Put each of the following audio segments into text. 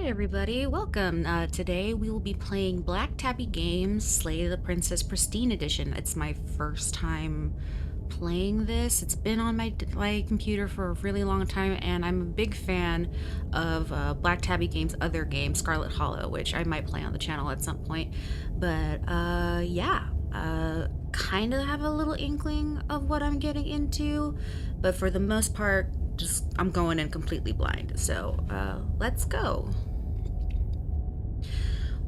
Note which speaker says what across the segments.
Speaker 1: everybody, welcome. Today we will be playing Black Tabby Games Slay the Princess Pristine Edition. It's my first time playing this. It's been on my computer for a really long time, and I'm a big fan of Black Tabby Games' other game, Scarlet Hollow, which I might play on the channel at some point. But kind of have a little inkling of what I'm getting into, but for the most part, I'm going in completely blind. So let's go.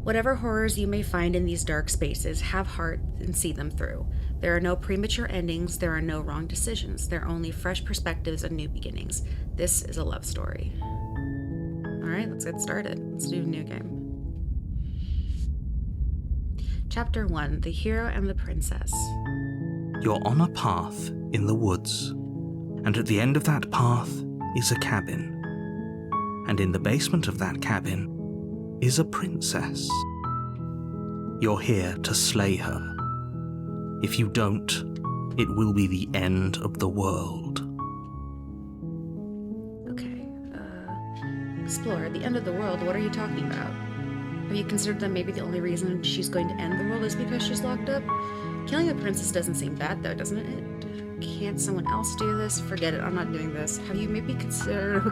Speaker 1: Whatever horrors you may find in these dark spaces, have heart and see them through. There are no premature endings, there are no wrong decisions. There are only fresh perspectives and new beginnings. This is a love story. Alright, let's get started. Let's do a new game. Chapter 1, The Hero and the Princess.
Speaker 2: You're on a path in the woods, and at the end of that path is a cabin. And in the basement of that cabin is a princess. You're here to slay her. If you don't, it will be the end of the world.
Speaker 1: Okay, Explorer, the end of the world, what are you talking about? Have you considered that maybe the only reason she's going to end the world is because she's locked up? Killing a princess doesn't seem bad though, doesn't it? Can't someone else do this? Forget it, I'm not doing this. Have you maybe considered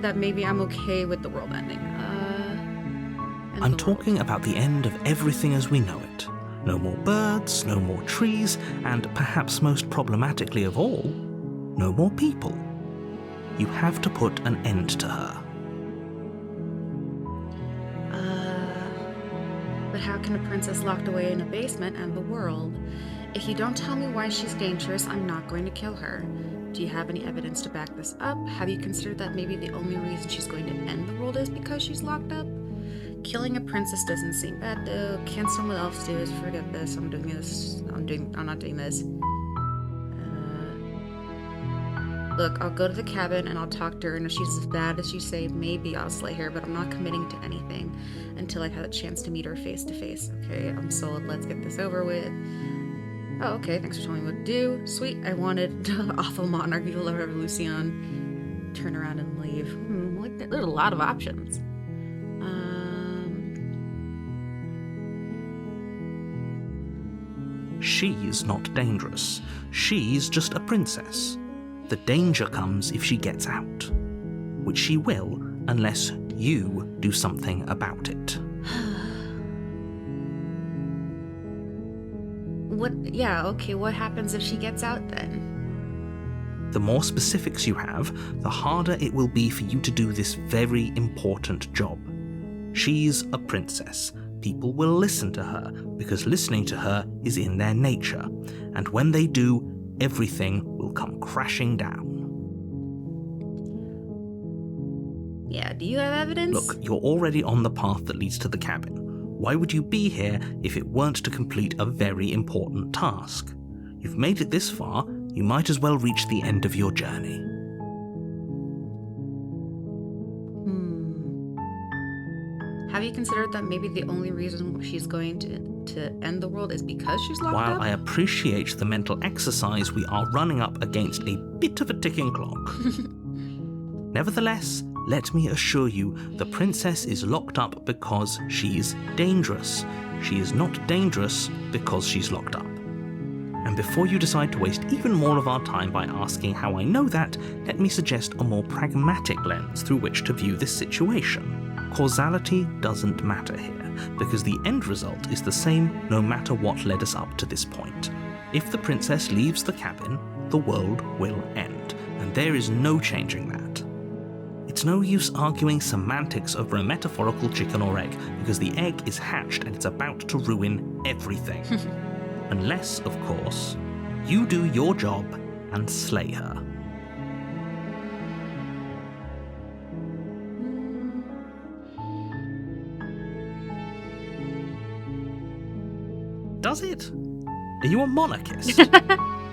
Speaker 1: that maybe I'm okay with the world ending?
Speaker 2: I'm talking about the end of everything as we know it. No more birds, no more trees, and perhaps most problematically of all, no more people. You have to put an end to her.
Speaker 1: But how can a princess locked away in a basement end the world? If you don't tell me why she's dangerous, I'm not going to kill her. Do you have any evidence to back this up? Have you considered that maybe the only reason she's going to end the world is because she's locked up? Killing a princess doesn't seem bad though. Can't someone else do this? Forget this. I'm doing this. I'm not doing this. Look, I'll go to the cabin and I'll talk to her, and if she's as bad as you say, maybe I'll slay her, but I'm not committing to anything until I've had a chance to meet her face to face. Okay, I'm sold. Let's get this over with. Oh, okay, thanks for telling me what to do. Sweet, I wanted Awful Monarch, Viva la Revolution. Turn around and leave. There's a lot of options.
Speaker 2: She's not dangerous. She's just a princess. The danger comes if she gets out, which she will unless you do something about it.
Speaker 1: What happens if she gets out then?
Speaker 2: The more specifics you have, the harder it will be for you to do this very important job. She's a princess. People will listen to her because listening to her is in their nature, and when they do, everything will come crashing down.
Speaker 1: Yeah, do you have evidence?
Speaker 2: Look, you're already on the path that leads to the cabin. Why would you be here if it weren't to complete a very important task? You've made it this far, you might as well reach the end of your journey.
Speaker 1: Have you considered that maybe the only reason she's going to end the world is because she's locked up?
Speaker 2: While I appreciate the mental exercise, we are running up against a bit of a ticking clock. Nevertheless, let me assure you, the princess is locked up because she's dangerous. She is not dangerous because she's locked up. And before you decide to waste even more of our time by asking how I know that, let me suggest a more pragmatic lens through which to view this situation. Causality doesn't matter here, because the end result is the same no matter what led us up to this point. If the princess leaves the cabin, the world will end, and there is no changing that. It's no use arguing semantics over a metaphorical chicken or egg, because the egg is hatched and it's about to ruin everything. Unless, of course, you do your job and slay her. Does it? Are you a monarchist?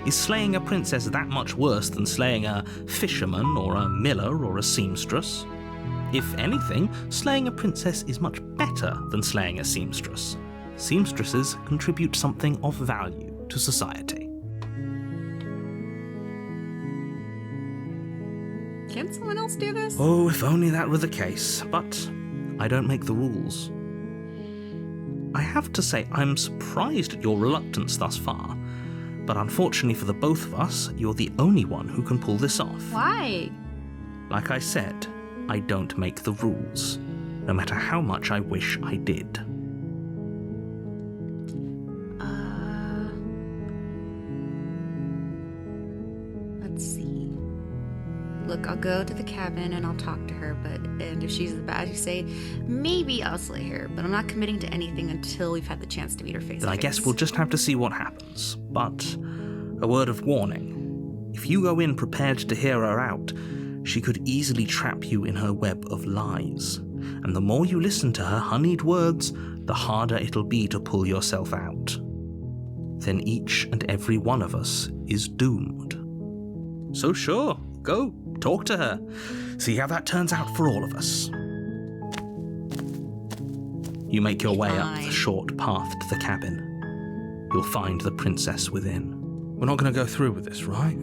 Speaker 2: Is slaying a princess that much worse than slaying a fisherman or a miller or a seamstress? If anything, slaying a princess is much better than slaying a seamstress. Seamstresses contribute something of value to society.
Speaker 1: Can't someone else do this?
Speaker 2: Oh, if only that were the case. But I don't make the rules. I have to say, I'm surprised at your reluctance thus far. But unfortunately for the both of us, you're the only one who can pull this off.
Speaker 1: Why?
Speaker 2: Like I said, I don't make the rules, no matter how much I wish I did.
Speaker 1: Let's see. Look, I'll go to the cabin and I'll talk to her, and if she's as bad as you say, maybe I'll slay her, but I'm not committing to anything until we've had the chance to meet her face to face.
Speaker 2: Then I guess we'll just have to see what happens. But a word of warning. If you go in prepared to hear her out, she could easily trap you in her web of lies. And the more you listen to her honeyed words, the harder it'll be to pull yourself out. Then each and every one of us is doomed. So sure, go, talk to her. See how that turns out for all of us. You make your way up the short path to the cabin. You'll find the princess within. We're not going to go through with this, right?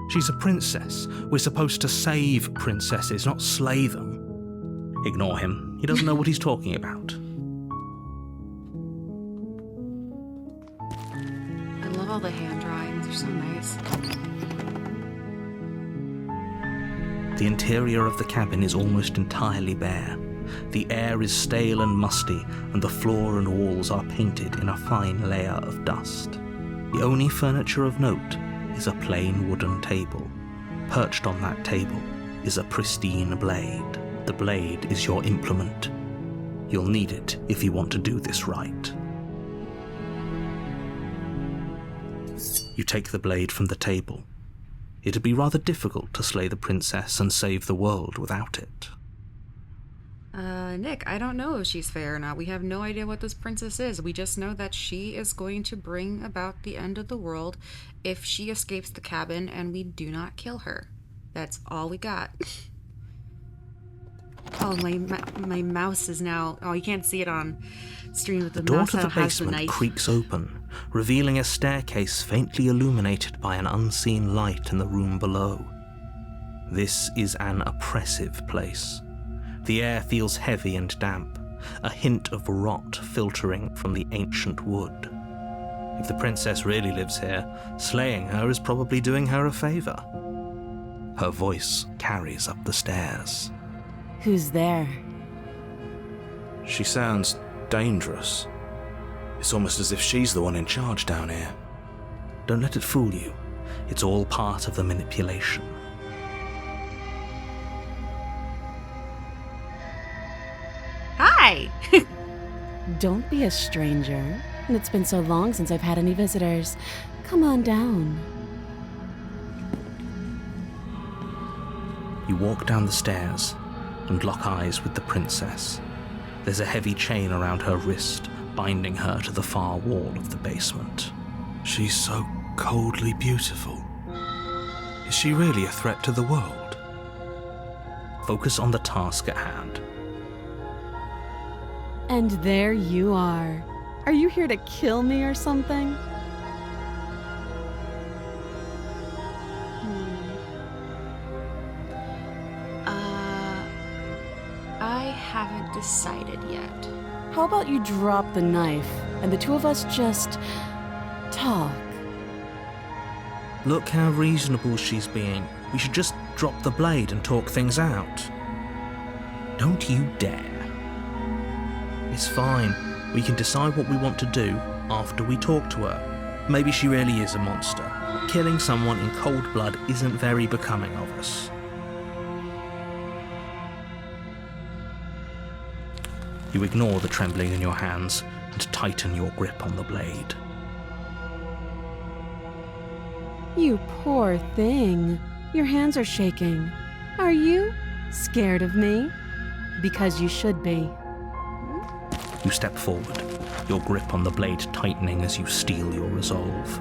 Speaker 2: She's a princess. We're supposed to save princesses, not slay them. Ignore him. He doesn't know what he's talking about.
Speaker 1: I love all the hand drawings. They're so nice.
Speaker 2: The interior of the cabin is almost entirely bare. The air is stale and musty, and the floor and walls are painted in a fine layer of dust. The only furniture of note is a plain wooden table. Perched on that table is a pristine blade. The blade is your implement. You'll need it if you want to do this right. You take the blade from the table. It'd be rather difficult to slay the princess and save the world without it.
Speaker 1: Nick, I don't know if she's fair or not. We have no idea what this princess is. We just know that she is going to bring about the end of the world if she escapes the cabin and we do not kill her. That's all we got. Oh, my mouse is now... Oh, you can't see it on stream with the
Speaker 2: door
Speaker 1: mouse.
Speaker 2: to the
Speaker 1: Has the
Speaker 2: basement
Speaker 1: knife.
Speaker 2: creaks open, revealing a staircase faintly illuminated by an unseen light in the room below. This is an oppressive place. The air feels heavy and damp, a hint of rot filtering from the ancient wood. If the princess really lives here, slaying her is probably doing her a favor. Her voice carries up the stairs.
Speaker 3: Who's there?
Speaker 4: She sounds dangerous. It's almost as if she's the one in charge down here.
Speaker 2: Don't let it fool you. It's all part of the manipulation.
Speaker 1: Hi!
Speaker 3: Don't be a stranger. It's been so long since I've had any visitors. Come on down.
Speaker 2: You walk down the stairs and lock eyes with the princess. There's a heavy chain around her wrist, binding her to the far wall of the basement.
Speaker 4: She's so coldly beautiful. Is she really a threat to the world?
Speaker 2: Focus on the task at hand.
Speaker 3: And there you are. Are you here to kill me or something?
Speaker 1: I haven't decided yet.
Speaker 3: How about you drop the knife and the two of us just talk?
Speaker 2: Look how reasonable she's being. We should just drop the blade and talk things out. Don't you dare. It's fine. We can decide what we want to do after we talk to her. Maybe she really is a monster. Killing someone in cold blood isn't very becoming of us. You ignore the trembling in your hands and tighten your grip on the blade.
Speaker 3: You poor thing. Your hands are shaking. Are you scared of me? Because you should be.
Speaker 2: You step forward, your grip on the blade tightening as you steel your resolve.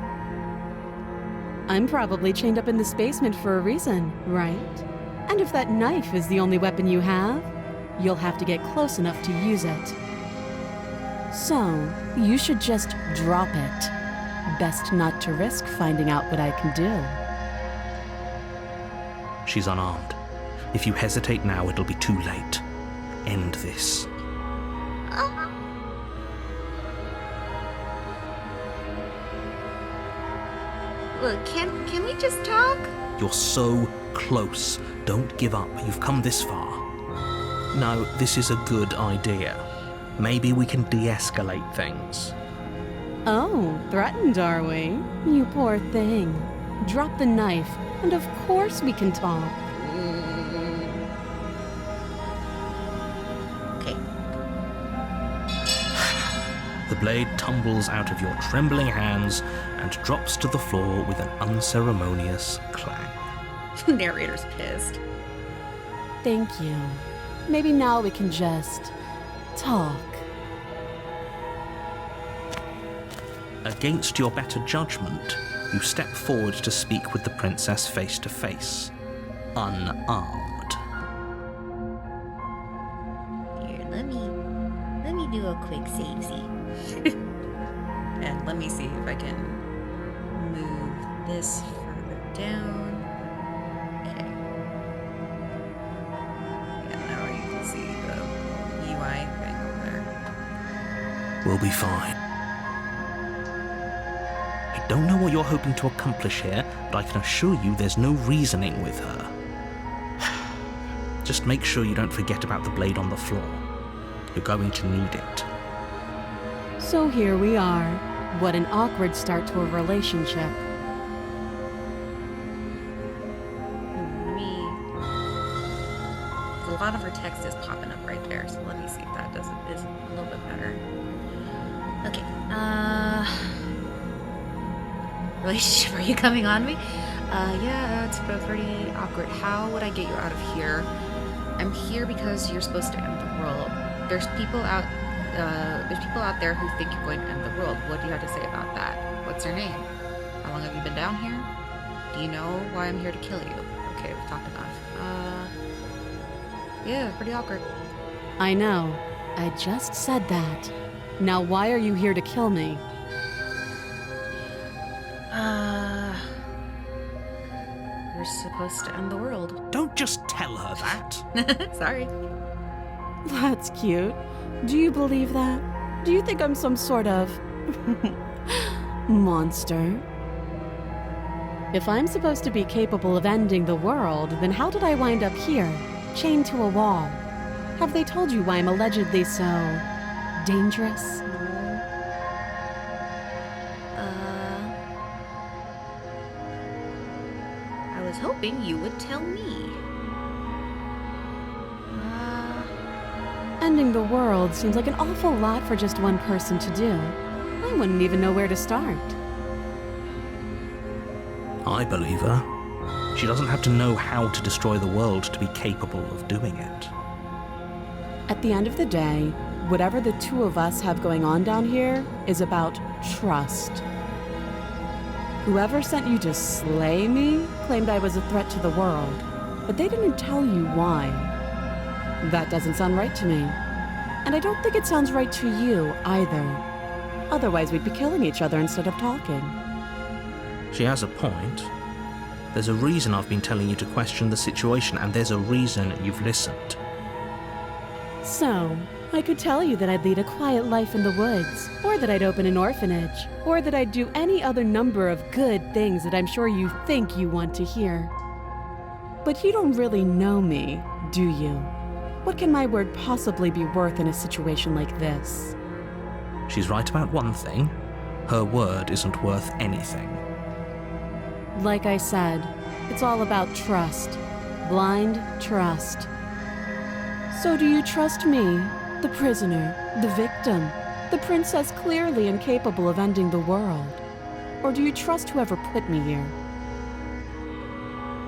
Speaker 3: I'm probably chained up in this basement for a reason, right? And if that knife is the only weapon you have, you'll have to get close enough to use it. So, you should just drop it. Best not to risk finding out what I can do.
Speaker 2: She's unarmed. If you hesitate now, it'll be too late. End this.
Speaker 1: Look, can we just talk?
Speaker 2: You're so close. Don't give up. You've come this far. No, this is a good idea. Maybe we can de-escalate things.
Speaker 3: Oh, threatened, are we? You poor thing. Drop the knife, and of course we can talk.
Speaker 1: Okay.
Speaker 2: The blade tumbles out of your trembling hands and drops to the floor with an unceremonious clang.
Speaker 1: Narrator's pissed.
Speaker 3: Thank you. Maybe now we can just talk.
Speaker 2: Against your better judgment, you step forward to speak with the princess face to face, unarmed.
Speaker 1: Here, let me do a quick save-see. And let me see if I can move this further down. Okay. Yeah, now you can see the UI thing over there.
Speaker 2: We'll be fine. I don't know what you're hoping to accomplish here, but I can assure you there's no reasoning with her. Just make sure you don't forget about the blade on the floor. You're going to need it.
Speaker 3: So here we are. What an awkward start to a relationship.
Speaker 1: A lot of her text is popping up right there, so let me see if that is a little bit better. Okay, relationship, are you coming on me? Yeah, it's pretty awkward. How would I get you out of here? I'm here because you're supposed to end the world. There's people out there who think you're going to end the world. What do you have to say about that? What's your name? How long have you been down here? Do you know why I'm here to kill you? Okay, we've talked enough. Yeah, pretty awkward.
Speaker 3: I know. I just said that. Now why are you here to kill me?
Speaker 1: You're supposed to end the world.
Speaker 2: Don't just tell her that.
Speaker 1: Sorry.
Speaker 3: That's cute. Do you believe that? Do you think I'm some sort of monster? If I'm supposed to be capable of ending the world, then how did I wind up here, chained to a wall? Have they told you why I'm allegedly so dangerous?
Speaker 1: I was hoping you would tell me.
Speaker 3: Ending the world seems like an awful lot for just one person to do. I wouldn't even know where to start.
Speaker 2: I believe her. She doesn't have to know how to destroy the world to be capable of doing it.
Speaker 3: At the end of the day, whatever the two of us have going on down here is about trust. Whoever sent you to slay me claimed I was a threat to the world, but they didn't tell you why. That doesn't sound right to me. And I don't think it sounds right to you either. Otherwise, we'd be killing each other instead of talking.
Speaker 2: She has a point. There's a reason I've been telling you to question the situation, and there's a reason you've listened.
Speaker 3: So, I could tell you that I'd lead a quiet life in the woods, or that I'd open an orphanage, or that I'd do any other number of good things that I'm sure you think you want to hear. But you don't really know me, do you? What can my word possibly be worth in a situation like this?
Speaker 2: She's right about one thing. Her word isn't worth anything.
Speaker 3: Like I said, it's all about trust. Blind trust. So do you trust me, the prisoner, the victim, the princess clearly incapable of ending the world? Or do you trust whoever put me here?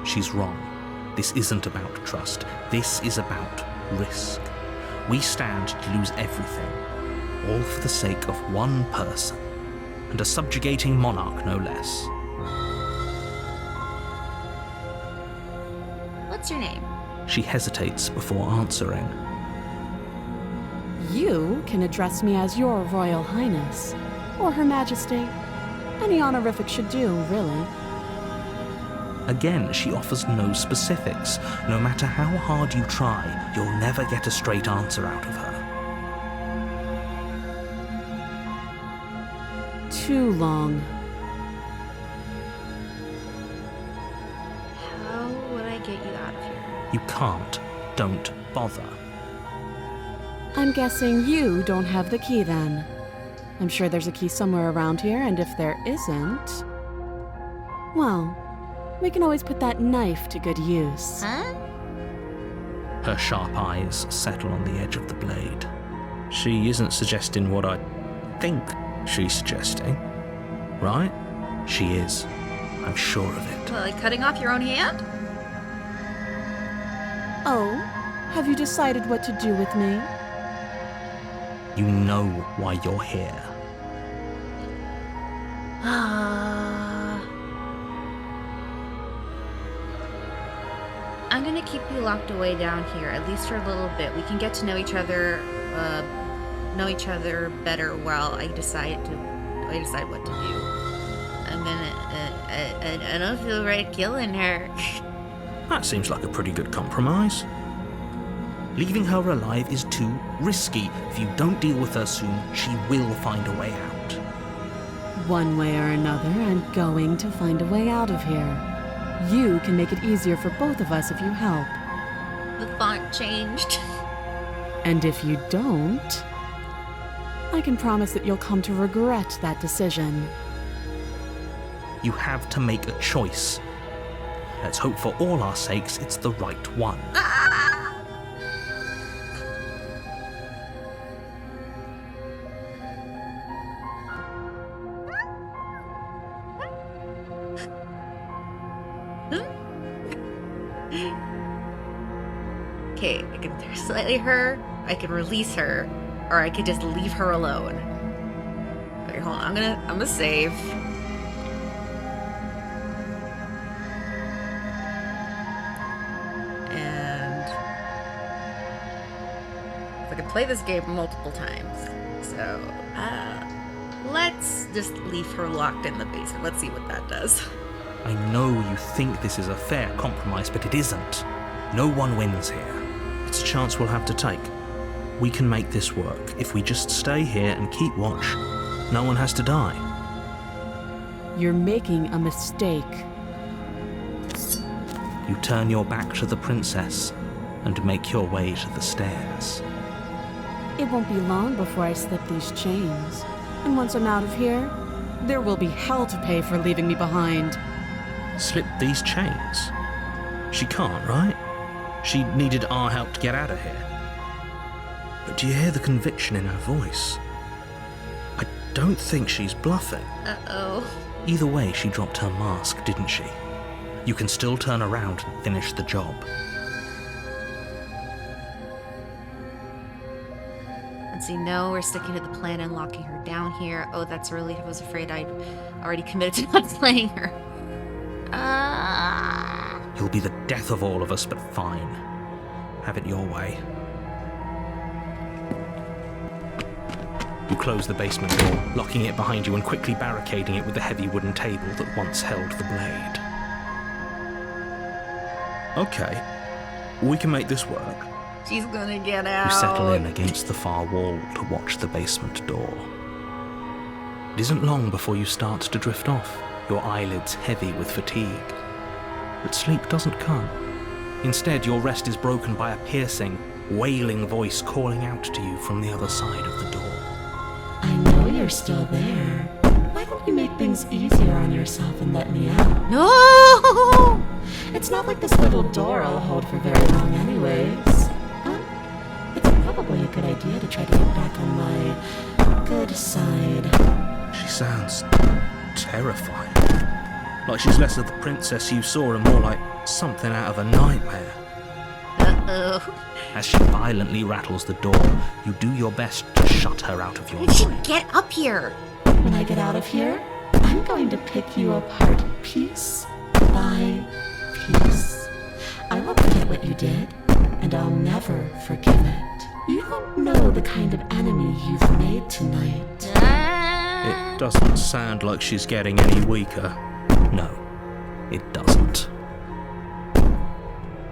Speaker 2: She's wrong. This isn't about trust. This is about risk. We stand to lose everything, all for the sake of one person, and a subjugating monarch no less.
Speaker 1: What's your name?
Speaker 2: She hesitates before answering.
Speaker 3: You can address me as Your Royal Highness, or Her Majesty. Any honorific should do, really.
Speaker 2: Again, she offers no specifics. No matter how hard you try, you'll never get a straight answer out of her.
Speaker 3: Too long.
Speaker 1: How would I get you out of here?
Speaker 2: You can't. Don't bother.
Speaker 3: I'm guessing you don't have the key then. I'm sure there's a key somewhere around here, and if there isn't, well, we can always put that knife to good use.
Speaker 1: Huh?
Speaker 2: Her sharp eyes settle on the edge of the blade. She isn't suggesting what I think she's suggesting, right? She is. I'm sure of it.
Speaker 1: Like cutting off your own hand?
Speaker 3: Oh, have you decided what to do with me?
Speaker 2: You know why you're here.
Speaker 1: I'm gonna keep you locked away down here, at least for a little bit. We can get to know each other better while I decide what to do. I don't feel right killing her.
Speaker 2: That seems like a pretty good compromise. Leaving her alive is too risky. If you don't deal with her soon, she will find a way out.
Speaker 3: One way or another, I'm going to find a way out of here. You can make it easier for both of us if you help.
Speaker 1: The font changed.
Speaker 3: And if you don't, I can promise that you'll come to regret that decision.
Speaker 2: You have to make a choice. Let's hope for all our sakes it's the right one.
Speaker 1: Okay, I can slightly her, I can release her, or I could just leave her alone. Okay, hold on, I'm gonna save. And I can play this game multiple times. So, let's just leave her locked in the basement. Let's see what that does.
Speaker 2: I know you think this is a fair compromise, but it isn't. No one wins here. It's a chance we'll have to take. We can make this work. If we just stay here and keep watch, no one has to die.
Speaker 3: You're making a mistake.
Speaker 2: You turn your back to the princess and make your way to the stairs.
Speaker 3: It won't be long before I slip these chains. And once I'm out of here, there will be hell to pay for leaving me behind.
Speaker 2: Slip these chains? She can't, right? She needed our help to get out of here. But do you hear the conviction in her voice? I don't think she's bluffing.
Speaker 1: Uh-oh.
Speaker 2: Either way, she dropped her mask, didn't she? You can still turn around and finish the job.
Speaker 1: And see, no, we're sticking to the plan and locking her down here. Oh, that's really, I was afraid I'd already committed to not slaying her.
Speaker 2: You'll be the death of all of us, but fine. Have it your way. You close the basement door, locking it behind you and quickly barricading it with the heavy wooden table that once held the blade. Okay, we can make this work.
Speaker 1: She's gonna get out.
Speaker 2: You settle in against the far wall to watch the basement door. It isn't long before you start to drift off, your eyelids heavy with fatigue. But sleep doesn't come. Instead, your rest is broken by a piercing, wailing voice calling out to you from the other side of the door.
Speaker 5: I know you're still there. Why don't you make things easier on yourself and let me out?
Speaker 1: No!
Speaker 5: It's not like this little door I'll hold for very long anyways. It's probably a good idea to try to get back on my good side.
Speaker 2: She sounds terrifying. Like she's less of the princess you saw and more like something out of a nightmare.
Speaker 1: Uh-oh.
Speaker 2: As she violently rattles the door, you do your best to shut her out of your
Speaker 1: Did she
Speaker 2: mind.
Speaker 1: get up here?
Speaker 5: When I get out of here, I'm going to pick you apart piece by piece. I won't forget what you did, and I'll never forgive it. You don't know the kind of enemy you've made tonight.
Speaker 2: It doesn't sound like she's getting any weaker. No, it doesn't.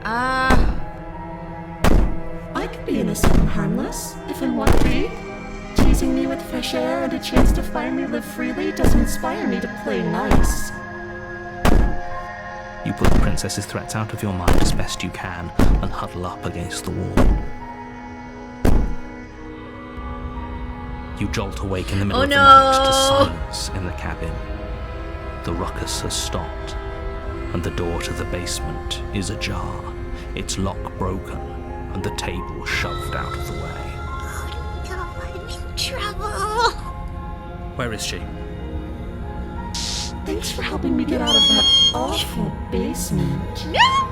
Speaker 5: I could be innocent and harmless, if in one be. Teasing me with fresh air and a chance to finally live freely doesn't inspire me to play nice.
Speaker 2: You put the princess's threats out of your mind as best you can and huddle up against the wall. You jolt awake in the middle of the night to silence in the cabin. The ruckus has stopped, and the door to the basement is ajar, its lock broken, and the table shoved out of the way.
Speaker 1: Oh no, I'm in trouble.
Speaker 2: Where is she?
Speaker 5: Thanks for helping me get out of that awful basement.
Speaker 1: No!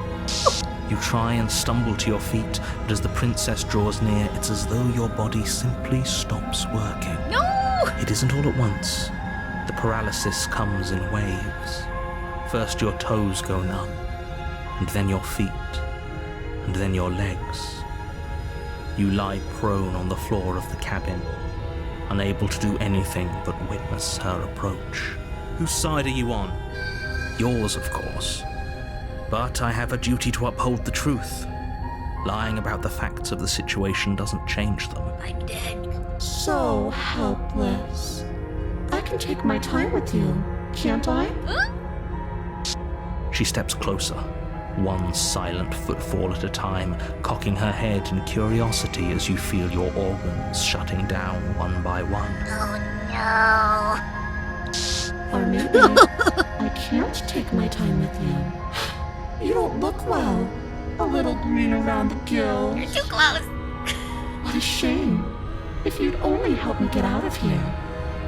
Speaker 2: You try and stumble to your feet, but as the princess draws near, it's as though your body simply stops working.
Speaker 1: No!
Speaker 2: It isn't all at once. The paralysis comes in waves. First your toes go numb, and then your feet, and then your legs. You lie prone on the floor of the cabin, unable to do anything but witness her approach. Whose side are you on? Yours, of course. But I have a duty to uphold the truth. Lying about the facts of the situation doesn't change them.
Speaker 1: I'm dead.
Speaker 5: So helpless. I can take my time with you, can't I?
Speaker 2: She steps closer, one silent footfall at a time, cocking her head in curiosity as you feel your organs shutting down one by one.
Speaker 1: Oh
Speaker 5: Or maybe I can't take my time with you. You don't look well. A little green around the gills.
Speaker 1: no! You're too close.
Speaker 5: What a shame. If you'd only helped me get out of here,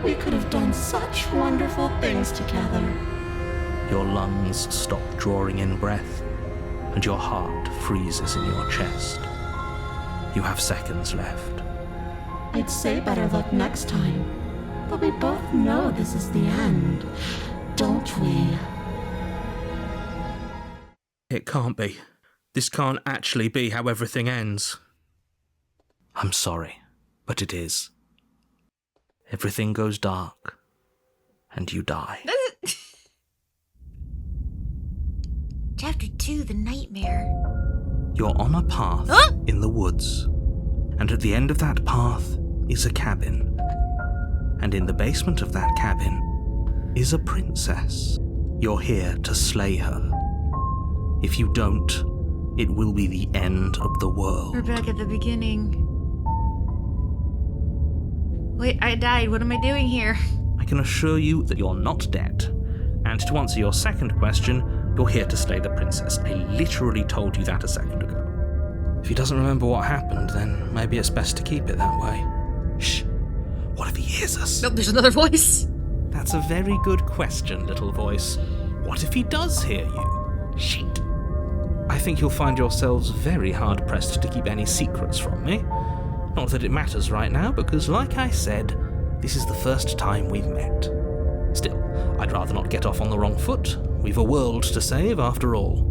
Speaker 5: we could have done such wonderful things together.
Speaker 2: Your lungs stop drawing in breath, and your heart freezes in your chest. You have seconds left.
Speaker 5: I'd say better luck next time, but we both know this is the end, don't we?
Speaker 2: It can't be. This can't actually be how everything ends. I'm sorry, but it is. Everything goes dark, and you die.
Speaker 1: Chapter 2, The Nightmare.
Speaker 2: You're on a path in the woods, and at the end of that path is a cabin. And in the basement of that cabin is a princess. You're here to slay her. If you don't, it will be the end of the world.
Speaker 1: We're back at the beginning. Wait, I died. What am I doing here?
Speaker 2: I can assure you that you're not dead. And to answer your second question, you're here to slay the princess. I literally told you that a second ago. If he doesn't remember what happened, then maybe it's best to keep it that way. Shh. What if he hears us?
Speaker 1: Nope, there's another voice.
Speaker 2: That's a very good question, little voice. What if he does hear you? Shit. I think you'll find yourselves very hard-pressed to keep any secrets from me. Not that it matters right now, because like I said, this is the first time we've met. Still, I'd rather not get off on the wrong foot. We've a world to save, after all.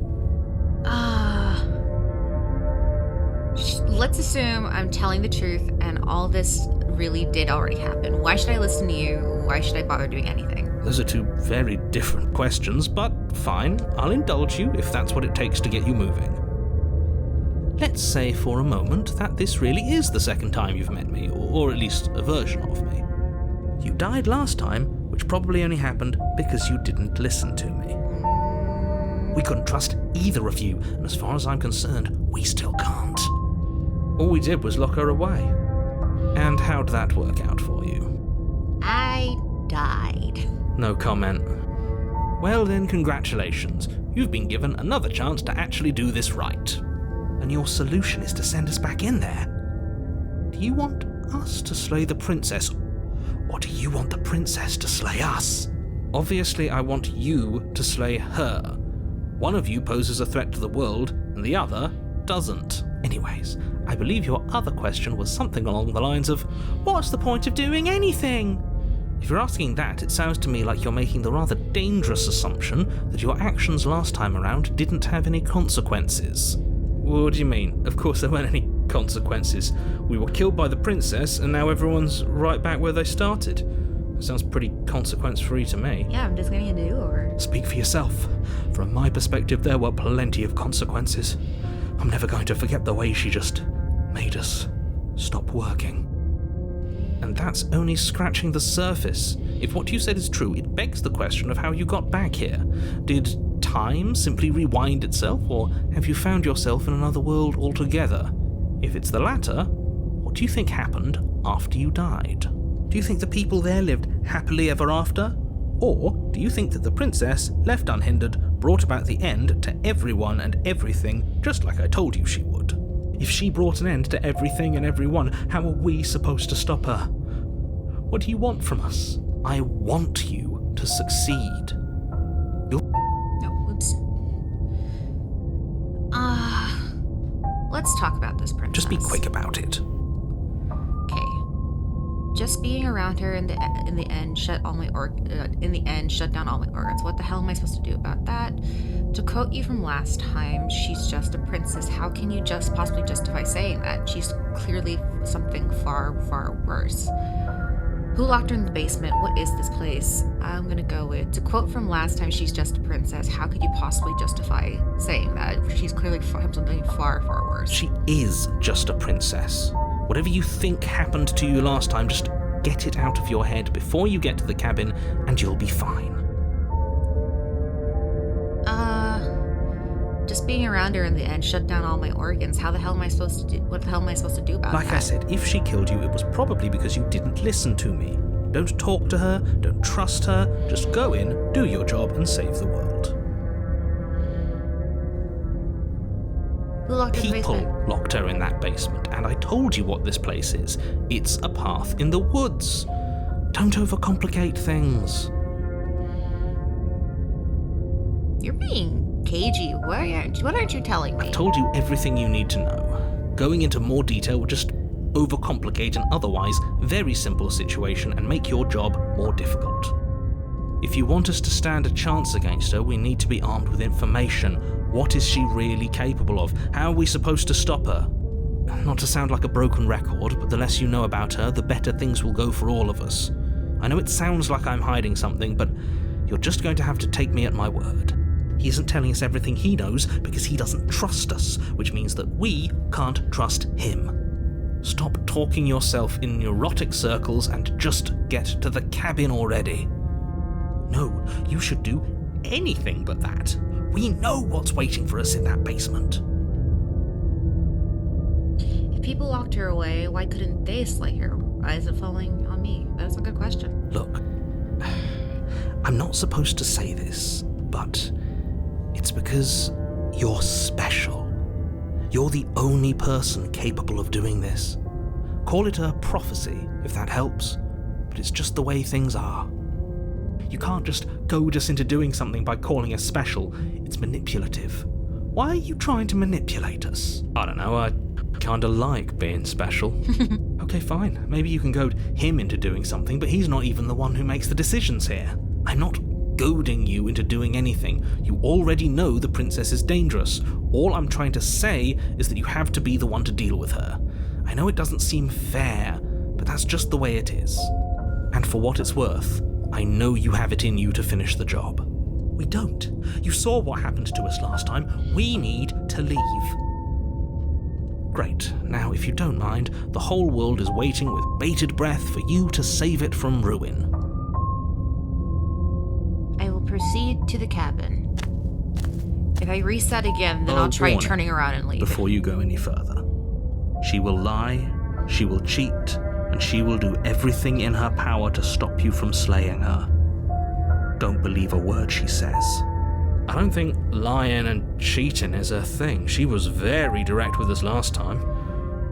Speaker 1: Let's assume I'm telling the truth and all this really did already happen. Why should I listen to you? Why should I bother doing anything?
Speaker 2: Those are two very different questions, but fine, I'll indulge you if that's what it takes to get you moving. Let's say for a moment that this really is the second time you've met me, or at least a version of me. You died last time, which probably only happened because you didn't listen to me. We couldn't trust either of you, and as far as I'm concerned, we still can't. All we did was lock her away. And how'd that work out for you?
Speaker 1: I died.
Speaker 2: No comment. Well then, congratulations. You've been given another chance to actually do this right. And your solution is to send us back in there. Do you want us to slay the princess, or do you want the princess to slay us? Obviously, I want you to slay her. One of you poses a threat to the world, and the other doesn't. Anyways, I believe your other question was something along the lines of, what's the point of doing anything? If you're asking that, it sounds to me like you're making the rather dangerous assumption that your actions last time around didn't have any consequences. What do you mean? Of course there weren't any consequences. We were killed by the princess, and now everyone's right back where they started. Sounds pretty consequence-free to me.
Speaker 1: Yeah, I'm just getting a do-over.
Speaker 2: Speak for yourself. From my perspective, there were plenty of consequences. I'm never going to forget the way she just made us stop working. And that's only scratching the surface. If what you said is true, it begs the question of how you got back here. Did time simply rewind itself, or have you found yourself in another world altogether? If it's the latter, what do you think happened after you died? Do you think the people there lived happily ever after? Or do you think that the princess, left unhindered, brought about the end to everyone and everything, just like I told you she would? If she brought an end to everything and everyone, how are we supposed to stop her? What do you want from us? I want you to succeed.
Speaker 1: No, oops. Let's talk about this princess.
Speaker 2: Just be quick about it.
Speaker 1: Okay. Just being around her in the end shut down all my organs. What the hell am I supposed to do about that? To quote you from last time, she's just a princess. How can you just possibly justify saying that? She's clearly something far, far worse. Who locked her in the basement? What is this place? I'm gonna go with, to quote from last time, she's just a princess. How could you possibly justify saying that? She's clearly something far, far worse.
Speaker 2: She is just a princess. Whatever you think happened to you last time, just get it out of your head before you get to the cabin, and you'll be fine.
Speaker 1: Just being around her in the end shut down all my organs. How the hell am I supposed to do? What the hell am I supposed to do about that?
Speaker 2: Like I said, if she killed you, it was probably because you didn't listen to me. Don't talk to her, don't trust her, just go in, do your job, and save the world.
Speaker 1: Who locked her in the
Speaker 2: People
Speaker 1: basement?
Speaker 2: locked her in that basement, and I told you what this place is. It's a path in the woods. Don't overcomplicate things.
Speaker 1: You're being cagey. What aren't you telling me?
Speaker 2: I've told you everything you need to know. Going into more detail would just overcomplicate an otherwise very simple situation and make your job more difficult. If you want us to stand a chance against her, we need to be armed with information. What is she really capable of? How are we supposed to stop her? Not to sound like a broken record, but the less you know about her, the better things will go for all of us. I know it sounds like I'm hiding something, but you're just going to have to take me at my word. He isn't telling us everything he knows because he doesn't trust us, which means that we can't trust him. Stop talking yourself in neurotic circles and just get to the cabin already. No, you should do anything but that. We know what's waiting for us in that basement.
Speaker 1: If people locked her away, why couldn't they slay her? Why is it falling on me? That's a good question.
Speaker 2: Look, I'm not supposed to say this, but it's because you're special. You're the only person capable of doing this. Call it a prophecy, if that helps, but it's just the way things are. You can't just goad us into doing something by calling us special. It's manipulative. Why are you trying to manipulate us? I don't know, I kinda like being special. Okay, fine. Maybe you can goad him into doing something, but he's not even the one who makes the decisions here. I'm not goading you into doing anything. You already know the princess is dangerous. All I'm trying to say is that you have to be the one to deal with her. I know it doesn't seem fair, but that's just the way it is. And for what it's worth, I know you have it in you to finish the job. We don't. You saw what happened to us last time. We need to leave. Great. Now, if you don't mind, the whole world is waiting with bated breath for you to save it from ruin.
Speaker 1: I will proceed to the cabin. If I reset again, then I'll try
Speaker 2: warning.
Speaker 1: turning around and leave.
Speaker 2: Before you go any further. She will lie, she will cheat, and she will do everything in her power to stop you from slaying her. Don't believe a word she says. I don't think lying and cheating is her thing. She was very direct with us last time.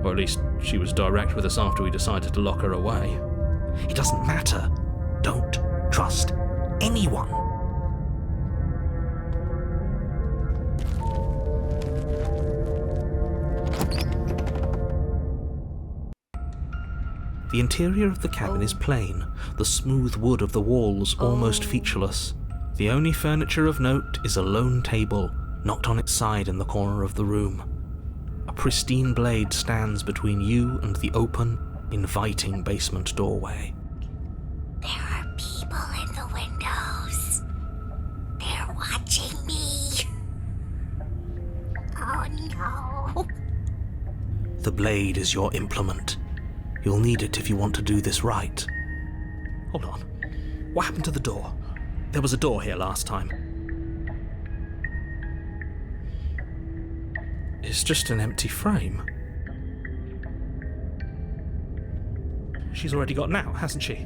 Speaker 2: Or at least she was direct with us after we decided to lock her away. It doesn't matter. Don't trust anyone. The interior of the cabin is plain, the smooth wood of the walls almost featureless. The only furniture of note is a lone table, knocked on its side in the corner of the room. A pristine blade stands between you and the open, inviting basement doorway.
Speaker 1: There are
Speaker 5: No.
Speaker 2: The blade is your implement. You'll need it if you want to do this right. Hold on. What happened to the door? There was a door here last time. It's just an empty frame. She's already gotten out, hasn't she?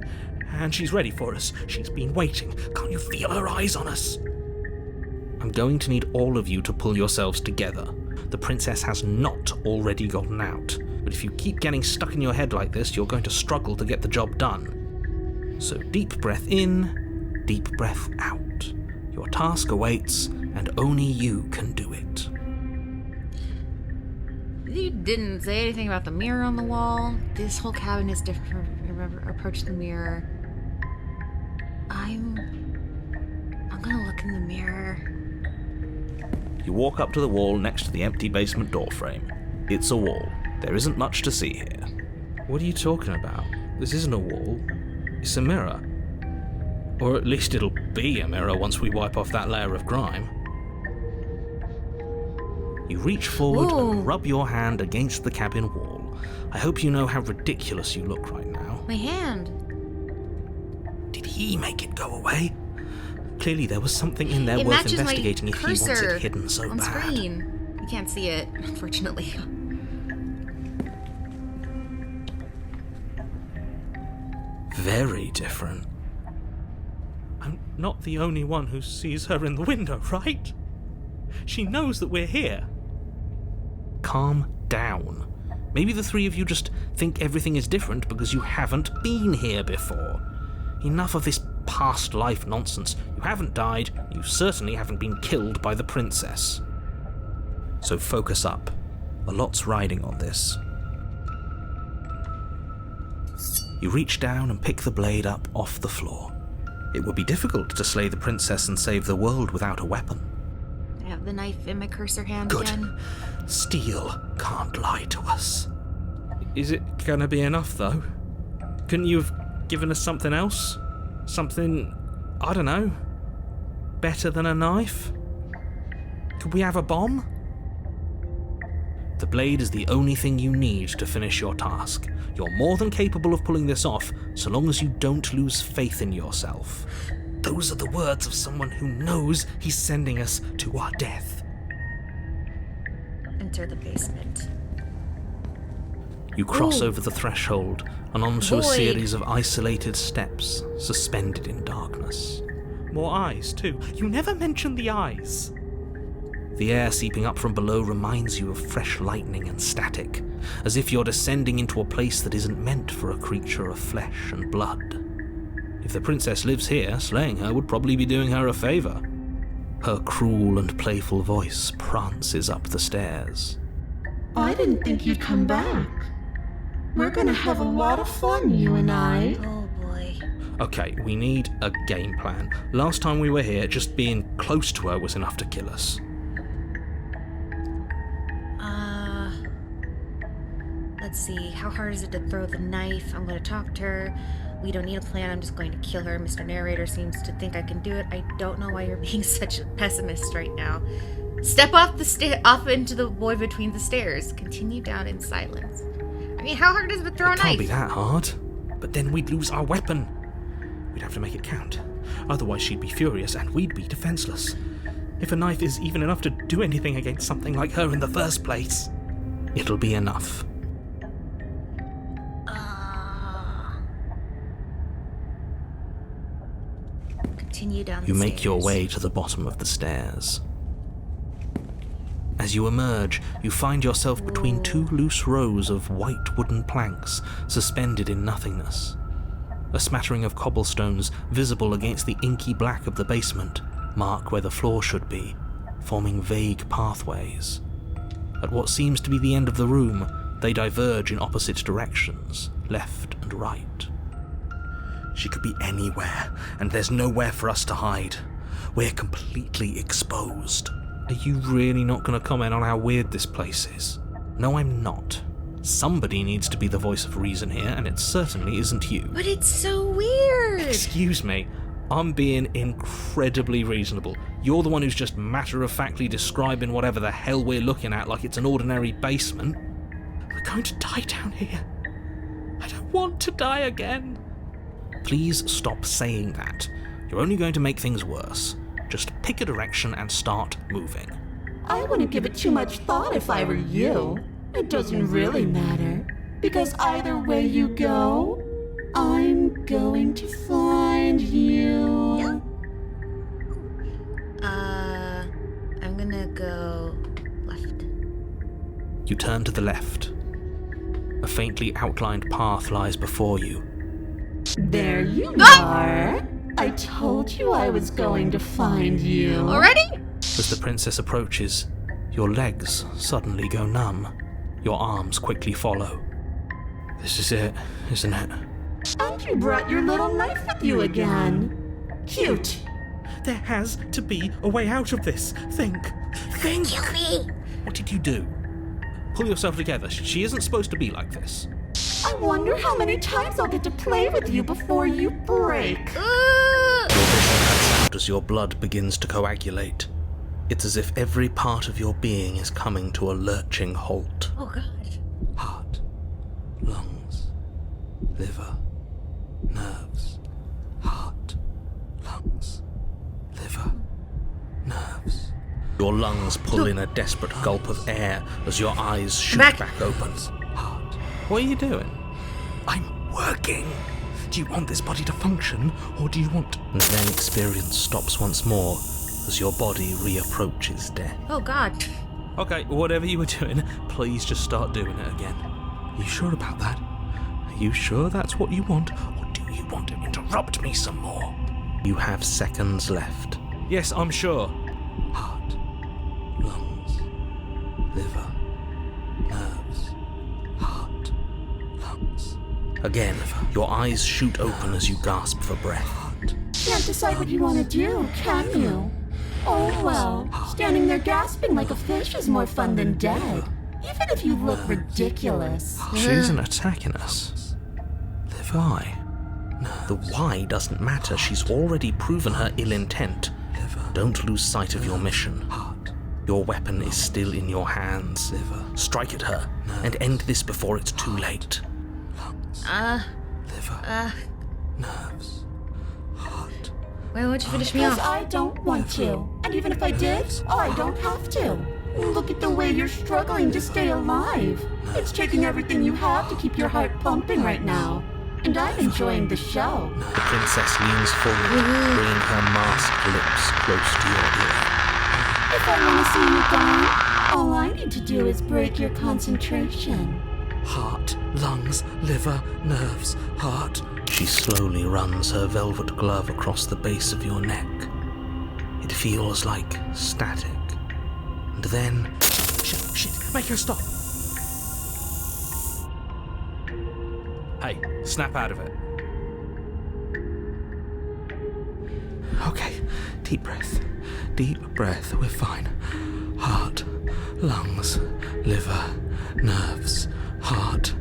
Speaker 2: And she's ready for us. She's been waiting. Can't you feel her eyes on us? I'm going to need all of you to pull yourselves together. The princess has not already gotten out. But if you keep getting stuck in your head like this, you're going to struggle to get the job done. So deep breath in, deep breath out. Your task awaits, and only you can do it.
Speaker 1: You didn't say anything about the mirror on the wall. This whole cabin is different from remember approach the mirror. I'm gonna look in the mirror.
Speaker 2: You walk up to the wall next to the empty basement door frame. It's a wall. There isn't much to see here. What are you talking about? This isn't a wall. It's a mirror. Or at least it'll be a mirror once we wipe off that layer of grime. You reach forward and rub your hand against the cabin wall. I hope you know how ridiculous you look right now.
Speaker 1: My hand.
Speaker 2: Did he make it go away? Clearly there was something in there
Speaker 1: It
Speaker 2: worth
Speaker 1: matches
Speaker 2: investigating
Speaker 1: my
Speaker 2: if he wants
Speaker 1: cursor
Speaker 2: it hidden so
Speaker 1: on
Speaker 2: bad.
Speaker 1: screen. You can't see it, unfortunately.
Speaker 2: Very different. I'm not the only one who sees her in the window, right? She knows that we're here. Calm down. Maybe the three of you just think everything is different because you haven't been here before. Enough of this past life nonsense. You haven't died, you certainly haven't been killed by the princess. So focus up. A lot's riding on this. You reach down and pick the blade up off the floor. It would be difficult to slay the princess and save the world without a weapon.
Speaker 1: I have the knife in my cursor hand
Speaker 2: Good.
Speaker 1: again.
Speaker 2: Steel can't lie to us. Is it gonna be enough, though? Couldn't you have given us something else? Something, I don't know, better than a knife? Could we have a bomb? The blade is the only thing you need to finish your task. You're more than capable of pulling this off, so long as you don't lose faith in yourself. Those are the words of someone who knows he's sending us to our death.
Speaker 1: Enter the basement.
Speaker 2: You cross
Speaker 1: Ooh.
Speaker 2: over the threshold and onto a
Speaker 1: Void.
Speaker 2: series of isolated steps, suspended in darkness. More eyes, too. You never mention the eyes. The air seeping up from below reminds you of fresh lightning and static, as if you're descending into a place that isn't meant for a creature of flesh and blood. If the princess lives here, slaying her would probably be doing her a favour. Her cruel and playful voice prances up the stairs.
Speaker 5: I didn't think you'd come back. We're gonna have a lot of fun, you and I.
Speaker 1: Oh boy.
Speaker 2: Okay, we need a game plan. Last time we were here, just being close to her was enough to kill us.
Speaker 1: Let's see. How hard is it to throw the knife? I'm going to talk to her. We don't need a plan. I'm just going to kill her. Mr. Narrator seems to think I can do it. I don't know why you're being such a pessimist right now. Step off the off into the void between the stairs. Continue down in silence. I mean, how hard is it to throw a
Speaker 2: It
Speaker 1: knife?
Speaker 2: can't be that hard. But then we'd lose our weapon. We'd have to make it count. Otherwise she'd be furious and we'd be defenseless. If a knife is even enough to do anything against something like her in the first place, it'll be enough.
Speaker 1: Continue down the
Speaker 2: You
Speaker 1: stairs.
Speaker 2: make your way to the bottom of the stairs. As you emerge, you find yourself between two loose rows of white wooden planks suspended in nothingness. A smattering of cobblestones visible against the inky black of the basement mark where the floor should be, forming vague pathways. At what seems to be the end of the room, they diverge in opposite directions, left and right. She could be anywhere, and there's nowhere for us to hide. We're completely exposed. Are you really not going to comment on how weird this place is? No, I'm not. Somebody needs to be the voice of reason here, and it certainly isn't you.
Speaker 1: But it's so weird.
Speaker 2: Excuse me, I'm being incredibly reasonable. You're the one who's just matter-of-factly describing whatever the hell we're looking at like it's an ordinary basement. We're going to die down here. I don't want to die again. Please stop saying that. You're only going to make things worse. Just pick a direction and start moving.
Speaker 5: I wouldn't give it too much thought if I were you. It doesn't really matter, because either way you go, I'm going to find you.
Speaker 1: I'm gonna go left.
Speaker 2: You turn to the left. A faintly outlined path lies before you.
Speaker 5: There you are. I told you I was going to find you.
Speaker 1: Already?
Speaker 2: As the princess approaches, your legs suddenly go numb. Your arms quickly follow. This is it, isn't it?
Speaker 5: And you brought your little knife with you again. Cute.
Speaker 2: There has to be a way out of this. Think.
Speaker 1: Kill me!
Speaker 2: What did you do? Pull yourself together. She isn't supposed to be like this.
Speaker 5: I wonder how many times I'll get to play with you before you break.
Speaker 2: Your vision cuts out as your blood begins to coagulate. It's as if every part of your being is coming to a lurching halt.
Speaker 1: Oh god.
Speaker 2: Heart, lungs, liver, nerves. Heart, lungs, liver, nerves. Your lungs pull in a desperate gulp of air as your eyes shoot back open. Heart. What are you doing? I'm working. Do you want this body to function, or do you want... And then experience stops once more as your body reapproaches death.
Speaker 1: Oh god.
Speaker 2: Okay, whatever you were doing, please just start doing it again. Are you sure about that? Are you sure that's what you want, or do you want to interrupt me some more? You have seconds left. Yes, I'm sure. Heart, lungs, liver, nerves, heart, lungs. Again, your eyes shoot open as you gasp for breath.
Speaker 5: Can't decide what you want to do, can you? Oh well, standing there gasping like a fish is more fun than dead. Even if you look ridiculous.
Speaker 2: She isn't attacking us. Why? The why doesn't matter. She's already proven her ill intent. Don't lose sight of your mission. Your weapon is still in your hands. Strike at her and end this before it's too late. Nerves. Heart.
Speaker 1: Why won't you finish me
Speaker 5: Because
Speaker 1: off?
Speaker 5: I don't want to. And even if I did, I don't have to. Look at the way you're struggling to stay alive. It's taking everything you have to keep your heart pumping right now. And I'm enjoying the show.
Speaker 2: The princess leans forward, bringing her masked lips close to your ear.
Speaker 5: If I want to see you gone, all I need to do is break your concentration.
Speaker 2: Heart, lungs, liver, nerves, heart. She slowly runs her velvet glove across the base of your neck. It feels like static. And then... Shit, make her stop! Hey, snap out of it. Okay, deep breath, we're fine. Heart, lungs, liver, nerves, heart.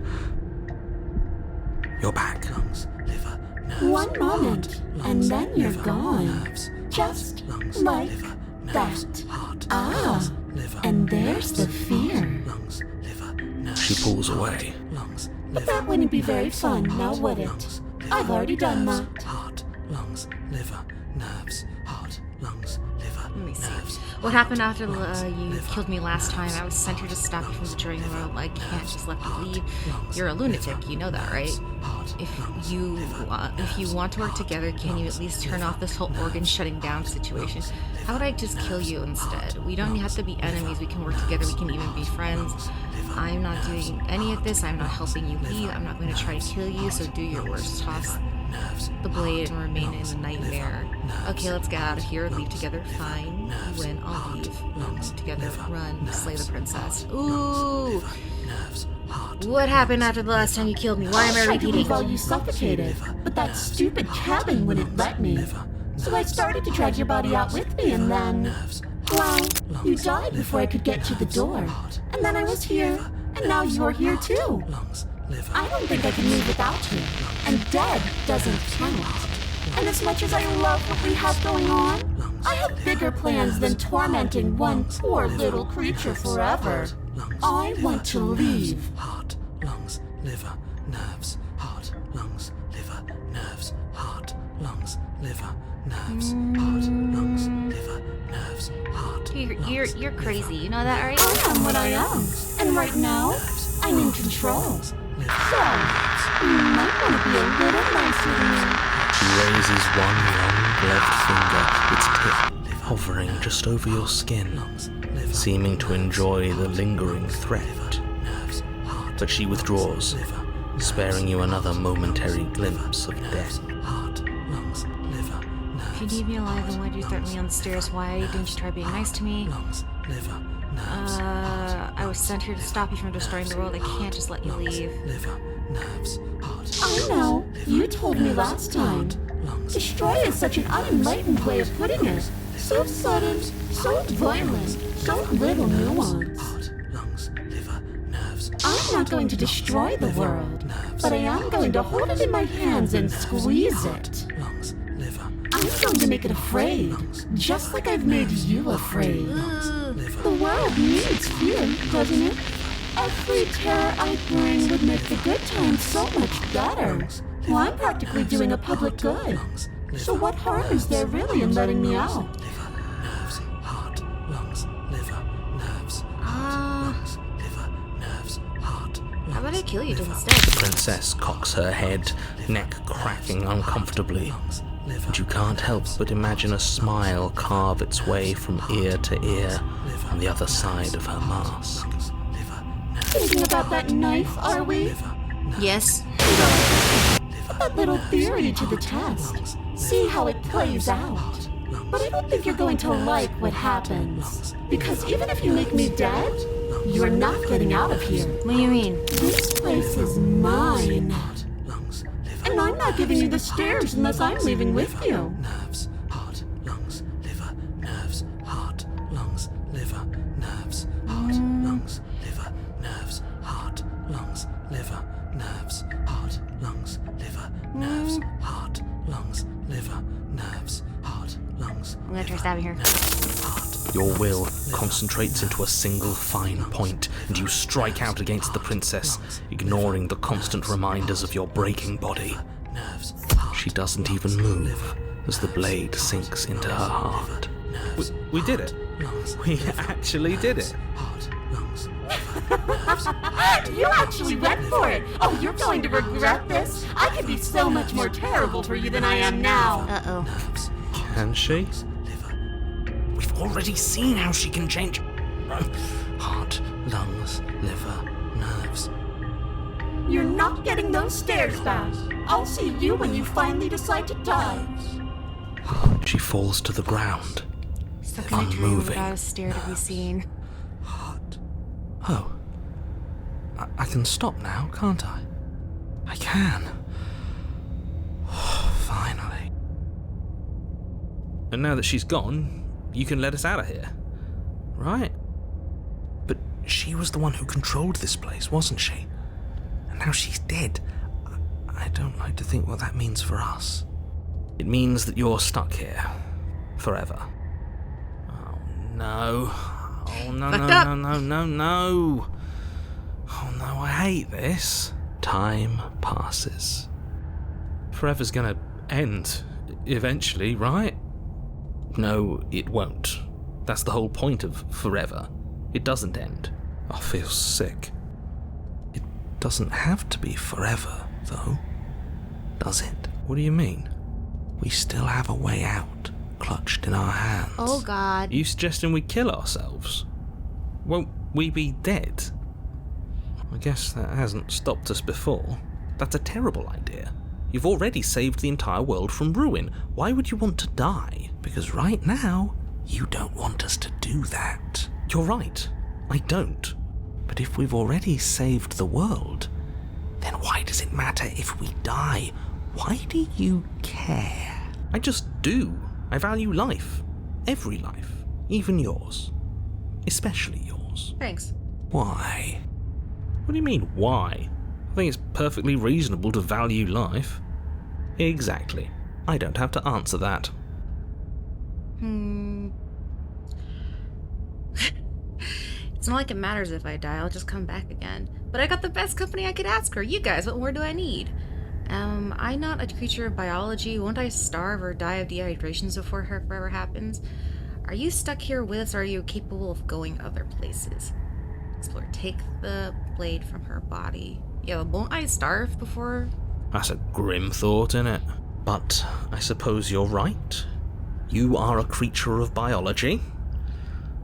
Speaker 2: You're back. Lungs, liver, nerves.
Speaker 5: One moment,
Speaker 2: heart,
Speaker 5: and then you're
Speaker 2: liver,
Speaker 5: gone.
Speaker 2: nerves,
Speaker 5: Just
Speaker 2: lungs,
Speaker 5: like
Speaker 2: liver,
Speaker 5: that.
Speaker 2: nerves, heart,
Speaker 5: Ah,
Speaker 2: lungs, liver,
Speaker 5: and there's the
Speaker 2: nerves,
Speaker 5: fear.
Speaker 2: lungs, liver, nerves. She pulls away. Lungs,
Speaker 5: But that wouldn't be very fun, now would it?
Speaker 2: lungs, liver,
Speaker 5: I've already done
Speaker 2: nerves,
Speaker 5: that.
Speaker 2: Heart, lungs, liver, nerves, heart, lungs, liver,
Speaker 1: Let me see.
Speaker 2: nerves.
Speaker 1: What happened after
Speaker 2: lungs,
Speaker 1: you
Speaker 2: liver,
Speaker 1: killed me last time?
Speaker 2: nerves,
Speaker 1: I was sent here to stop you from the drawing room. I can't just let you leave.
Speaker 2: lungs,
Speaker 1: You're a lunatic,
Speaker 2: liver,
Speaker 1: you know that, right?
Speaker 2: heart,
Speaker 1: If
Speaker 2: lungs,
Speaker 1: you
Speaker 2: liver,
Speaker 1: if you
Speaker 2: nerves,
Speaker 1: want to work
Speaker 2: heart,
Speaker 1: together, can you at
Speaker 2: lungs,
Speaker 1: least turn
Speaker 2: liver,
Speaker 1: off this whole organ
Speaker 2: nerves,
Speaker 1: shutting down
Speaker 2: heart,
Speaker 1: situation?
Speaker 2: lungs,
Speaker 1: How would I just kill you instead? We don't have to be enemies. We can work together. We can even be friends. I'm not doing any of this. I'm not helping you leave. I'm not going to try to kill you. So do your worst. Toss the blade and remain in the nightmare. Okay, let's get out of here. Leave together. Fine. You win. I'll leave. Leave together. Run. Slay the princess. Ooh. What happened after the last time you killed me? Why am I
Speaker 5: tried to leave
Speaker 1: repeating?
Speaker 5: while you suffocated, but that stupid cabin wouldn't let me. So I started to drag your body out with me, and then... Well, you died before I could get to the door. And then I was here, and now you're here too. I don't think I can leave without you. And dead doesn't count. And as much as I love what we have going on, I have bigger plans than tormenting one poor little creature forever. I want to leave.
Speaker 4: Heart, lungs, liver, nerves. Heart, lungs, liver, nerves. Heart, lungs, liver, nerves. Heart, lungs, liver, nerves. Heart.
Speaker 6: You're crazy. You know that, right?
Speaker 5: I am what I am. And right now, I'm in control. So, you might want to be a little nicer to me.
Speaker 2: She raises one long gloved finger, its tip hovering just over your skin, seeming to enjoy the lingering threat. But she withdraws, sparing you another momentary glimpse of death.
Speaker 6: If you need me alive, then why did you threaten me on the stairs? Why didn't you try being nice to me? I was sent here to stop you from destroying the world. I can't just let you leave.
Speaker 5: I know. You told me last time. Destroy is such an unenlightened way of putting it. So sudden, so violent, so little nuance. I'm not going to destroy the world, but I am going to hold it in my hands and squeeze it. I'm going to make it afraid, just like I've made you afraid. The world needs fear, doesn't it? Every terror I bring would make the good times so much better. Well, I'm practically doing a public good. So what harm is there really in letting me out?
Speaker 6: How about I kill you instead?
Speaker 2: The princess cocks her head, neck cracking uncomfortably, and you can't help but imagine a smile carve its way from ear to ear on the other side of her mask.
Speaker 5: Thinking about that knife, are we?
Speaker 6: Yes.
Speaker 5: Put that little theory to the test. See how it plays out. But I don't think you're going to like what happens. Because even if you make me dead, you're not getting out of here.
Speaker 6: What do you mean?
Speaker 5: This place is mine. And I'm not giving you the stairs unless I'm leaving with you.
Speaker 4: Nerves, heart, lungs, liver, nerves, heart, lungs, liver, nerves, heart, lungs, liver, nerves, heart, lungs, liver, nerves, heart, lungs, liver, nerves, heart, lungs, liver, nerves, heart, lungs.
Speaker 6: I'm gonna try stabbing her.
Speaker 2: Your will concentrates into a single fine point, and you strike out against the princess, ignoring the constant reminders of your breaking body. She doesn't even move as the blade sinks into her heart.
Speaker 4: We did it. We actually did it.
Speaker 5: You actually went for it. Oh, you're going to regret this. I could be so much more terrible for you than I am now.
Speaker 6: Uh-oh.
Speaker 4: Can she?
Speaker 2: We've already seen how she can change.
Speaker 4: Heart, lungs, liver, nerves.
Speaker 5: You're not getting those stairs back. I'll see you when you finally decide to die.
Speaker 2: She falls to the ground,
Speaker 6: Stuck in a dream
Speaker 2: unmoving.
Speaker 6: without a stare to be seen.
Speaker 4: Heart.
Speaker 2: Oh, I can stop now, can't I? I can. Finally.
Speaker 4: And now that she's gone, you can let us out of here. Right?
Speaker 2: But she was the one who controlled this place, wasn't she? And now she's dead. I don't like to think what that means for us.
Speaker 4: It means that you're stuck here. Forever. Oh, no. Oh, no,
Speaker 1: Fucked
Speaker 4: no,
Speaker 1: up.
Speaker 4: no, no, no, no. Oh, no, I hate this.
Speaker 2: Time passes.
Speaker 4: Forever's gonna end. Eventually, right? No, it won't. That's the whole point of forever. It doesn't end. I feel sick.
Speaker 2: It doesn't have to be forever, though, does it?
Speaker 4: What do you mean?
Speaker 2: We still have a way out, clutched in our hands.
Speaker 6: Oh, God.
Speaker 4: Are you suggesting we kill ourselves? Won't we be dead? I guess that hasn't stopped us before. That's a terrible idea. You've already saved the entire world from ruin. Why would you want to die?
Speaker 2: Because right now, you don't want us to do that.
Speaker 4: You're right. I don't.
Speaker 2: But if we've already saved the world, then why does it matter if we die? Why do you care?
Speaker 4: I just do. I value life. Every life. Even yours. Especially yours.
Speaker 1: Thanks.
Speaker 2: Why?
Speaker 4: What do you mean, why? I think it's perfectly reasonable to value life. Exactly.
Speaker 2: I don't have to answer that.
Speaker 1: It's not like it matters if I die, I'll just come back again. But I got the best company I could ask for. You guys, what more do I need? I'm not a creature of biology. Won't I starve or die of dehydration before her forever happens? Are you stuck here with us, or are you capable of going other places? Explore. Take the blade from her body. Yeah, won't I starve before?
Speaker 2: That's a grim thought, innit? But I suppose you're right. You are a creature of biology.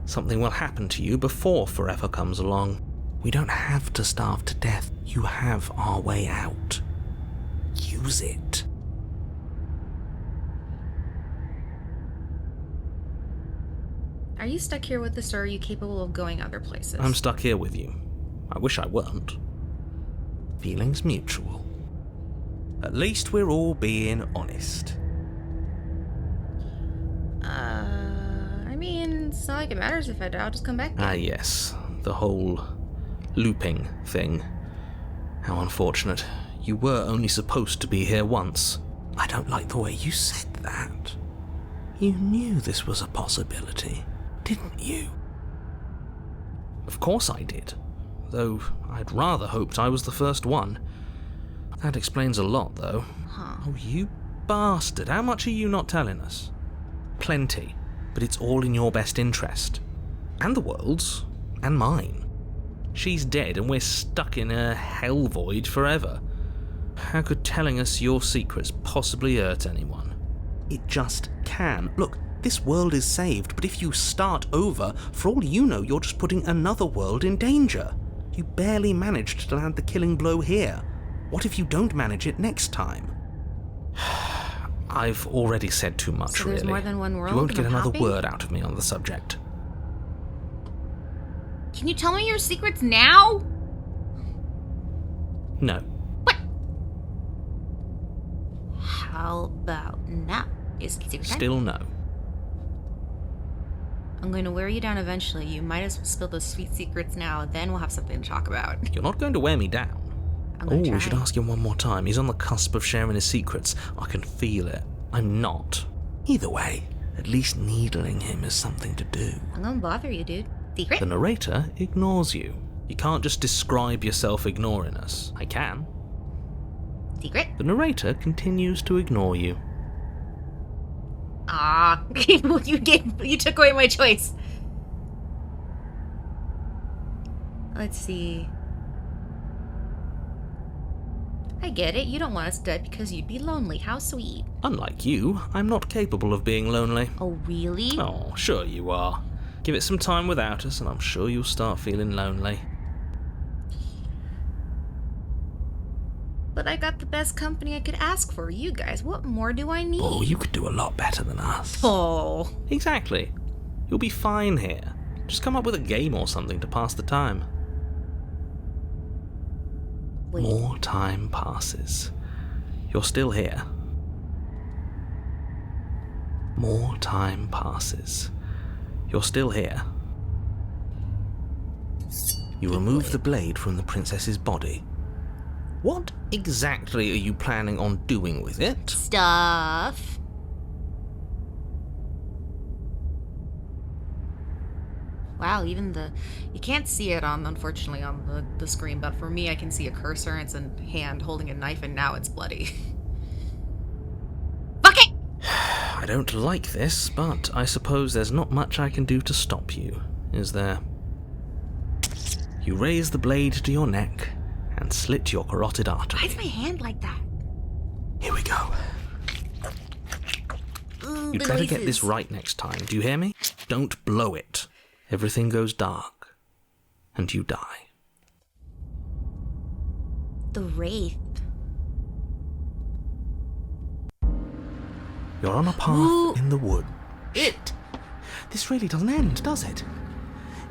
Speaker 2: Something will happen to you before forever comes along. We don't have to starve to death. You have our way out. Use it.
Speaker 1: Are you stuck here with us, or are you capable of going other places?
Speaker 2: I'm stuck here with you. I wish I weren't. Feelings mutual. At least we're all being honest.
Speaker 1: I mean, it's not like it matters if I die, I'll just come back.
Speaker 2: Ah, yes. The whole looping thing. How unfortunate. You were only supposed to be here once. I don't like the way you said that. You knew this was a possibility, didn't you? Of course I did. Though I'd rather hoped I was the first one. That explains a lot, though.
Speaker 1: Huh.
Speaker 2: Oh, you bastard. How much are you not telling us? Plenty. But it's all in your best interest. And the world's. And mine. She's dead and we're stuck in a hell void forever. How could telling us your secrets possibly hurt anyone? It just can. Look, this world is saved, but if you start over, for all you know, you're just putting another world in danger. You barely managed to land the killing blow here. What if you don't manage it next time? I've already said too much,
Speaker 1: So there's
Speaker 2: really.
Speaker 1: more than one world,
Speaker 2: You won't
Speaker 1: and
Speaker 2: get
Speaker 1: I'm
Speaker 2: another
Speaker 1: happy?
Speaker 2: word out of me on the subject.
Speaker 1: Can you tell me your secrets now?
Speaker 2: No.
Speaker 1: How about now? Is it secret time?
Speaker 2: Still no.
Speaker 1: I'm going to wear you down eventually. You might as well spill those sweet secrets now, then we'll have something to talk about.
Speaker 2: You're not going to wear me down.
Speaker 1: I'm
Speaker 2: Oh,
Speaker 1: gonna try.
Speaker 2: we should ask him one more time. He's on the cusp of sharing his secrets. I can feel it. I'm not. Either way, at least needling him is something to do.
Speaker 1: I'm gonna bother you, dude. Secret?
Speaker 2: The narrator ignores you. You can't just describe yourself ignoring us. I can.
Speaker 1: Secret?
Speaker 2: The narrator continues to ignore you.
Speaker 1: Ah, you took away my choice. Let's see. I get it. You don't want us dead because you'd be lonely. How sweet.
Speaker 2: Unlike you, I'm not capable of being lonely.
Speaker 1: Oh, really?
Speaker 2: Oh, sure you are. Give it some time without us and I'm sure you'll start feeling lonely.
Speaker 1: But I got the best company I could ask for. You guys, what more do I need?
Speaker 2: Oh, you could do a lot better than us.
Speaker 1: Oh.
Speaker 2: Exactly. You'll be fine here. Just come up with a game or something to pass the time.
Speaker 1: Wait.
Speaker 2: More time passes. You're still here. More time passes. You're still here. You remove the blade from the princess's body. What exactly are you planning on doing with it?
Speaker 1: Stuff. Wow, even you can't see it unfortunately on the screen, but for me I can see a cursor and it's a hand holding a knife and now it's bloody. Fuck it!
Speaker 2: I don't like this, but I suppose there's not much I can do to stop you, is there? You raise the blade to your neck and slit your carotid artery.
Speaker 1: Why is my hand like that?
Speaker 2: Here we go.
Speaker 1: Ooh,
Speaker 2: You'd
Speaker 1: the
Speaker 2: better get
Speaker 1: noises.
Speaker 2: this right next time, do you hear me? Don't blow it. Everything goes dark, and you die.
Speaker 1: The Wraith.
Speaker 2: You're on a path
Speaker 1: Ooh.
Speaker 2: in the wood.
Speaker 1: It.
Speaker 2: This really doesn't end, does it?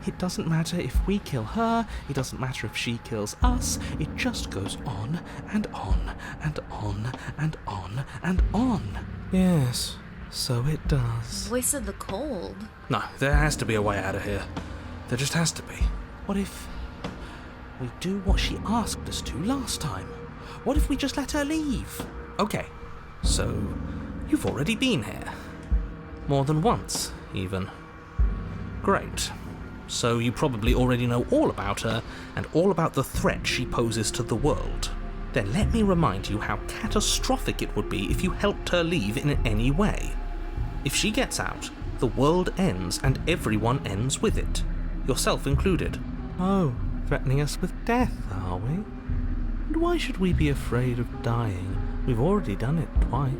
Speaker 2: It doesn't matter if we kill her, it doesn't matter if she kills us, it just goes on and on and on and on and on. Yes, so it does.
Speaker 1: Voice of the Cold.
Speaker 2: No, there has to be a way out of here. There just has to be. What if we do what she asked us to last time? What if we just let her leave? Okay, so You've already been here. More than once, even. Great. So you probably already know all about her, and all about the threat she poses to the world. Then let me remind you how catastrophic it would be if you helped her leave in any way. If she gets out, the world ends and everyone ends with it, yourself included. Oh, threatening us with death, are we? And why should we be afraid of dying? We've already done it twice.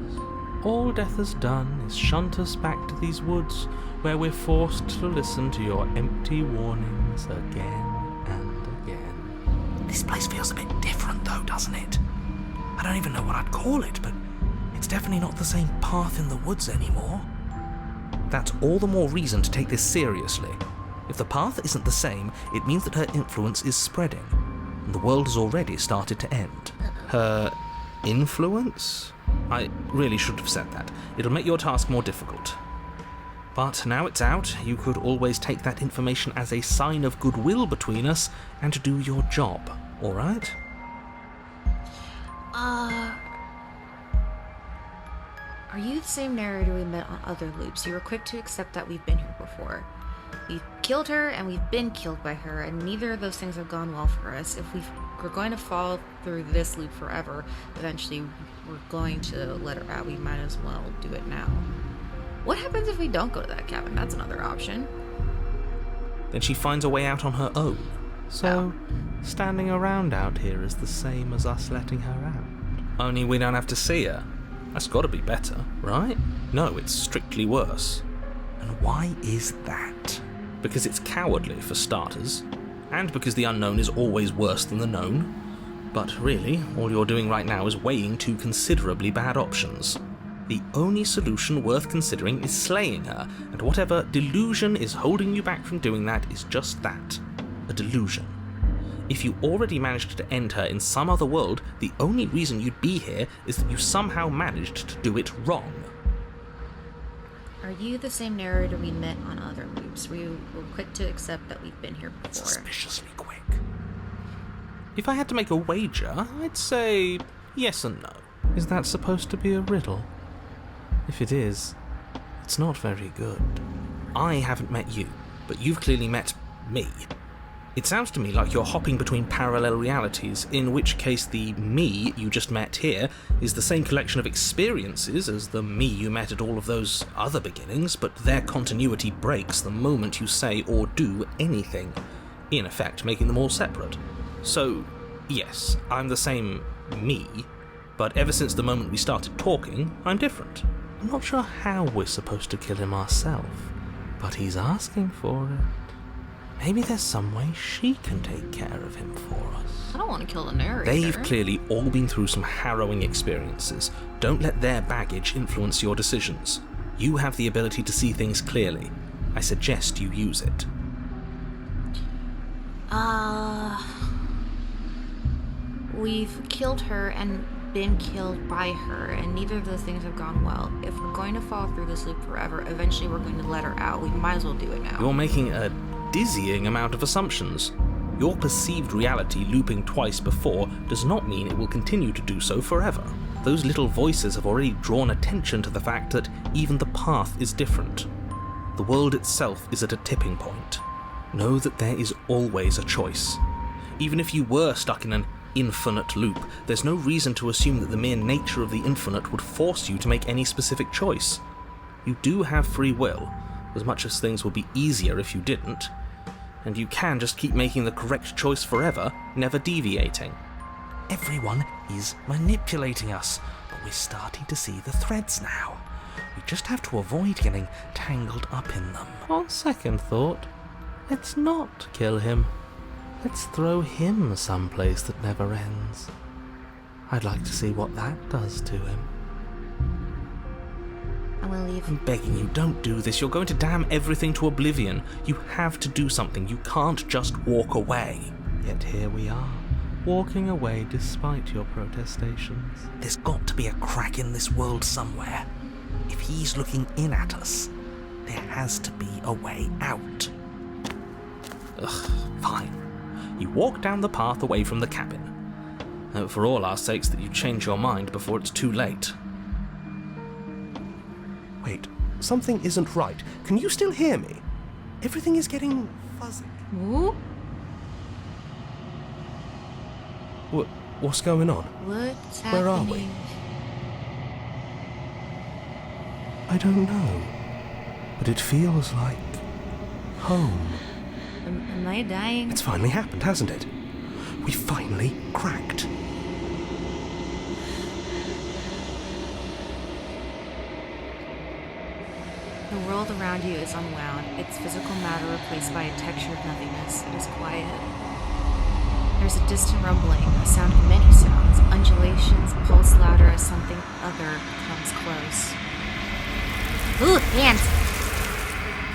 Speaker 2: All death has done is shunt us back to these woods, where we're forced to listen to your empty warnings again and again. This place feels a bit different though, doesn't it? I don't even know what I'd call it, but it's definitely not the same path in the woods anymore. That's all the more reason to take this seriously. If the path isn't the same, it means that her influence is spreading, and the world has already started to end. Her influence? I really should have said that. It'll make your task more difficult. But now it's out, you could always take that information as a sign of goodwill between us and do your job, alright?
Speaker 6: Are you the same narrator we met on other loops? You were quick to accept that we've been here before. We've killed her and we've been killed by her, and neither of those things have gone well for us. If we're going to fall through this loop forever, eventually we're going to let her out. We might as well do it now. What happens if we don't go to that cabin? That's another option.
Speaker 2: Then she finds a way out on her own. So, standing around out here is the same as us letting her out. Only we don't have to see her. That's gotta be better, right? No, it's strictly worse. And why is that? Because it's cowardly, for starters, and because the unknown is always worse than the known. But really, all you're doing right now is weighing two considerably bad options. The only solution worth considering is slaying her, and whatever delusion is holding you back from doing that is just that, a delusion. If you already managed to end her in some other world, the only reason you'd be here is that you somehow managed to do it wrong.
Speaker 6: Are you the same narrator we met on other loops? We were quick to accept that we've been here before.
Speaker 2: Suspiciously quick. If I had to make a wager, I'd say yes and no. Is that supposed to be a riddle? If it is, it's not very good. I haven't met you, but you've clearly met me. It sounds to me like you're hopping between parallel realities, in which case the me you just met here is the same collection of experiences as the me you met at all of those other beginnings, but their continuity breaks the moment you say or do anything, in effect making them all separate. So, yes, I'm the same me, but ever since the moment we started talking, I'm different. I'm not sure how we're supposed to kill him ourselves, but he's asking for it. Maybe there's some way she can take care of him for us.
Speaker 6: I don't want to kill the narrator.
Speaker 2: They've clearly all been through some harrowing experiences. Don't let their baggage influence your decisions. You have the ability to see things clearly. I suggest you use it.
Speaker 6: We've killed her and been killed by her, and neither of those things have gone well. If we're going to fall through this loop forever, eventually we're going to let her out. We might as well do it now.
Speaker 2: You're making a dizzying amount of assumptions. Your perceived reality looping twice before does not mean it will continue to do so forever. Those little voices have already drawn attention to the fact that even the path is different. The world itself is at a tipping point. Know that there is always a choice. Even if you were stuck in an infinite loop, there's no reason to assume that the mere nature of the infinite would force you to make any specific choice. You do have free will, as much as things would be easier if you didn't, and you can just keep making the correct choice forever, never deviating. Everyone is manipulating us, but we're starting to see the threads now. We just have to avoid getting tangled up in them. On second thought, let's not kill him. Let's throw him someplace that never ends. I'd like to see what that does to him.
Speaker 6: I'm gonna leave.
Speaker 2: I'm begging you, don't do this. You're going to damn everything to oblivion. You have to do something. You can't just walk away. Yet here we are, walking away despite your protestations. There's got to be a crack in this world somewhere. If he's looking in at us, there has to be a way out. Ugh, fine. You walk down the path away from the cabin. Hope for all our sakes that you change your mind before it's too late.
Speaker 7: Wait, something isn't right. Can you still hear me? Everything is getting fuzzy.
Speaker 6: Ooh,
Speaker 7: What's going on?
Speaker 6: what's
Speaker 7: Where are
Speaker 6: happening?
Speaker 7: we? I don't know. But it feels like home.
Speaker 6: Am I dying?
Speaker 7: It's finally happened, hasn't it? We finally cracked.
Speaker 6: The world around you is unwound, its physical matter replaced by a texture of nothingness. It is quiet. There's a distant rumbling, a sound of many sounds, undulations, pulse louder as something other comes close. Ooh, hands!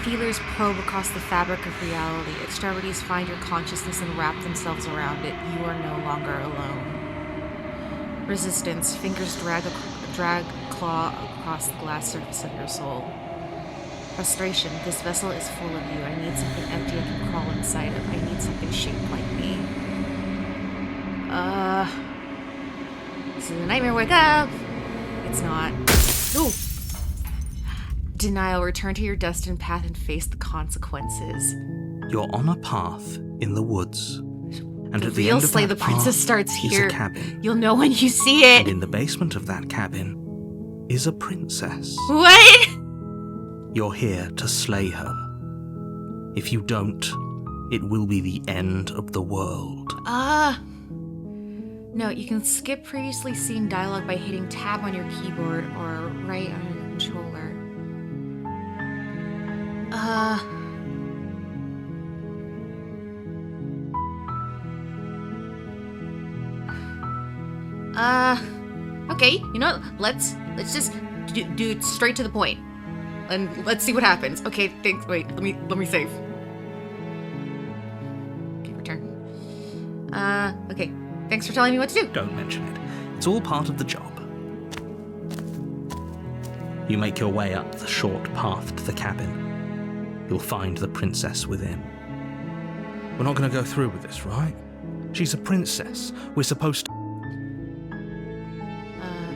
Speaker 6: Feelers probe across the fabric of reality. Extremities find your consciousness and wrap themselves around it. You are no longer alone. Resistance. Fingers drag claw across the glass surface of your soul. Frustration. This vessel is full of you. I need something empty I can crawl inside of. I need something shaped like me. This is a nightmare. Wake up! It's not. Ooh! Denial. Return to your destined path and face the consequences.
Speaker 2: You're on a path in the woods. And
Speaker 6: The
Speaker 2: at the
Speaker 6: real
Speaker 2: end of
Speaker 6: Slay
Speaker 2: that
Speaker 6: the Princess
Speaker 2: path
Speaker 6: starts
Speaker 2: is
Speaker 6: here.
Speaker 2: a cabin.
Speaker 6: You'll know when you see
Speaker 2: And
Speaker 6: it.
Speaker 2: in the basement of that cabin is a princess.
Speaker 6: What?
Speaker 2: You're here to slay her. If you don't, it will be the end of the world.
Speaker 6: No, you can skip previously seen dialogue by hitting tab on your keyboard or right on your controller. Okay, you know what? Let's just do it straight to the point. And let's see what happens. Okay, thanks. Wait, let me save. Okay, return. Okay. Thanks for telling me what to do.
Speaker 2: Don't mention it. It's all part of the job. You make your way up the short path to the cabin. You'll find the princess within.
Speaker 7: We're not going to go through with this, right? She's a princess. We're supposed to...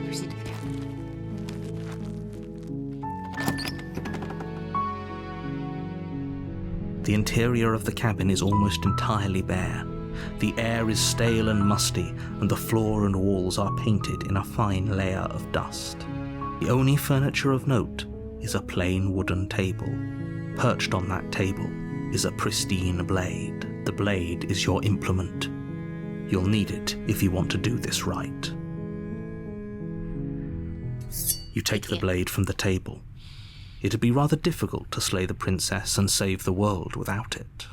Speaker 6: Proceed to the cabin.
Speaker 2: The interior of the cabin is almost entirely bare. The air is stale and musty, and the floor and walls are painted in a fine layer of dust. The only furniture of note is a plain wooden table. Perched on that table is a pristine blade. The blade is your implement. You'll need it if you want to do this right. You take the blade from the table. It'd be rather difficult to slay the princess and save the world without it.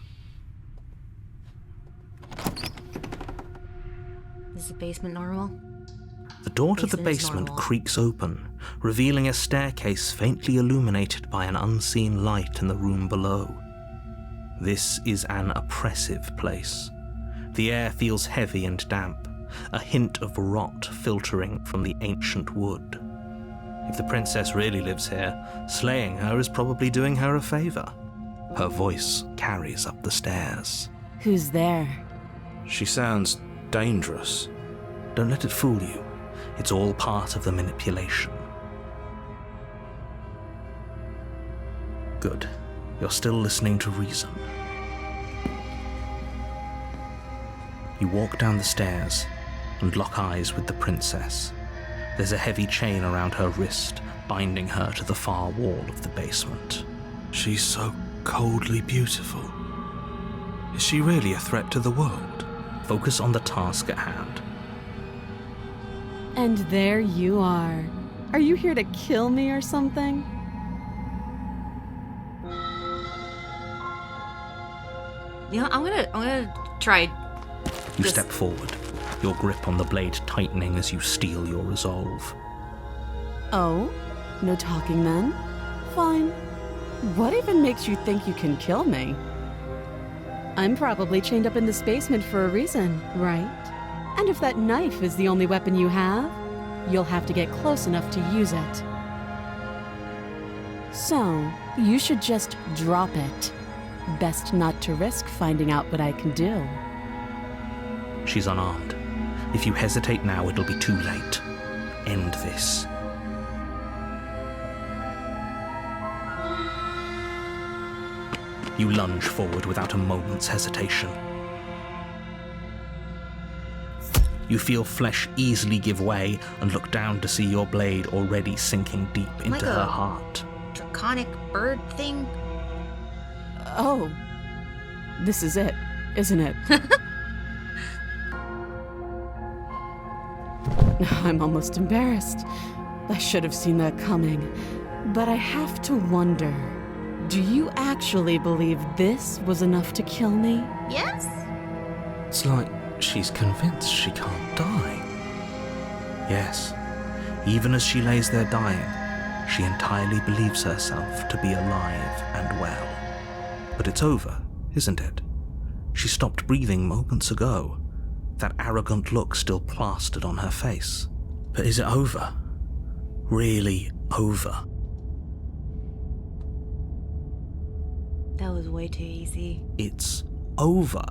Speaker 6: Is the basement normal?
Speaker 2: The door to the
Speaker 6: Basement is
Speaker 2: basement
Speaker 6: normal.
Speaker 2: creaks open, revealing a staircase faintly illuminated by an unseen light in the room below. This is an oppressive place. The air feels heavy and damp, a hint of rot filtering from the ancient wood. If the princess really lives here, slaying her is probably doing her a favor. Her voice carries up the stairs.
Speaker 3: Who's there?
Speaker 7: She sounds dangerous.
Speaker 2: Don't let it fool you. It's all part of the manipulation. Good. You're still listening to reason. You walk down the stairs and lock eyes with the princess. There's a heavy chain around her wrist, binding her to the far wall of the basement.
Speaker 7: She's so coldly beautiful. Is she really a threat to the world?
Speaker 2: Focus on the task at hand.
Speaker 3: And there you are. Are you here to kill me or something?
Speaker 6: You know, I'm gonna try.
Speaker 2: You
Speaker 6: This-
Speaker 2: step forward, your grip on the blade tightening as you steel your resolve.
Speaker 3: Oh? No talking then? Fine. What even makes you think you can kill me? I'm probably chained up in this basement for a reason, right? And if that knife is the only weapon you have, you'll have to get close enough to use it. So, you should just drop it. Best not to risk finding out what I can do.
Speaker 2: She's unarmed. If you hesitate now, it'll be too late. End this. You lunge forward without a moment's hesitation. You feel flesh easily give way and look down to see your blade already sinking deep into
Speaker 6: Like
Speaker 2: her
Speaker 6: a-
Speaker 2: heart.
Speaker 6: Draconic bird thing?
Speaker 3: Oh, this is it, isn't it? I'm almost embarrassed. I should have seen that coming. But I have to wonder, do you actually believe this was enough to kill me?
Speaker 6: Yes?
Speaker 7: It's like she's convinced she can't die.
Speaker 2: Yes, even as she lays there dying, she entirely believes herself to be alive and well. But it's over, isn't it? She stopped breathing moments ago, that arrogant look still plastered on her face.
Speaker 7: But is it over? Really over?
Speaker 6: That was way too easy.
Speaker 2: It's over.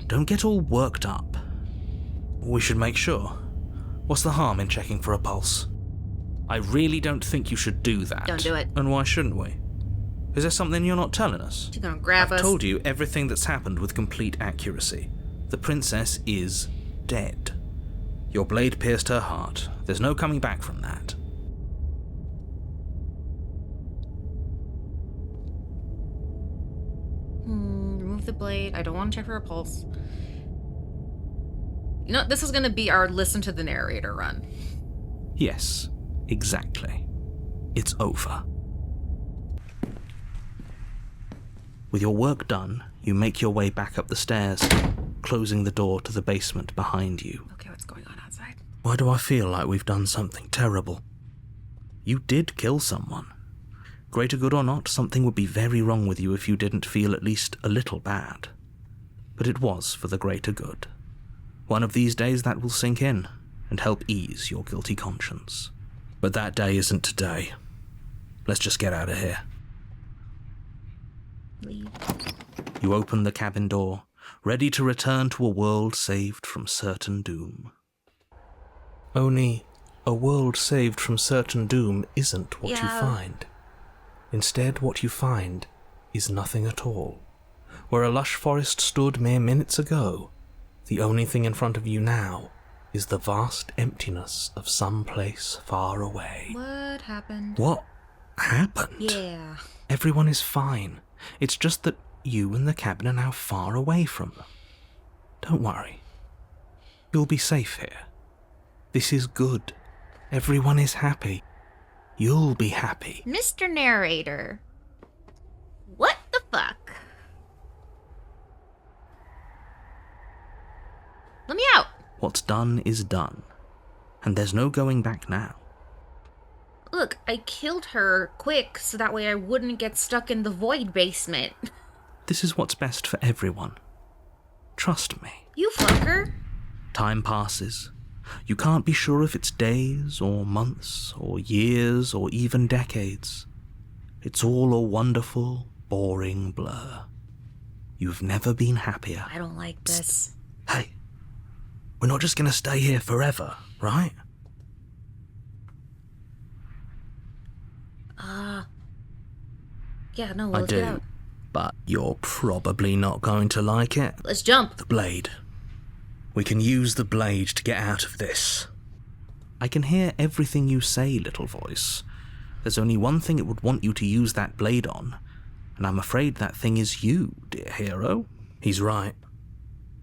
Speaker 2: Don't get all worked up.
Speaker 7: We should make sure. What's the harm in checking for a pulse?
Speaker 2: I really don't think you should do that.
Speaker 6: Don't do it.
Speaker 7: And why shouldn't we? Is there something you're not telling us?
Speaker 6: She's gonna grab
Speaker 2: I've
Speaker 6: us.
Speaker 2: told you everything that's happened with complete accuracy. The princess is dead. Your blade pierced her heart. There's no coming back from that.
Speaker 6: Remove the blade. I don't want to check for a pulse. You know, this is gonna be our listen to the narrator run.
Speaker 2: Yes, exactly. It's over. With your work done, you make your way back up the stairs, closing the door to the basement behind you.
Speaker 6: Okay, what's going on outside?
Speaker 7: Why do I feel like we've done something terrible?
Speaker 2: You did kill someone. Greater good or not, something would be very wrong with you if you didn't feel at least a little bad. But it was for the greater good. One of these days that will sink in and help ease your guilty conscience.
Speaker 7: But that day isn't today. Let's just get out of here.
Speaker 6: Leave.
Speaker 2: You open the cabin door, ready to return to a world saved from certain doom.
Speaker 7: Only a world saved from certain doom isn't what you
Speaker 6: Yeah.
Speaker 7: find. Instead, what you find is nothing at all. Where a lush forest stood mere minutes ago, the only thing in front of you now is the vast emptiness of some place far away.
Speaker 6: What happened?
Speaker 7: What happened?
Speaker 6: Yeah.
Speaker 2: Everyone is fine. It's just that you and the cabin are now far away from them. Don't worry. You'll be safe here. This is good. Everyone is happy. You'll be happy.
Speaker 6: Mr. Narrator. What the fuck? Let me out.
Speaker 2: What's done is done. And there's no going back now.
Speaker 6: Look, I killed her quick so that way I wouldn't get stuck in the void basement.
Speaker 2: This is what's best for everyone. Trust me.
Speaker 6: You fucker.
Speaker 2: Time passes. You can't be sure if it's days or months or years or even decades. It's all a wonderful, boring blur. You've never been happier.
Speaker 6: I don't like this.
Speaker 7: Hey, we're not just gonna stay here forever, right?
Speaker 6: Yeah, no,
Speaker 2: I
Speaker 6: let's get
Speaker 2: do,
Speaker 6: out.
Speaker 2: but you're probably not going to like it.
Speaker 6: Let's jump.
Speaker 7: The blade. We can use the blade to get out of this.
Speaker 2: I can hear everything you say, little voice. There's only one thing it would want you to use that blade on, and I'm afraid that thing is you, dear hero.
Speaker 7: He's right.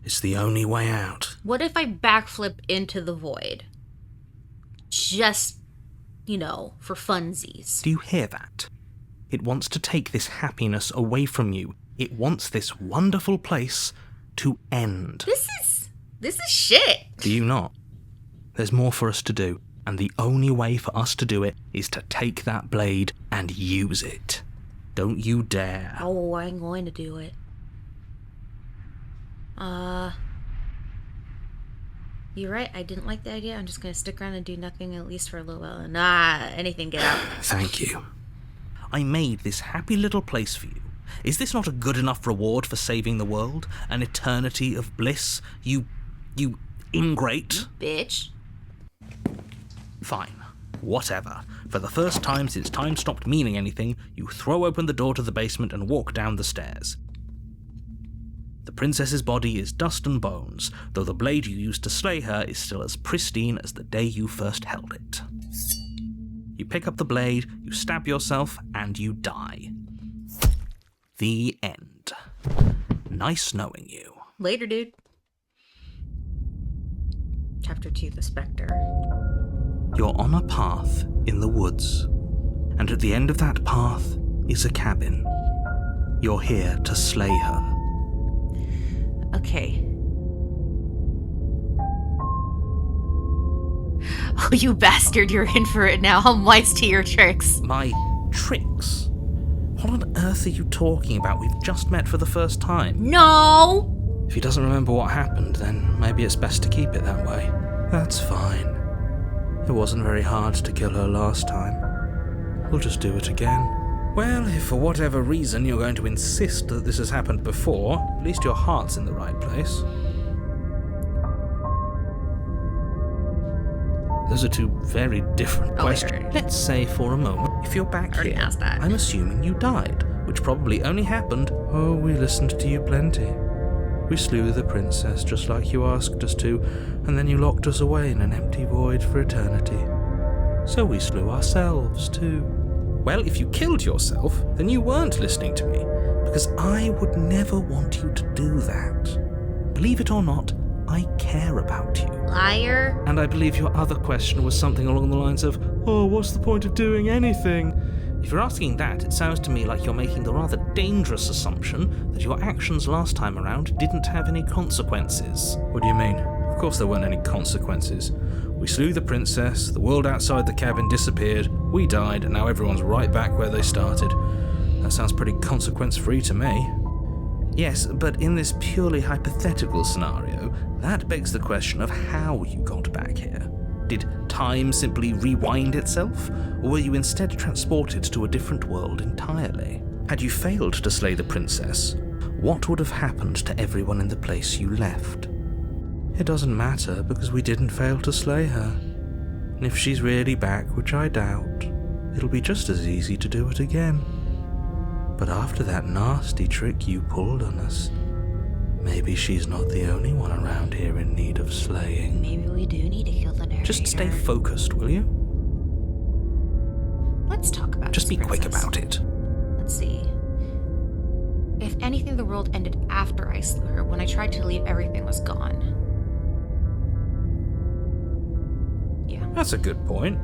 Speaker 7: It's the only way out.
Speaker 6: What if I backflip into the void? Just, for funsies.
Speaker 2: Do you hear that? It wants to take this happiness away from you. It wants this wonderful place to end.
Speaker 6: This is shit.
Speaker 2: Do you not? There's more for us to do, and the only way for us to do it is to take that blade and use it. Don't you dare.
Speaker 6: Oh, I'm going to do it. You're right, I didn't like the idea. I'm just gonna stick around and do nothing, at least for a little while. Nah, anything, get out.
Speaker 7: Thank you.
Speaker 2: I made this happy little place for you. Is this not a good enough reward for saving the world? An eternity of bliss? You ingrate?
Speaker 6: Bitch.
Speaker 2: Fine. Whatever. For the first time since time stopped meaning anything, you throw open the door to the basement and walk down the stairs. The princess's body is dust and bones, though the blade you used to slay her is still as pristine as the day you first held it. You pick up the blade, you stab yourself, and you die. The end. Nice knowing you.
Speaker 6: Later, dude. Chapter 2, The Spectre.
Speaker 2: You're on a path in the woods, and at the end of that path is a cabin. You're here to slay her.
Speaker 6: Okay. Oh, you bastard, you're in for it now. I'm wise to your tricks.
Speaker 2: My tricks? What on earth are you talking about? We've just met for the first time.
Speaker 6: No!
Speaker 7: If he doesn't remember what happened, then maybe it's best to keep it that way. That's fine. It wasn't very hard to kill her last time. We'll just do it again.
Speaker 2: Well, if for whatever reason you're going to insist that this has happened before, at least your heart's in the right place. Those are two very different questions. Let's say for a moment, if you're back
Speaker 6: Already
Speaker 2: here,
Speaker 6: asked that.
Speaker 2: I'm assuming you died, which probably only happened.
Speaker 7: Oh, we listened to you plenty. We slew the princess just like you asked us to, and then you locked us away in an empty void for eternity. So we slew ourselves too.
Speaker 2: Well, if you killed yourself, then you weren't listening to me, because I would never want you to do that. Believe it or not, I care about you.
Speaker 6: Liar.
Speaker 7: And I believe your other question was something along the lines of, oh, what's the point of doing anything?
Speaker 2: If you're asking that, it sounds to me like you're making the rather dangerous assumption that your actions last time around didn't have any consequences.
Speaker 7: What do you mean? Of course there weren't any consequences. We slew the princess, the world outside the cabin disappeared, we died, and now everyone's right back where they started. That sounds pretty consequence-free to me.
Speaker 2: Yes, but in this purely hypothetical scenario, that begs the question of how you got back here. Did time simply rewind itself, or were you instead transported to a different world entirely? Had you failed to slay the princess, what would have happened to everyone in the place you left?
Speaker 7: It doesn't matter, because we didn't fail to slay her. And if she's really back, which I doubt, it'll be just as easy to do it again. But after that nasty trick you pulled on us, maybe she's not the only one around here in need of slaying.
Speaker 6: Maybe we do need to kill the narrator.
Speaker 2: Just stay focused, will you?
Speaker 6: Let's talk about
Speaker 2: Just
Speaker 6: this,
Speaker 2: be quick
Speaker 6: princess.
Speaker 2: about it.
Speaker 6: Let's see. If anything, the world ended after I slew her. When I tried to leave, everything was gone. Yeah.
Speaker 2: That's a good point.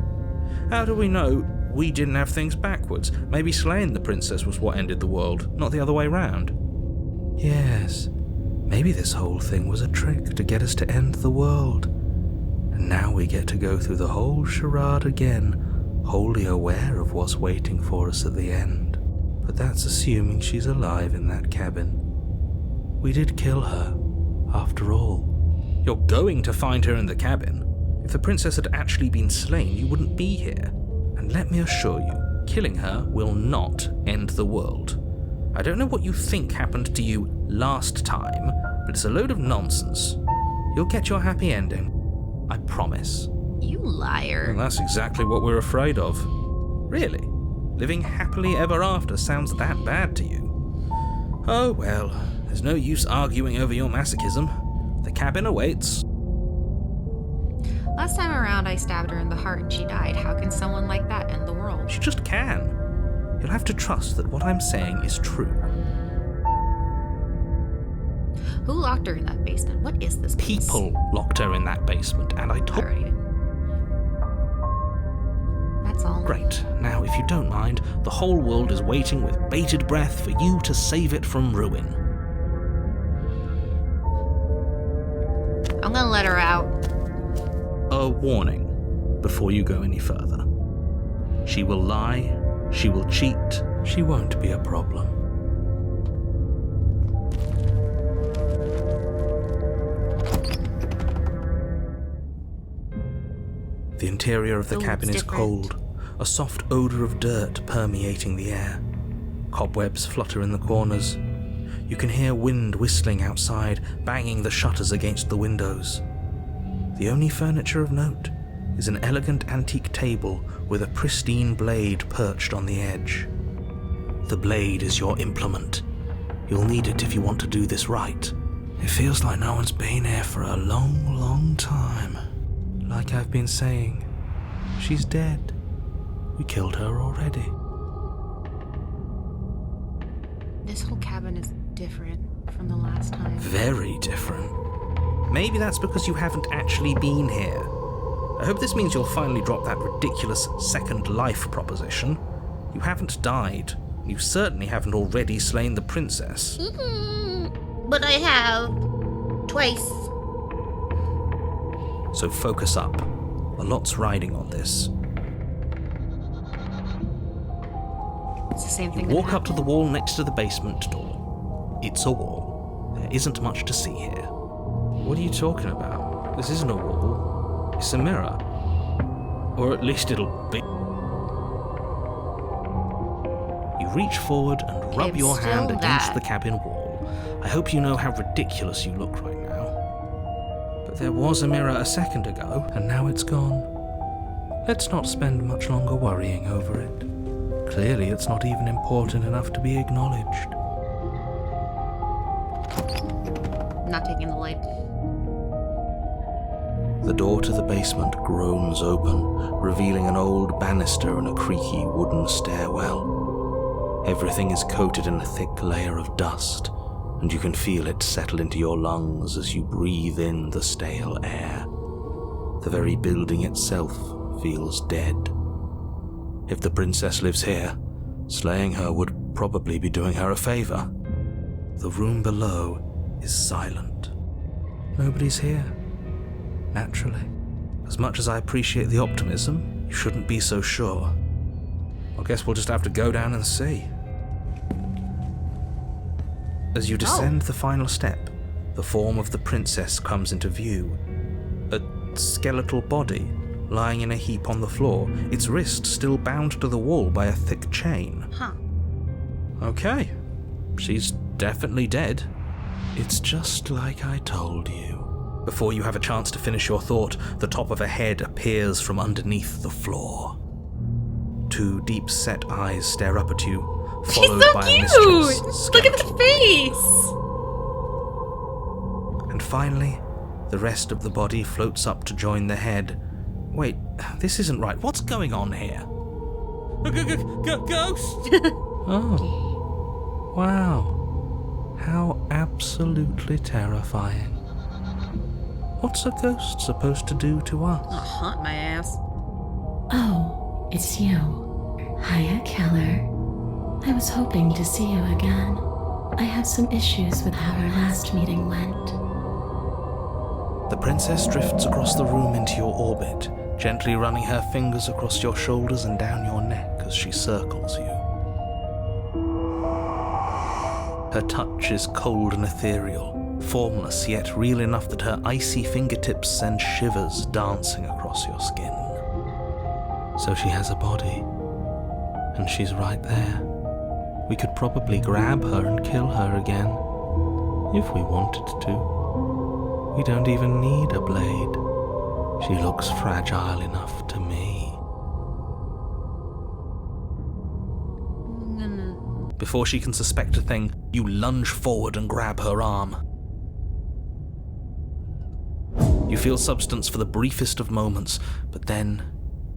Speaker 2: How do we know we didn't have things backwards? Maybe slaying the princess was what ended the world, not the other way round.
Speaker 7: Yes, maybe this whole thing was a trick to get us to end the world. And now we get to go through the whole charade again, wholly aware of what's waiting for us at the end. But that's assuming she's alive in that cabin. We did kill her, after all.
Speaker 2: You're going to find her in the cabin. If the princess had actually been slain, you wouldn't be here. And let me assure you, killing her will not end the world. I don't know what you think happened to you last time, but it's a load of nonsense. You'll get your happy ending. I promise.
Speaker 6: You liar.
Speaker 2: And that's exactly what we're afraid of. Really? Living happily ever after sounds that bad to you? Oh well, there's no use arguing over your masochism. The cabin awaits.
Speaker 6: Last time around, I stabbed her in the heart and she died. How can someone like that end the world?
Speaker 2: She just can. You'll have to trust that what I'm saying is true.
Speaker 6: Who locked her in that basement? What is this place?
Speaker 2: People locked her in that basement, and I told...
Speaker 6: Alright. That's all.
Speaker 2: Great. Now, if you don't mind, the whole world is waiting with bated breath for you to save it from ruin.
Speaker 6: I'm gonna let her out.
Speaker 2: A warning before you go any further. She will lie, she will cheat,
Speaker 7: She won't be a problem.
Speaker 2: The interior of the
Speaker 6: Oh,
Speaker 2: cabin
Speaker 6: it's
Speaker 2: is
Speaker 6: different.
Speaker 2: cold, a soft odour of dirt permeating the air. Cobwebs flutter in the corners. You can hear wind whistling outside, banging the shutters against the windows. The only furniture of note is an elegant antique table with a pristine blade perched on the edge. The blade is your implement. You'll need it if you want to do this right.
Speaker 7: It feels like no one's been here for a long, long time. Like I've been saying, she's dead. We killed her already.
Speaker 1: This whole cabin is different from the last time.
Speaker 7: Very different.
Speaker 2: Maybe that's because you haven't actually been here. I hope this means you'll finally drop that ridiculous second life proposition. You haven't died. You certainly haven't already slain the princess.
Speaker 6: But I have. Twice.
Speaker 2: So focus up. A lot's riding on this.
Speaker 1: It's the same
Speaker 2: You
Speaker 1: thing that
Speaker 2: walk up to
Speaker 1: happened.
Speaker 2: the wall next to the basement door. It's a wall. There isn't much to see here.
Speaker 7: What are you talking about? This isn't a wall. It's a mirror. Or at least it'll be.
Speaker 2: You reach forward and rub
Speaker 6: Okay,
Speaker 2: your hand
Speaker 6: still
Speaker 2: against
Speaker 6: that.
Speaker 2: the cabin wall. I hope you know how ridiculous you look right now.
Speaker 7: But there was a mirror a second ago, and now it's gone. Let's not spend much longer worrying over it. Clearly, it's not even important enough to be acknowledged.
Speaker 1: Not taking the light.
Speaker 7: The door to the basement groans open, revealing an old banister and a creaky wooden stairwell. Everything is coated in a thick layer of dust, and you can feel it settle into your lungs as you breathe in the stale air. The very building itself feels dead. If the princess lives here, slaying her would probably be doing her a favor. The room below is silent. Nobody's here. Naturally. As much as I appreciate the optimism, you shouldn't be so sure. I guess we'll just have to go down and see. As you descend the final step, the form of the princess comes into view. A skeletal body lying in a heap on the floor, its wrist still bound to the wall by a thick chain.
Speaker 1: Huh.
Speaker 7: Okay, she's definitely dead. It's just like I told you.
Speaker 2: Before you have a chance to finish your thought, the top of a head appears from underneath the floor. Two deep-set eyes stare up at you, followed by a mischievous
Speaker 1: Look at the
Speaker 2: skeletal
Speaker 1: face!
Speaker 2: And finally, the rest of the body floats up to join the head. Wait, this isn't right. What's going on here? Ghost!
Speaker 7: Oh, wow. How absolutely terrifying. What's a ghost supposed to do to us?
Speaker 1: Haunt my ass.
Speaker 5: Oh, it's you. Hiya, Keller. I was hoping to see you again. I have some issues with how our last meeting went.
Speaker 2: The princess drifts across the room into your orbit, gently running her fingers across your shoulders and down your neck as she circles you. Her touch is cold and ethereal, formless yet real enough that her icy fingertips send shivers dancing across your skin.
Speaker 7: So she has a body, and she's right there. We could probably grab her and kill her again, if we wanted to. We don't even need a blade. She looks fragile enough to me.
Speaker 2: Before she can suspect a thing, you lunge forward and grab her arm. You feel substance for the briefest of moments, but then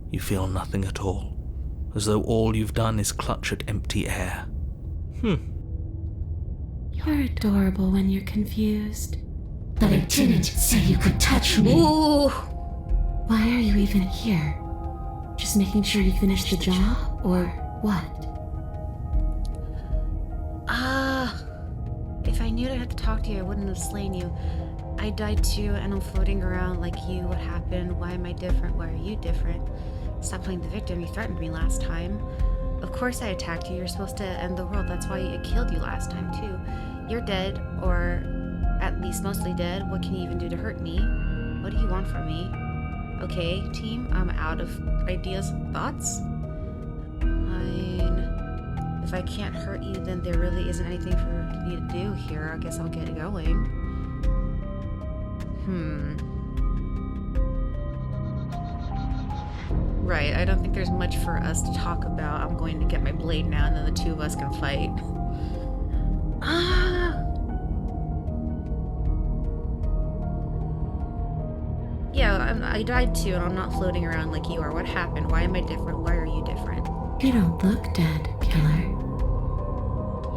Speaker 2: you feel nothing at all, as though all you've done is clutch at empty air.
Speaker 5: You're adorable when you're confused. But I didn't say you could touch me.
Speaker 1: Ooh!
Speaker 5: Why are you even here? Just making sure you finish the job, or what?
Speaker 1: If I knew I had to talk to you, I wouldn't have slain you. I died too, and I'm floating around like you. What happened? Why am I different? Why are you different? Stop playing the victim. You threatened me last time. Of course I attacked you. You're supposed to end the world. That's why it killed you last time too. You're dead, or at least mostly dead. What can you even do to hurt me? What do you want from me? Okay, team, I'm out of ideas and thoughts. Fine. If I can't hurt you, then there really isn't anything for me to do here. I guess I'll get going. Right, I don't think there's much for us to talk about. I'm going to get my blade now, and then the two of us can fight. Yeah, I died too, and I'm not floating around like you are. What happened? Why am I different? Why are you different?
Speaker 5: You don't look dead, killer.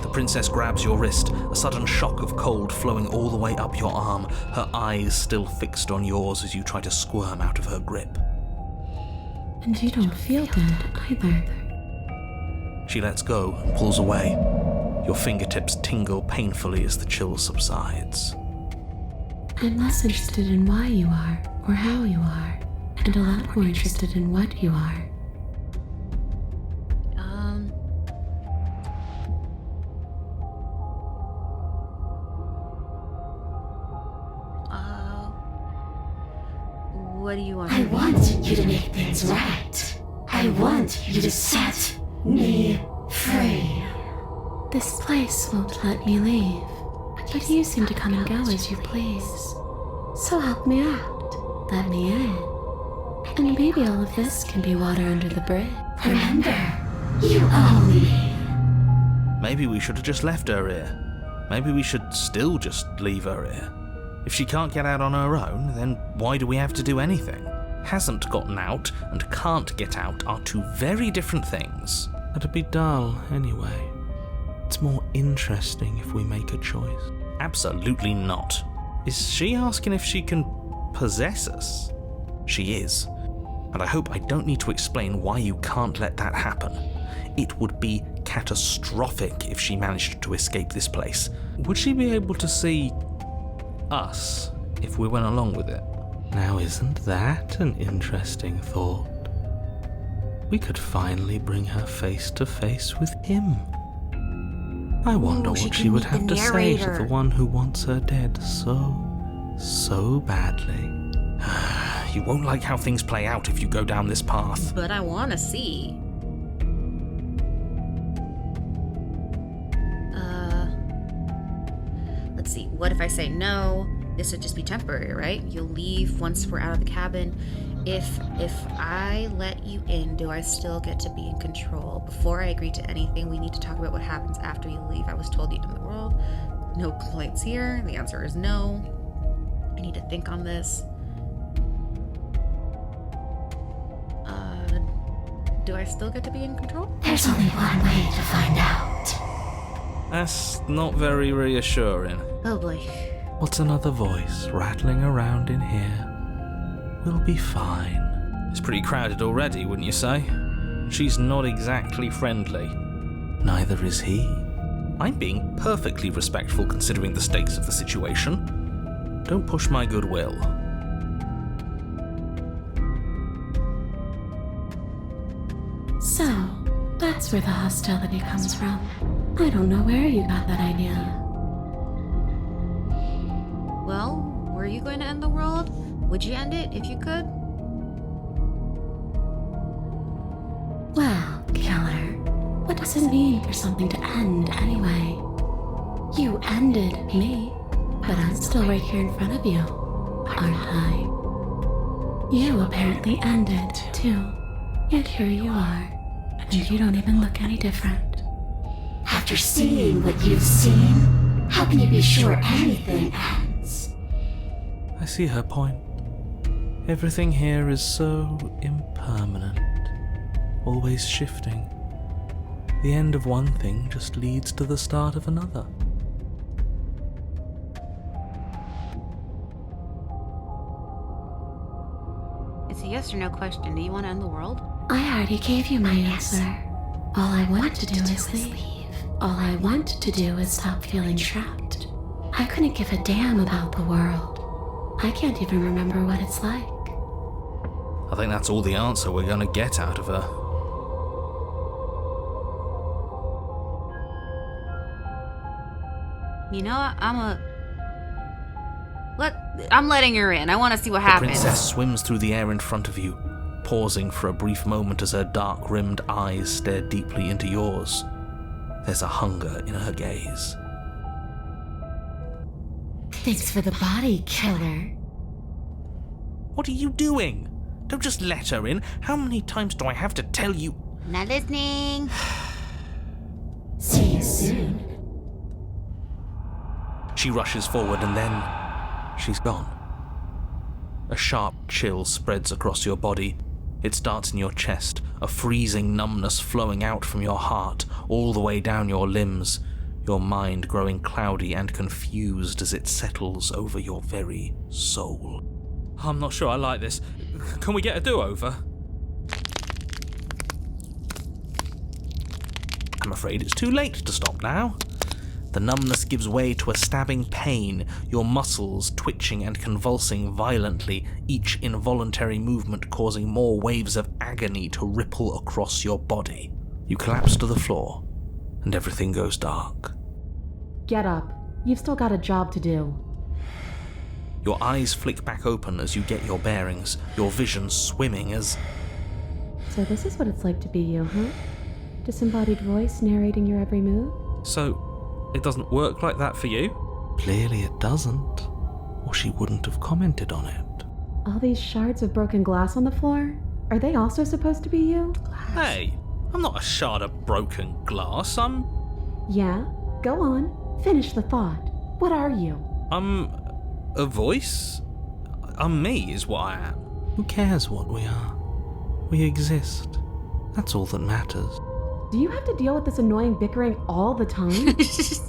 Speaker 2: The princess grabs your wrist, a sudden shock of cold flowing all the way up your arm, her eyes still fixed on yours as you try to squirm out of her grip.
Speaker 5: And you don't feel dead either.
Speaker 2: She lets go and pulls away. Your fingertips tingle painfully as the chill subsides.
Speaker 5: I'm less interested in why you are, or how you are, and a lot more interested in what you are.
Speaker 1: What do you want?
Speaker 5: I want you to make things right. I want you to set me free. This place won't let me leave, but you seem to come and go as you please. So help me out. Let me in. And maybe all of this can be water under the bridge. Remember, you owe me.
Speaker 2: Maybe we should have just left her here. Maybe we should still just leave her here. If she can't get out on her own, then why do we have to do anything? Hasn't gotten out and can't get out are two very different things.
Speaker 7: That'd be dull anyway. It's more interesting if we make a choice.
Speaker 2: Absolutely not. Is she asking if she can possess us? She is. And I hope I don't need to explain why you can't let that happen. It would be catastrophic if she managed to escape this place.
Speaker 7: Would she be able to see us if we went along with it? Now, isn't that an interesting thought? We could finally bring her face to face with him. I wonder what she would have to say to the one who wants her dead so badly.
Speaker 2: You won't like how things play out if you go down this path.
Speaker 1: But I want to see. Let's see. What if I say no? This would just be temporary, right? You'll leave once we're out of the cabin. If I let you in, do I still get to be in control? Before I agree to anything, we need to talk about what happens after you leave. I was told you'd end the world. No complaints here. The answer is no. I need to think on this. Do I still get to be in control?
Speaker 5: There's only one way to find out.
Speaker 2: That's not very reassuring.
Speaker 1: Oh boy.
Speaker 7: What's another voice rattling around in here? We'll be fine.
Speaker 2: It's pretty crowded already, wouldn't you say? She's not exactly friendly.
Speaker 7: Neither is he.
Speaker 2: I'm being perfectly respectful considering the stakes of the situation. Don't push my goodwill.
Speaker 5: So, that's where the hostility comes from. I don't know where you got that idea.
Speaker 1: Well, were you going to end the world? Would you end it if you could?
Speaker 5: Well, killer, what does it mean for something to end anyway? You ended me, but I'm still right here in front of you, aren't I? You apparently ended, too. Yet here you are, and you don't even look any different. After seeing what you've seen, how can you be sure anything ends?
Speaker 7: I see her point. Everything here is so impermanent, always shifting. The end of one thing just leads to the start of another.
Speaker 1: It's a yes or no question. Do you want to end the world?
Speaker 5: I already gave you my answer. All I want to do is leave. All I want to do is stop feeling trapped. I couldn't give a damn about the world. I can't even remember what it's like.
Speaker 2: I think that's all the answer we're going to get out of her.
Speaker 1: You know, I'm letting her in. I want to see what
Speaker 2: The
Speaker 1: happens.
Speaker 2: princess swims through the air in front of you, pausing for a brief moment as her dark-rimmed eyes stare deeply into yours. There's a hunger in her gaze.
Speaker 5: Thanks for the body, killer.
Speaker 2: What are you doing? Don't just let her in. How many times do I have to tell you?
Speaker 1: Not listening.
Speaker 5: See you soon.
Speaker 2: She rushes forward and then she's gone. A sharp chill spreads across your body. It starts in your chest, a freezing numbness flowing out from your heart, all the way down your limbs, your mind growing cloudy and confused as it settles over your very soul. I'm not sure I like this. Can we get a do-over? I'm afraid it's too late to stop now. The numbness gives way to a stabbing pain, your muscles twitching and convulsing violently, each involuntary movement causing more waves of agony to ripple across your body. You collapse to the floor, and everything goes dark.
Speaker 3: Get up. You've still got a job to do.
Speaker 2: Your eyes flick back open as you get your bearings, your vision swimming as...
Speaker 3: So this is what it's like to be you, huh? Disembodied voice narrating your every move?
Speaker 2: So, it doesn't work like that for you?
Speaker 7: Clearly it doesn't, or she wouldn't have commented on it.
Speaker 3: All these shards of broken glass on the floor? Are they also supposed to be you?
Speaker 2: Hey, I'm not a shard of broken glass. I'm
Speaker 3: Yeah? Go on. Finish the thought. What are you?
Speaker 2: a voice? I'm me is what I am.
Speaker 7: Who cares what we are? We exist. That's all that matters.
Speaker 3: Do you have to deal with this annoying bickering all the time?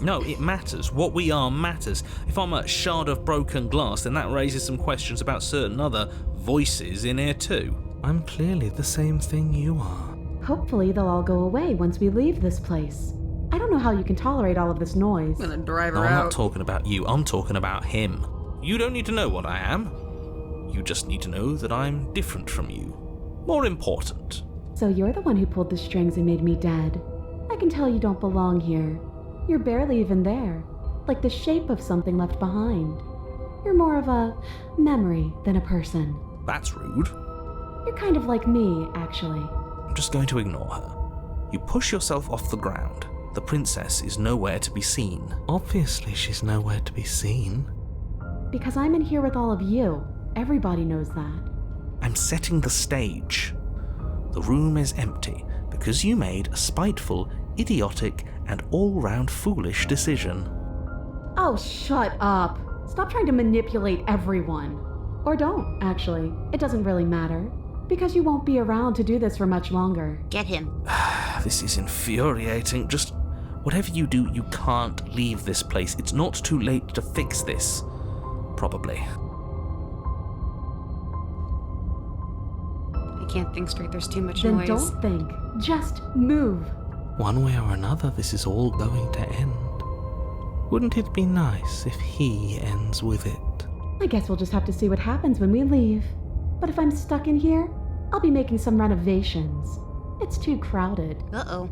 Speaker 2: No, it matters. What we are matters. If I'm a shard of broken glass, then that raises some questions about certain other voices in here too.
Speaker 7: I'm clearly the same thing you are.
Speaker 3: Hopefully they'll all go away once we leave this place. I don't know how you can tolerate all of this noise.
Speaker 1: I'm gonna drive
Speaker 2: No,
Speaker 1: her
Speaker 2: I'm
Speaker 1: out.
Speaker 2: not talking about you. I'm talking about him. You don't need to know what I am. You just need to know that I'm different from you. More important.
Speaker 3: So you're the one who pulled the strings and made me dead. I can tell you don't belong here. You're barely even there, like the shape of something left behind. You're more of a memory than a person.
Speaker 2: That's rude.
Speaker 3: You're kind of like me, actually.
Speaker 2: I'm just going to ignore her. You push yourself off the ground. The princess is nowhere to be seen.
Speaker 7: Obviously she's nowhere to be seen.
Speaker 3: Because I'm in here with all of you. Everybody knows that.
Speaker 2: I'm setting the stage. The room is empty because you made a spiteful, idiotic, and all-round foolish decision.
Speaker 3: Oh, shut up. Stop trying to manipulate everyone. Or don't, actually. It doesn't really matter. Because you won't be around to do this for much longer.
Speaker 1: Get him.
Speaker 2: This is infuriating. Just whatever you do, you can't leave this place. It's not too late to fix this. Probably.
Speaker 1: I can't think straight. There's too much
Speaker 3: Then
Speaker 1: noise.
Speaker 3: don't think. Just move.
Speaker 7: One way or another, this is all going to end. Wouldn't it be nice if he ends with it?
Speaker 3: I guess we'll just have to see what happens when we leave. But if I'm stuck in here, I'll be making some renovations. It's too crowded.
Speaker 1: Uh-oh.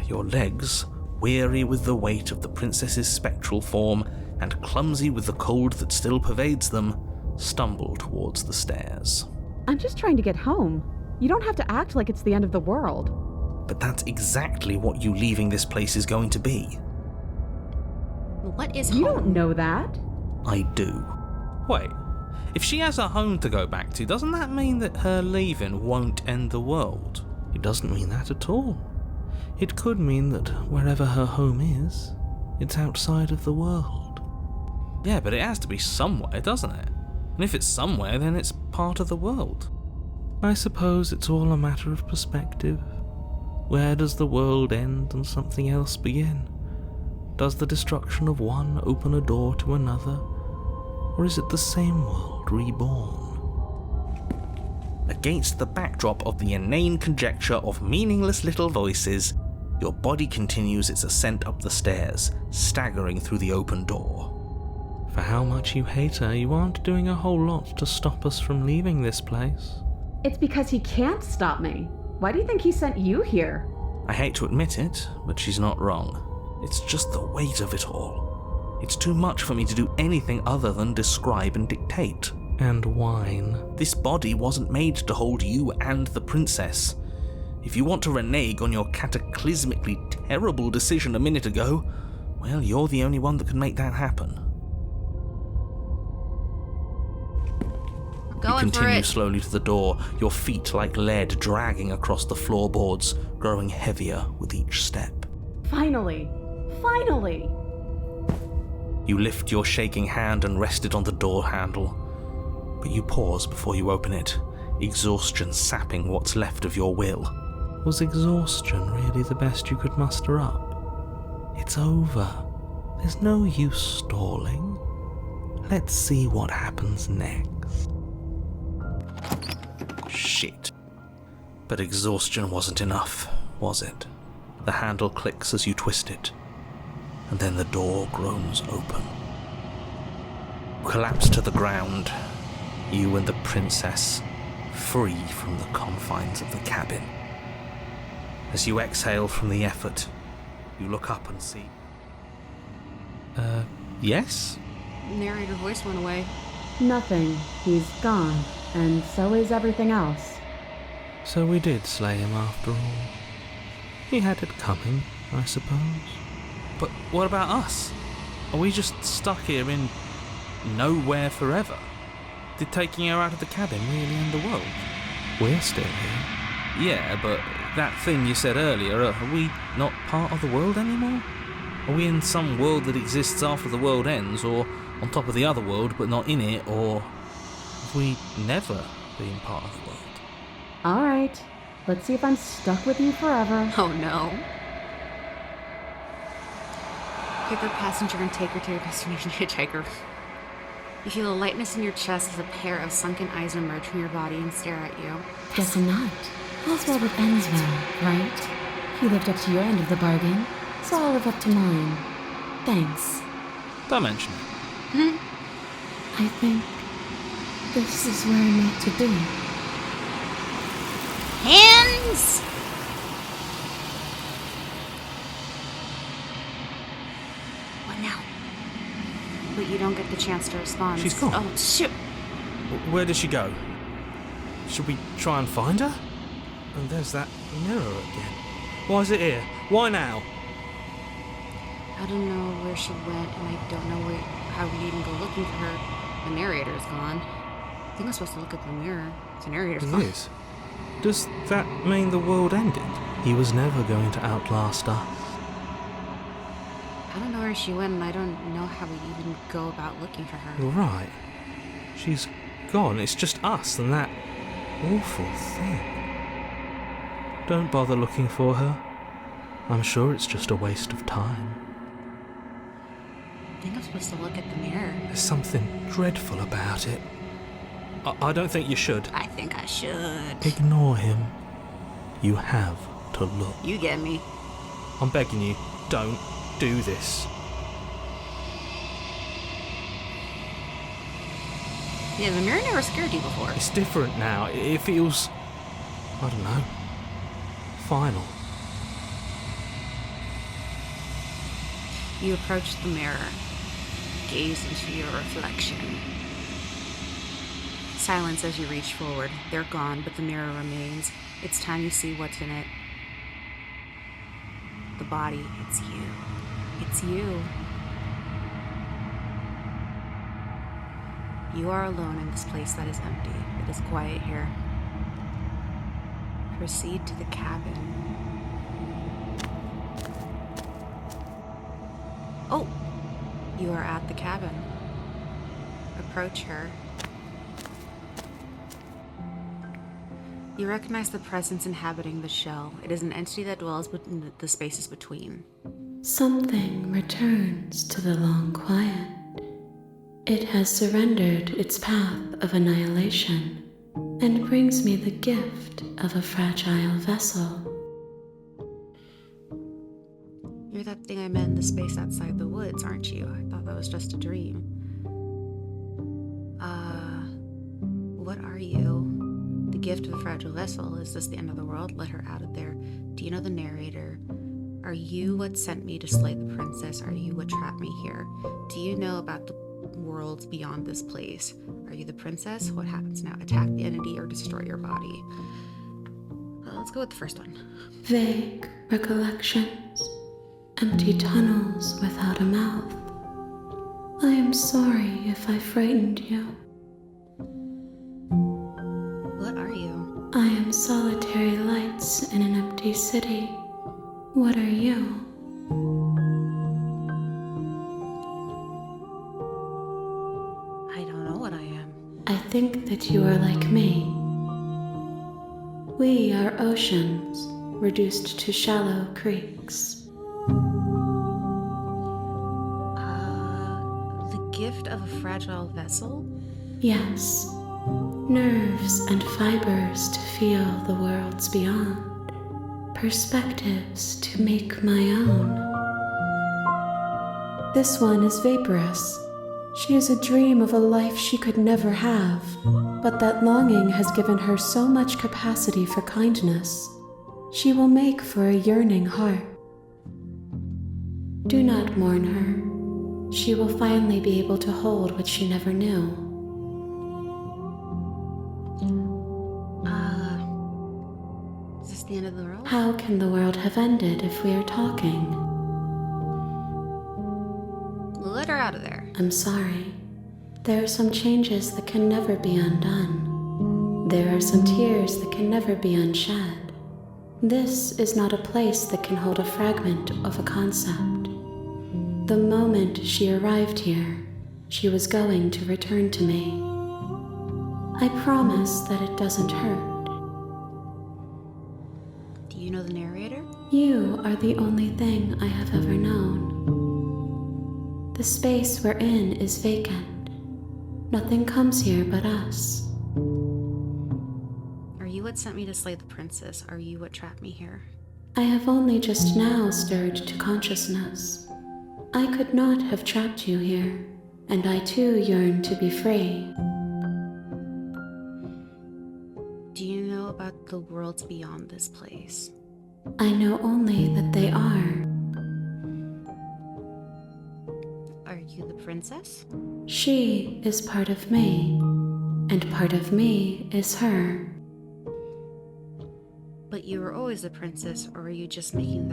Speaker 2: Your legs, weary with the weight of the princess's spectral form and clumsy with the cold that still pervades them, stumble towards the stairs.
Speaker 3: I'm just trying to get home. You don't have to act like it's the end of the world.
Speaker 2: But that's exactly what you leaving this place is going to be.
Speaker 1: What is
Speaker 3: You
Speaker 1: home?
Speaker 3: don't know that.
Speaker 2: I do. Wait, if she has a home to go back to, doesn't that mean that her leaving won't end the world?
Speaker 7: It doesn't mean that at all. It could mean that wherever her home is, it's outside of the world.
Speaker 2: Yeah, but it has to be somewhere, doesn't it? And if it's somewhere, then it's part of the world.
Speaker 7: I suppose it's all a matter of perspective. Where does the world end and something else begin? Does the destruction of one open a door to another? Or is it the same world reborn?
Speaker 2: Against the backdrop of the inane conjecture of meaningless little voices, your body continues its ascent up the stairs, staggering through the open door.
Speaker 7: For how much you hate her, you aren't doing a whole lot to stop us from leaving this place.
Speaker 3: It's because he can't stop me. Why do you think he sent you here?
Speaker 2: I hate to admit it, but she's not wrong. It's just the weight of it all. It's too much for me to do anything other than describe and dictate.
Speaker 7: And whine.
Speaker 2: This body wasn't made to hold you and the princess. If you want to renege on your cataclysmically terrible decision a minute ago, well, you're the only one that can make that happen. You
Speaker 6: Going for
Speaker 2: continue
Speaker 6: it.
Speaker 2: slowly to the door, your feet like lead dragging across the floorboards, growing heavier with each step.
Speaker 3: Finally! Finally!
Speaker 2: You lift your shaking hand and rest it on the door handle, but you pause before you open it, exhaustion sapping what's left of your will. Was exhaustion really the best you could muster up? It's over. There's no use stalling. Let's see what happens next. Shit. But exhaustion wasn't enough, was it? The handle clicks as you twist it, and then the door groans open. You collapse to the ground, you and the princess, free from the confines of the cabin. As you exhale from the effort, you look up and see... yes?
Speaker 1: Narrator voice went away.
Speaker 3: Nothing. He's gone. And so is everything else.
Speaker 7: So we did slay him after all. He had it coming, I suppose.
Speaker 2: But what about us? Are we just stuck here in nowhere forever? Did taking her out of the cabin really end the world?
Speaker 7: We're still here.
Speaker 2: Yeah, but that thing you said earlier, are we not part of the world anymore? Are we in some world that exists after the world ends, or on top of the other world but not in it, or have we never been part of the world?
Speaker 3: Alright, let's see if I'm stuck with you forever.
Speaker 1: Oh no. Pick her passenger and take her to your destination, hitchhiker. You feel a lightness in your chest as a pair of sunken eyes emerge from your body and stare at you.
Speaker 5: Guessing not. All's well that ends well, right? You lived up to your end of the bargain, so I'll live up to mine. Thanks.
Speaker 2: Don't mention it.
Speaker 5: I think this is where I'm meant to be.
Speaker 6: Hands! What now?
Speaker 1: But you don't get the chance to respond.
Speaker 7: She's gone.
Speaker 1: Oh, shoot.
Speaker 7: Where did she go? Should we try and find her? And there's that mirror again. Why is it here? Why now?
Speaker 1: I don't know where she went, and I don't know how we even go looking for her. The narrator's gone. I think I'm supposed to look at the mirror. The narrator's
Speaker 7: He
Speaker 1: gone.
Speaker 7: is. Does that mean the world ended? He was never going to outlast us.
Speaker 1: I don't know where she went, and I don't know how we even go about looking for her.
Speaker 7: You're right. She's gone. It's just us and that awful thing. Don't bother looking for her. I'm sure it's just a waste of time.
Speaker 1: I think I'm supposed to look at the mirror.
Speaker 7: There's something dreadful about it. I don't think you should.
Speaker 1: I think I should.
Speaker 7: Ignore him. You have to look.
Speaker 1: You get me.
Speaker 7: I'm begging you, don't do this.
Speaker 1: Yeah, the mirror never scared you before.
Speaker 7: It's different now. It feels, I don't know, final.
Speaker 1: You approach the mirror. Gaze into your reflection. Silence as you reach forward. They're gone, but the mirror remains. It's time you see what's in it. The body, it's you. It's you. You are alone in this place that is empty. It is quiet here. Proceed to the cabin. Oh! You are at the cabin. Approach her. You recognize the presence inhabiting the shell. It is an entity that dwells within the spaces between.
Speaker 5: Something returns to the long quiet. It has surrendered its path of annihilation and brings me the gift of a fragile vessel.
Speaker 1: You're that thing I met in the space outside the woods, aren't you? I thought that was just a dream. What are you? The gift of a fragile vessel. Is this the end of the world? Let her out of there. Do you know the narrator? Are you what sent me to slay the princess? Are you what trapped me here? Do you know about the worlds beyond this place? Are you the princess? What happens now? Attack the entity or destroy your body? Let's go with the first one.
Speaker 5: Vague recollections, empty tunnels without a mouth. I am sorry if I frightened you. am solitary lights in an empty city. What are you?
Speaker 6: I don't know what I am.
Speaker 5: I think that you are like me. We are oceans, reduced to shallow creeks.
Speaker 6: The gift of a fragile vessel?
Speaker 5: Yes, nerves and fibers to feel the worlds beyond, perspectives to make my own. This one is vaporous. She is a dream of a life she could never have, but that longing has given her so much capacity for kindness. She will make for a yearning heart. Do not mourn her. She will finally be able to hold what she never knew.
Speaker 6: Is this the end of the world?
Speaker 5: How can the world have ended if we are talking?
Speaker 6: Let her out of there.
Speaker 5: I'm sorry. There are some changes that can never be undone. There are some tears that can never be unshed. This is not a place that can hold a fragment of a concept. The moment she arrived here, she was going to return to me. I promise that it doesn't hurt.
Speaker 6: Do you know the narrator?
Speaker 5: You are the only thing I have ever known. The space we're in is vacant. Nothing comes here but us.
Speaker 6: Are you what sent me to slay the princess? Are you what trapped me here?
Speaker 5: I have only just now stirred to consciousness. I could not have trapped you here, and I too yearn to be free.
Speaker 6: Do you know about the worlds beyond this place?
Speaker 5: I know only that they are.
Speaker 6: Are you the princess?
Speaker 5: She is part of me, and part of me is her.
Speaker 6: But you were always a princess, or are you just making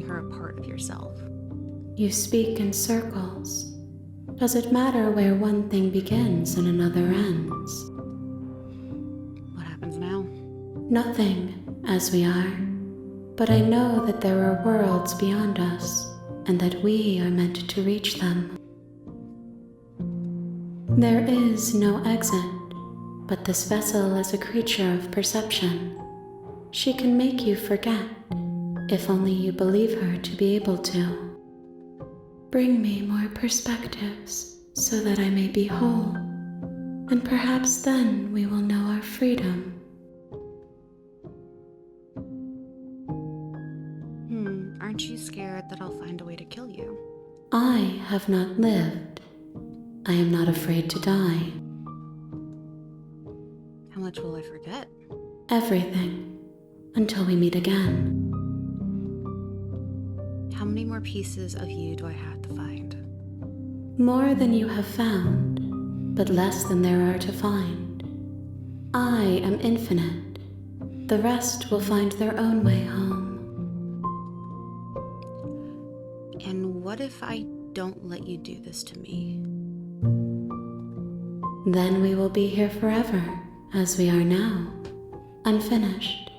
Speaker 6: her a part of yourself?
Speaker 5: You speak in circles. Does it matter where one thing begins and another ends?
Speaker 6: What happens now?
Speaker 5: Nothing, as we are. But I know that there are worlds beyond us, and that we are meant to reach them. There is no exit, but this vessel is a creature of perception. She can make you forget, if only you believe her to be able to. Bring me more perspectives, so that I may be whole, and perhaps then we will know our freedom.
Speaker 6: Aren't you scared that I'll find a way to kill you?
Speaker 5: I have not lived. I am not afraid to die.
Speaker 6: How much will I forget?
Speaker 5: Everything, until we meet again.
Speaker 6: How many more pieces of you do I have to find?
Speaker 5: More than you have found, but less than there are to find. I am infinite. The rest will find their own way home.
Speaker 6: And what if I don't let you do this to me?
Speaker 5: Then we will be here forever, as we are now. Unfinished,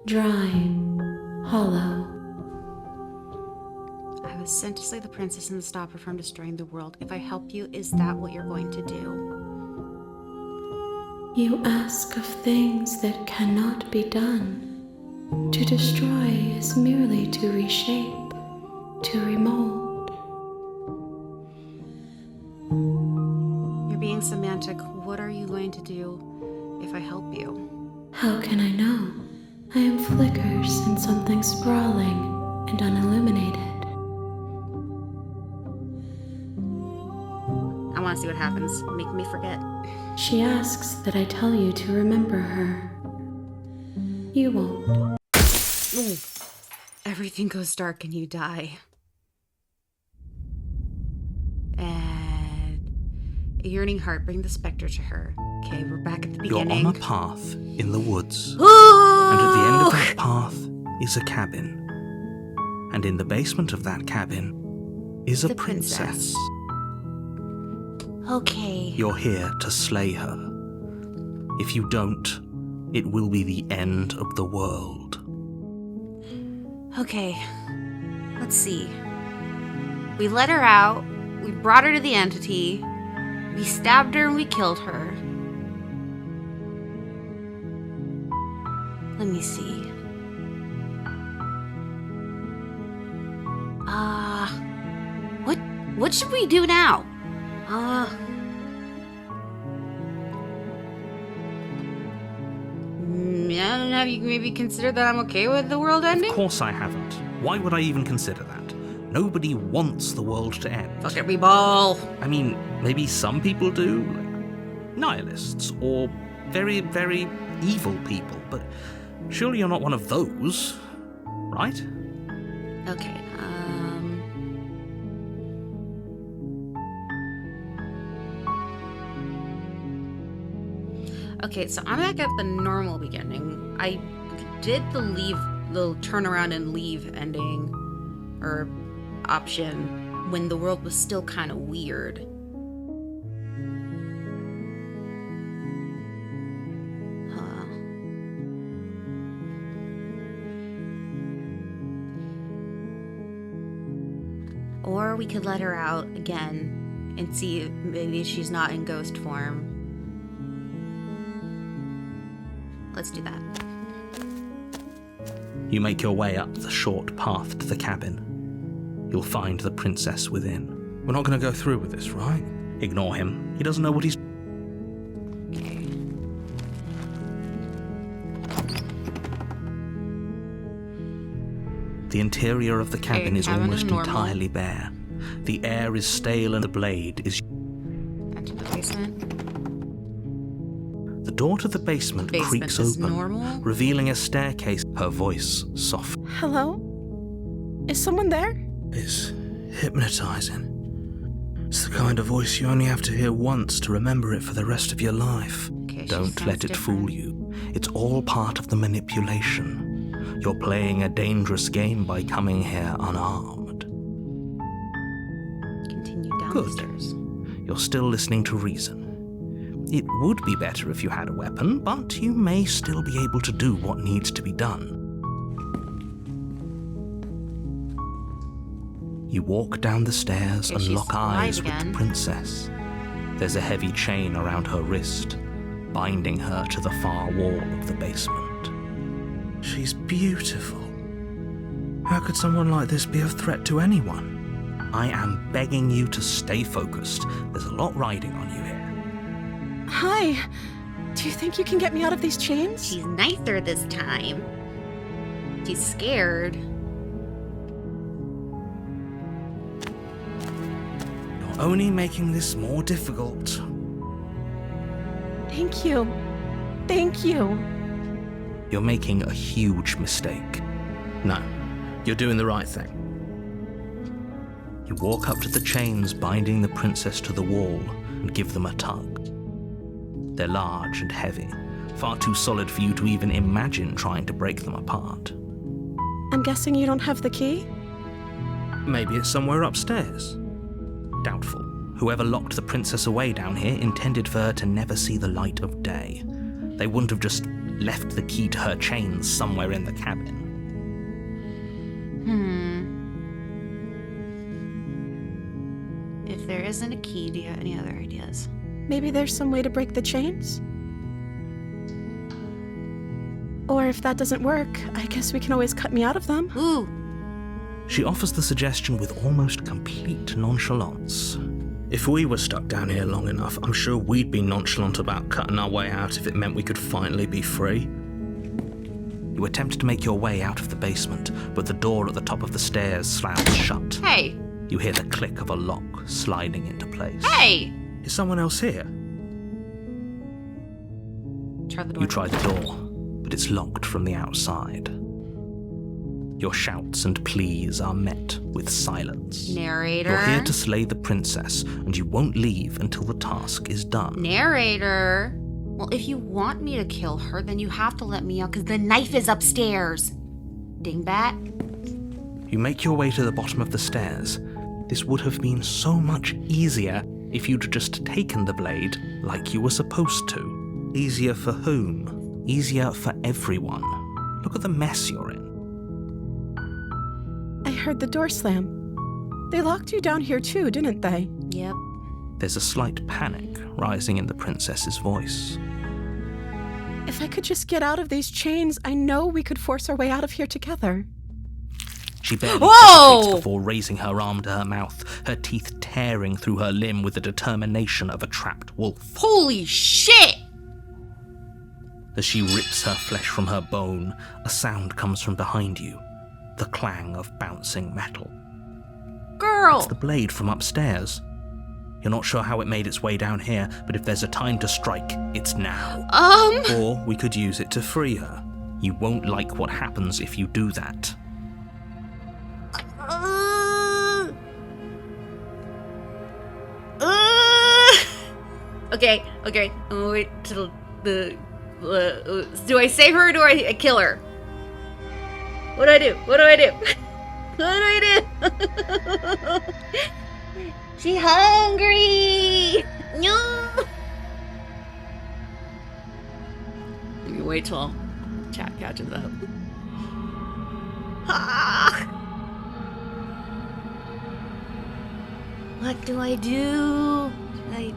Speaker 5: dry, hollow.
Speaker 6: I was sent to slay the princess and to stop her from destroying the world. If I help you, is that what you're going to do?
Speaker 5: You ask of things that cannot be done. To destroy is merely to reshape, to remold.
Speaker 6: You're being semantic. What are you going to do if I help you?
Speaker 5: How can I know? I am flickers in something sprawling and unilluminated.
Speaker 6: I want to see what happens. Make me forget.
Speaker 5: She asks that I tell you to remember her. You won't.
Speaker 6: Ooh. Everything goes dark and you die. And a yearning heart, bring the specter to her. Okay, we're back at the
Speaker 2: You're
Speaker 6: beginning.
Speaker 2: on a path in the woods.
Speaker 6: Ooh!
Speaker 2: And at the end of that path is a cabin. And in the basement of that cabin is a
Speaker 6: The
Speaker 2: princess.
Speaker 6: Okay.
Speaker 2: You're here to slay her. If you don't, it will be the end of the world.
Speaker 1: Okay, let's see. We let her out, we brought her to the entity, we stabbed her and we killed her. Let me see. What should we do now? Have you maybe considered that I'm okay with the world ending?
Speaker 2: Of course I haven't. Why would I even consider that? Nobody wants the world to end.
Speaker 1: Fuck it, people.
Speaker 2: I mean, maybe some people do, like nihilists, or very, very evil people, but surely you're not one of those, right?
Speaker 1: Okay, Okay, so I'm back at the normal beginning. I did the turn around and leave ending, or option, when the world was still kind of weird. Or we could let her out again and see if maybe she's not in ghost form. Let's do that.
Speaker 2: You make your way up the short path to the cabin. You'll find the princess within.
Speaker 7: We're not going to go through with this, right?
Speaker 2: Ignore him. He doesn't know what he's...
Speaker 1: Okay.
Speaker 2: The interior of the cabin is
Speaker 1: cabin is
Speaker 2: almost
Speaker 1: normal.
Speaker 2: entirely bare. The air is stale and the blade is...
Speaker 1: Enter the basement.
Speaker 2: The door to the basement creaks
Speaker 1: is
Speaker 2: open,
Speaker 1: normal.
Speaker 2: revealing a staircase. Her voice soft.
Speaker 3: Hello? Is someone there?
Speaker 7: It's hypnotizing. It's the kind of voice you only have to hear once to remember it for the rest of your life.
Speaker 1: Okay, she
Speaker 2: Don't
Speaker 1: sounds
Speaker 2: let it
Speaker 1: different.
Speaker 2: fool you. It's all part of the manipulation. You're playing a dangerous game by coming here unarmed.
Speaker 1: Continue down
Speaker 2: Good.
Speaker 1: the stairs.
Speaker 2: You're still listening to reason. It would be better if you had a weapon, but you may still be able to do what needs to be done. You walk down the stairs
Speaker 1: Okay,
Speaker 2: and
Speaker 1: she's
Speaker 2: lock
Speaker 1: alive
Speaker 2: eyes with
Speaker 1: again.
Speaker 2: the princess. There's a heavy chain around her wrist, binding her to the far wall of the basement.
Speaker 7: She's beautiful. How could someone like this be a threat to anyone?
Speaker 2: I am begging you to stay focused. There's a lot riding on you here.
Speaker 3: Hi. Do you think you can get me out of these chains?
Speaker 1: She's nicer this time. She's scared.
Speaker 2: You're only making this more difficult.
Speaker 3: Thank you. Thank you.
Speaker 2: You're making a huge mistake.
Speaker 7: No, you're doing the right thing.
Speaker 2: You walk up to the chains binding the princess to the wall and give them a tug. They're large and heavy, far too solid for you to even imagine trying to break them apart.
Speaker 3: I'm guessing you don't have the key?
Speaker 7: Maybe it's somewhere upstairs.
Speaker 2: Doubtful. Whoever locked the princess away down here intended for her to never see the light of day. They wouldn't have just left the key to her chains somewhere in the cabin.
Speaker 1: If there isn't a key, do you have any other ideas?
Speaker 3: Maybe there's some way to break the chains? Or if that doesn't work, I guess we can always cut me out of them.
Speaker 1: Ooh!
Speaker 2: She offers the suggestion with almost complete nonchalance.
Speaker 7: If we were stuck down here long enough, I'm sure we'd be nonchalant about cutting our way out if it meant we could finally be free.
Speaker 2: You attempt to make your way out of the basement, but the door at the top of the stairs slams shut.
Speaker 1: Hey!
Speaker 2: You hear the click of a lock sliding into place.
Speaker 1: Hey!
Speaker 7: Is someone else here?
Speaker 1: Try the door.
Speaker 2: You try the door, but it's locked from the outside. Your shouts and pleas are met with silence.
Speaker 1: Narrator.
Speaker 2: You're here to slay the princess, and you won't leave until the task is done.
Speaker 1: Narrator. Well, if you want me to kill her, then you have to let me out, because the knife is upstairs. Dingbat.
Speaker 2: You make your way to the bottom of the stairs. This would have been so much easier if you'd just taken the blade like you were supposed to. Easier for whom? easier for everyone. Look at the mess you're in.
Speaker 3: I heard the door slam. They locked you down here too, didn't they?
Speaker 6: Yep.
Speaker 2: There's a slight panic rising in the princess's voice.
Speaker 3: If I could just get out of these chains, I know we could force our way out of here together.
Speaker 2: She barely
Speaker 6: Whoa!
Speaker 2: hesitates before raising her arm to her mouth, her teeth tearing through her limb with the determination of a trapped wolf.
Speaker 6: Holy shit!
Speaker 2: As she rips her flesh from her bone, a sound comes from behind you, the clang of bouncing metal.
Speaker 6: Girl!
Speaker 2: It's the blade from upstairs. You're not sure how it made its way down here, but if there's a time to strike, it's now. Or we could use it to free her. You won't like what happens if you do that.
Speaker 6: Okay. Oh, wait till the... do I save her or do I kill her? What do I do? What do I do? She hungry! No! Maybe wait till chat catches up. What do I do? Should I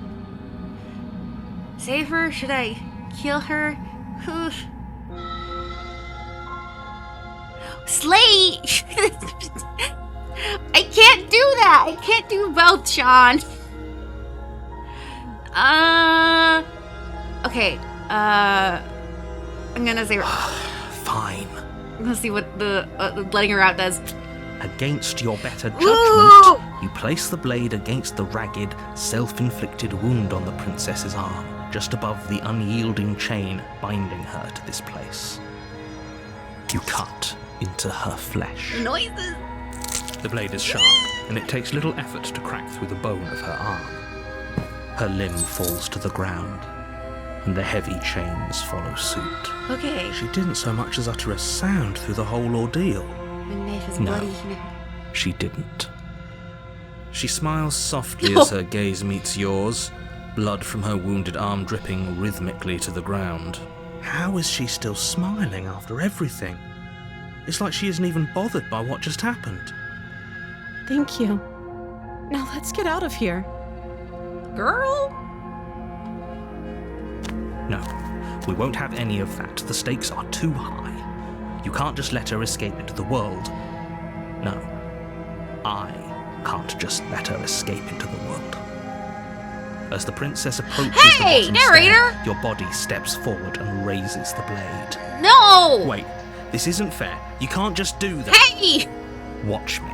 Speaker 6: save her? Should I kill her? Slay! I can't do that! I can't do both, Sean! Okay, I'm gonna say...
Speaker 2: Fine.
Speaker 6: I'm gonna see what the letting her out does.
Speaker 2: Against your better judgment,
Speaker 6: Ooh!
Speaker 2: you place the blade against the ragged, self-inflicted wound on the princess's arm, just above the unyielding chain binding her to this place. You cut into her flesh.
Speaker 6: Noises!
Speaker 2: The blade is sharp, and it takes little effort to crack through the bone of her arm. Her limb falls to the ground, and the heavy chains follow suit.
Speaker 6: Okay.
Speaker 7: She didn't so much as utter a sound through the whole ordeal.
Speaker 6: My knife is
Speaker 2: No.
Speaker 6: bloody.
Speaker 2: She didn't. She smiles softly as her gaze meets yours, blood from her wounded arm dripping rhythmically to the ground.
Speaker 7: How is she still smiling after everything? It's like she isn't even bothered by what just happened.
Speaker 3: Thank you. Now let's get out of here.
Speaker 6: Girl?
Speaker 2: No, we won't have any of that. The stakes are too high. You can't just let her escape into the world. No, I can't just let her escape into the world. As the princess approaches
Speaker 6: Hey,
Speaker 2: the bottom
Speaker 6: narrator!
Speaker 2: stair, your body steps forward and raises the blade.
Speaker 6: No!
Speaker 2: Wait, this isn't fair. You can't just do that.
Speaker 6: Hey!
Speaker 2: Watch me.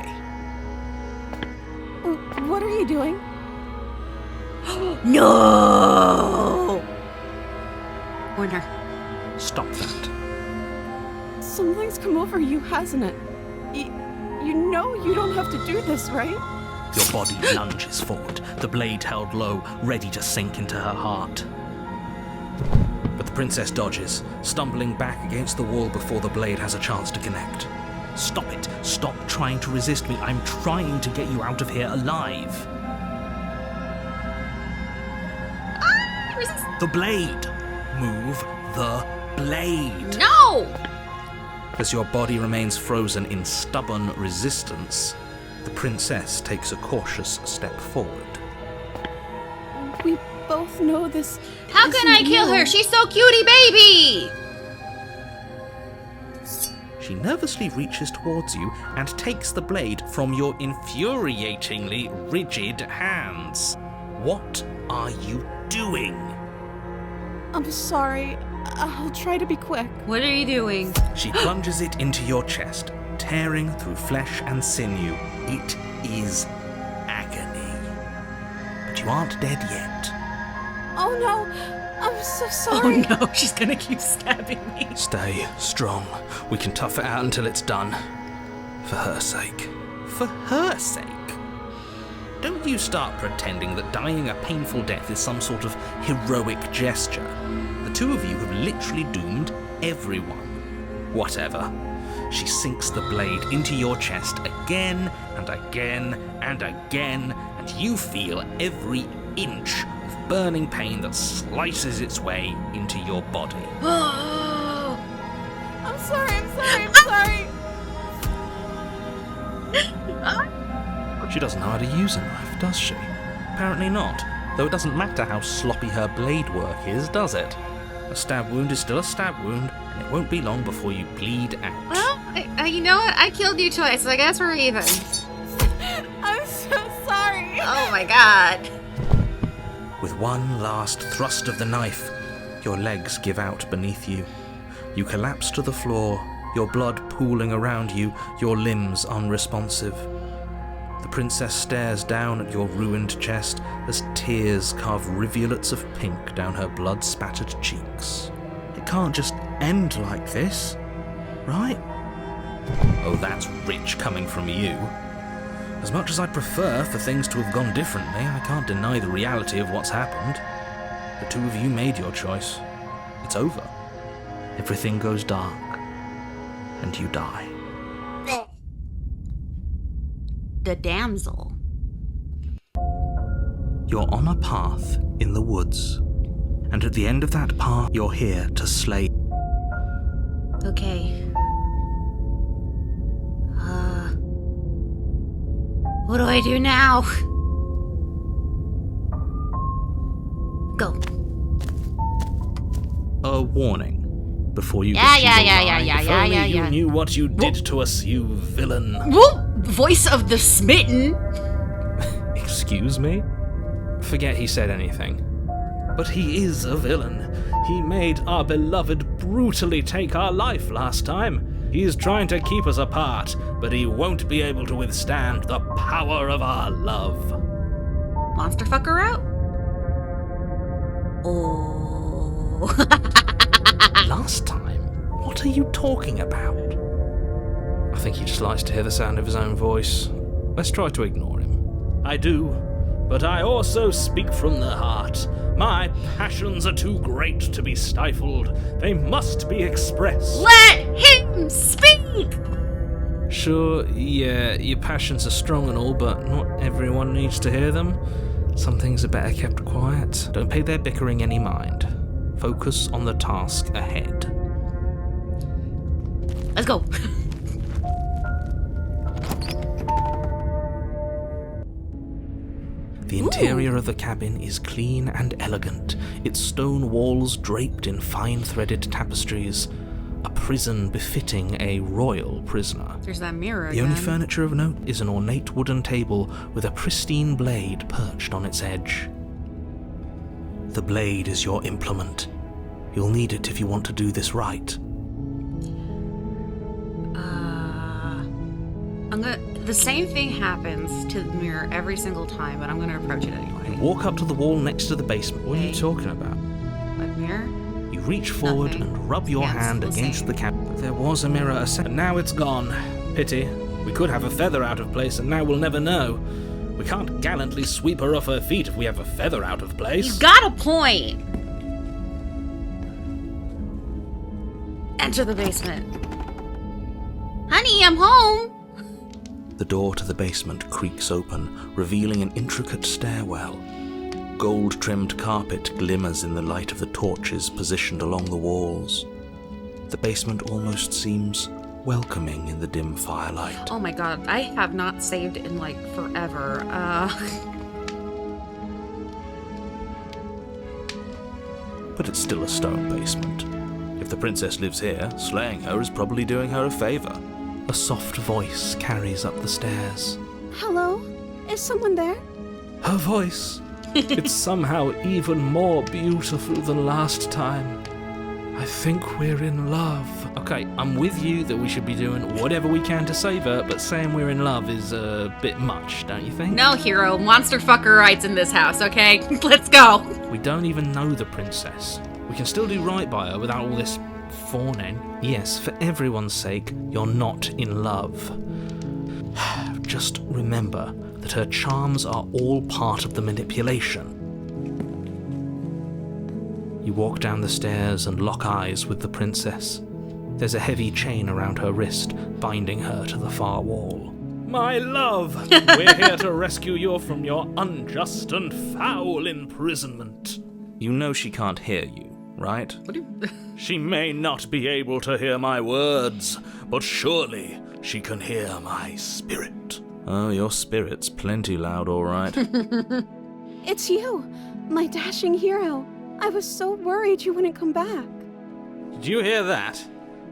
Speaker 3: What are you doing?
Speaker 6: No! Warn her.
Speaker 2: Stop that.
Speaker 3: Something's come over you, hasn't it? You know you don't have to do this, right?
Speaker 2: Your body lunges forward, the blade held low, ready to sink into her heart. But the princess dodges, stumbling back against the wall before the blade has a chance to connect. Stop it. Stop trying to resist me. I'm trying to get you out of here alive.
Speaker 6: Resist.
Speaker 2: The blade. Move the blade.
Speaker 6: No!
Speaker 2: As your body remains frozen in stubborn resistance, the princess takes a cautious step forward.
Speaker 3: We both know this.
Speaker 6: How can I kill her? She's so cutie baby!
Speaker 2: She nervously reaches towards you and takes the blade from your infuriatingly rigid hands. What are you doing?
Speaker 3: I'm sorry. I'll try to be quick.
Speaker 6: What are you doing?
Speaker 2: She plunges it into your chest, tearing through flesh and sinew. It is agony. But you aren't dead yet.
Speaker 3: Oh no! I'm so sorry.
Speaker 6: Oh no, she's gonna keep stabbing me.
Speaker 7: Stay strong. We can tough it out until it's done. For her sake.
Speaker 2: For her sake. Don't you start pretending that dying a painful death is some sort of heroic gesture. The two of you have literally doomed everyone. Whatever. She sinks the blade into your chest again and again and again, and you feel every inch of burning pain that slices its way into your body.
Speaker 7: She doesn't know how to use a knife, does she? Apparently not. Though it doesn't matter how sloppy her blade work is, does it? A stab wound is still a stab wound, and it won't be long before you bleed out.
Speaker 1: Well, you know what? I killed you twice, so I guess we're even.
Speaker 3: I'm so sorry.
Speaker 1: Oh my god.
Speaker 7: With one last thrust of the knife, your legs give out beneath you. You collapse to the floor, your blood pooling around you, your limbs unresponsive. The princess stares down at your ruined chest as tears carve rivulets of pink down her blood-spattered cheeks. It can't just end like this, right? Oh, that's rich coming from you. As much as I'd prefer for things to have gone differently, I can't deny the reality of what's happened. The two of you made your choice. It's over. Everything goes dark, and you die.
Speaker 1: The damsel.
Speaker 2: You're on a path in the woods, and at the end of that path, you're here to slay.
Speaker 1: Okay. What do I do now? Go.
Speaker 2: A warning before you
Speaker 1: Yeah,
Speaker 2: receive
Speaker 1: yeah,
Speaker 2: a
Speaker 1: yeah,
Speaker 2: lie.
Speaker 1: yeah, yeah,
Speaker 7: If
Speaker 1: yeah,
Speaker 7: only
Speaker 1: yeah,
Speaker 7: you
Speaker 1: yeah.
Speaker 7: knew what you did to us, you villain.
Speaker 1: Whoop! Voice of the smitten.
Speaker 7: Excuse me? Forget he said anything. But he is a villain. He made our beloved brutally take our life last time. He's trying to keep us apart, but he won't be able to withstand the power of our love.
Speaker 1: Monster fucker out? Oh.
Speaker 7: Last time? What are you talking about? I think he just likes to hear the sound of his own voice. Let's try to ignore him. I do, but I also speak from the heart. My passions are too great to be stifled. They must be expressed.
Speaker 1: Let him speak!
Speaker 7: Sure, yeah, your passions are strong and all, but not everyone needs to hear them. Some things are better kept quiet. Don't pay their bickering any mind. Focus on the task ahead.
Speaker 1: Let's go.
Speaker 7: The interior of the cabin is clean and elegant, its stone walls draped in fine-threaded tapestries, a prison befitting a royal prisoner.
Speaker 1: There's that mirror
Speaker 7: The
Speaker 1: again.
Speaker 7: only furniture of note is an ornate wooden table with a pristine blade perched on its edge. The blade is your implement. You'll need it if you want to do this right.
Speaker 1: The same thing happens to the mirror every single time, but I'm gonna approach it anyway.
Speaker 7: Walk up to the wall next to the basement. What are you talking about?
Speaker 1: What mirror?
Speaker 7: You reach forward
Speaker 1: Nothing.
Speaker 7: and rub your
Speaker 1: Hands
Speaker 7: hand
Speaker 1: still
Speaker 7: against
Speaker 1: same.
Speaker 7: the cabin. There was a mirror a second. Now it's gone. Pity. We could have a feather out of place, and now we'll never know. We can't gallantly sweep her off her feet if we have a feather out of place.
Speaker 1: You got a point! Enter the basement. Honey, I'm home!
Speaker 7: The door to the basement creaks open, revealing an intricate stairwell. Gold-trimmed carpet glimmers in the light of the torches positioned along the walls. The basement almost seems welcoming in the dim firelight.
Speaker 1: Oh my god, I have not saved in like forever.
Speaker 7: But it's still a stone basement. If the princess lives here, slaying her is probably doing her a favor. A soft voice carries up the stairs.
Speaker 3: Hello? Is someone there?
Speaker 7: Her voice. It's somehow even more beautiful than last time. I think we're in love. Okay, I'm with you that we should be doing whatever we can to save her, but saying we're in love is a bit much, don't you think?
Speaker 1: No, hero, monster fucker rights in this house, okay? Let's go!
Speaker 7: We don't even know the princess. We can still do right by her without all this fawning. Yes, for everyone's sake, you're not in love. Just remember that her charms are all part of the manipulation. You walk down the stairs and lock eyes with the princess. There's a heavy chain around her wrist, binding her to the far wall. My love, we're here to rescue you from your unjust and foul imprisonment. You know she can't hear you, right?
Speaker 1: What do you...
Speaker 2: She may not be able to hear my words, but surely she can hear my spirit. Oh, your spirit's plenty loud, all right.
Speaker 3: It's you, my dashing hero. I was so worried you wouldn't come back.
Speaker 2: Did you hear that?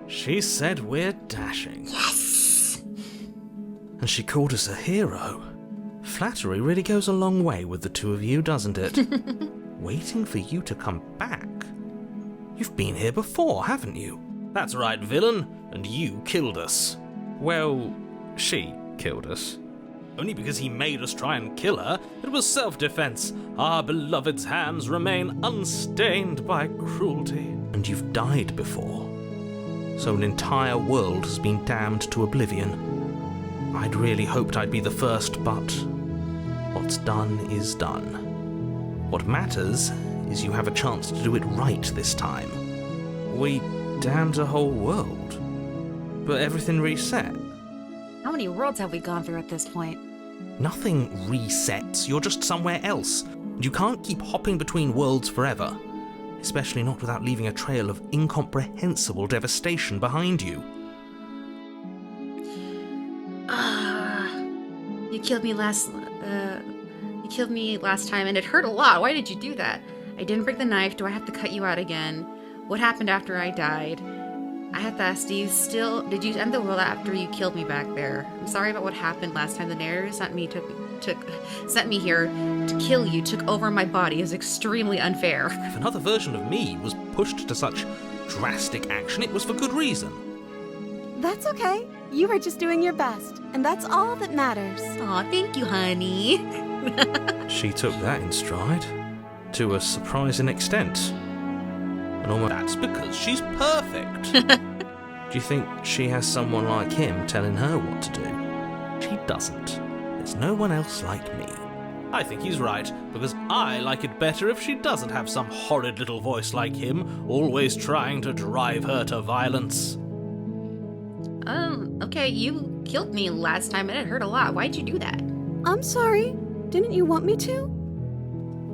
Speaker 2: She said we're dashing.
Speaker 6: Yes!
Speaker 7: And she called us a hero. Flattery really goes a long way with the two of you, doesn't it? Waiting for you to come back. You've been here before, haven't you?
Speaker 2: That's right, villain, and you killed us. Well, she killed us. Only because he made us try and kill her. It was self-defense. Our beloved's hands remain unstained by cruelty.
Speaker 7: And you've died before. So an entire world has been damned to oblivion. I'd really hoped I'd be the first, but what's done is done. What matters is you have a chance to do it right this time. We damned a whole world, but everything reset.
Speaker 6: How many worlds have we gone through at this point?
Speaker 7: Nothing resets, you're just somewhere else. And you can't keep hopping between worlds forever. Especially not without leaving a trail of incomprehensible devastation behind you.
Speaker 1: You killed me last time and it hurt a lot. Why did you do that? I didn't break the knife. Do I have to cut you out again? What happened after I died? I have to ask, did you end the world after you killed me back there? I'm sorry about what happened last time. The narrator sent me here to kill you, took over my body. Is extremely unfair.
Speaker 7: If another version of me was pushed to such drastic action, it was for good reason.
Speaker 3: That's okay. You were just doing your best, and that's all that matters.
Speaker 1: Aw, thank you, honey.
Speaker 7: She took that in stride, to a surprising extent. And almost
Speaker 2: That's because she's perfect.
Speaker 7: do you think she has someone like him telling her what to do? She doesn't. There's no one else like me.
Speaker 2: I think he's right, because I like it better if she doesn't have some horrid little voice like him, always trying to drive her to violence.
Speaker 1: Okay, you killed me last time and it hurt a lot. Why'd you do that?
Speaker 3: I'm sorry. Didn't you want me to?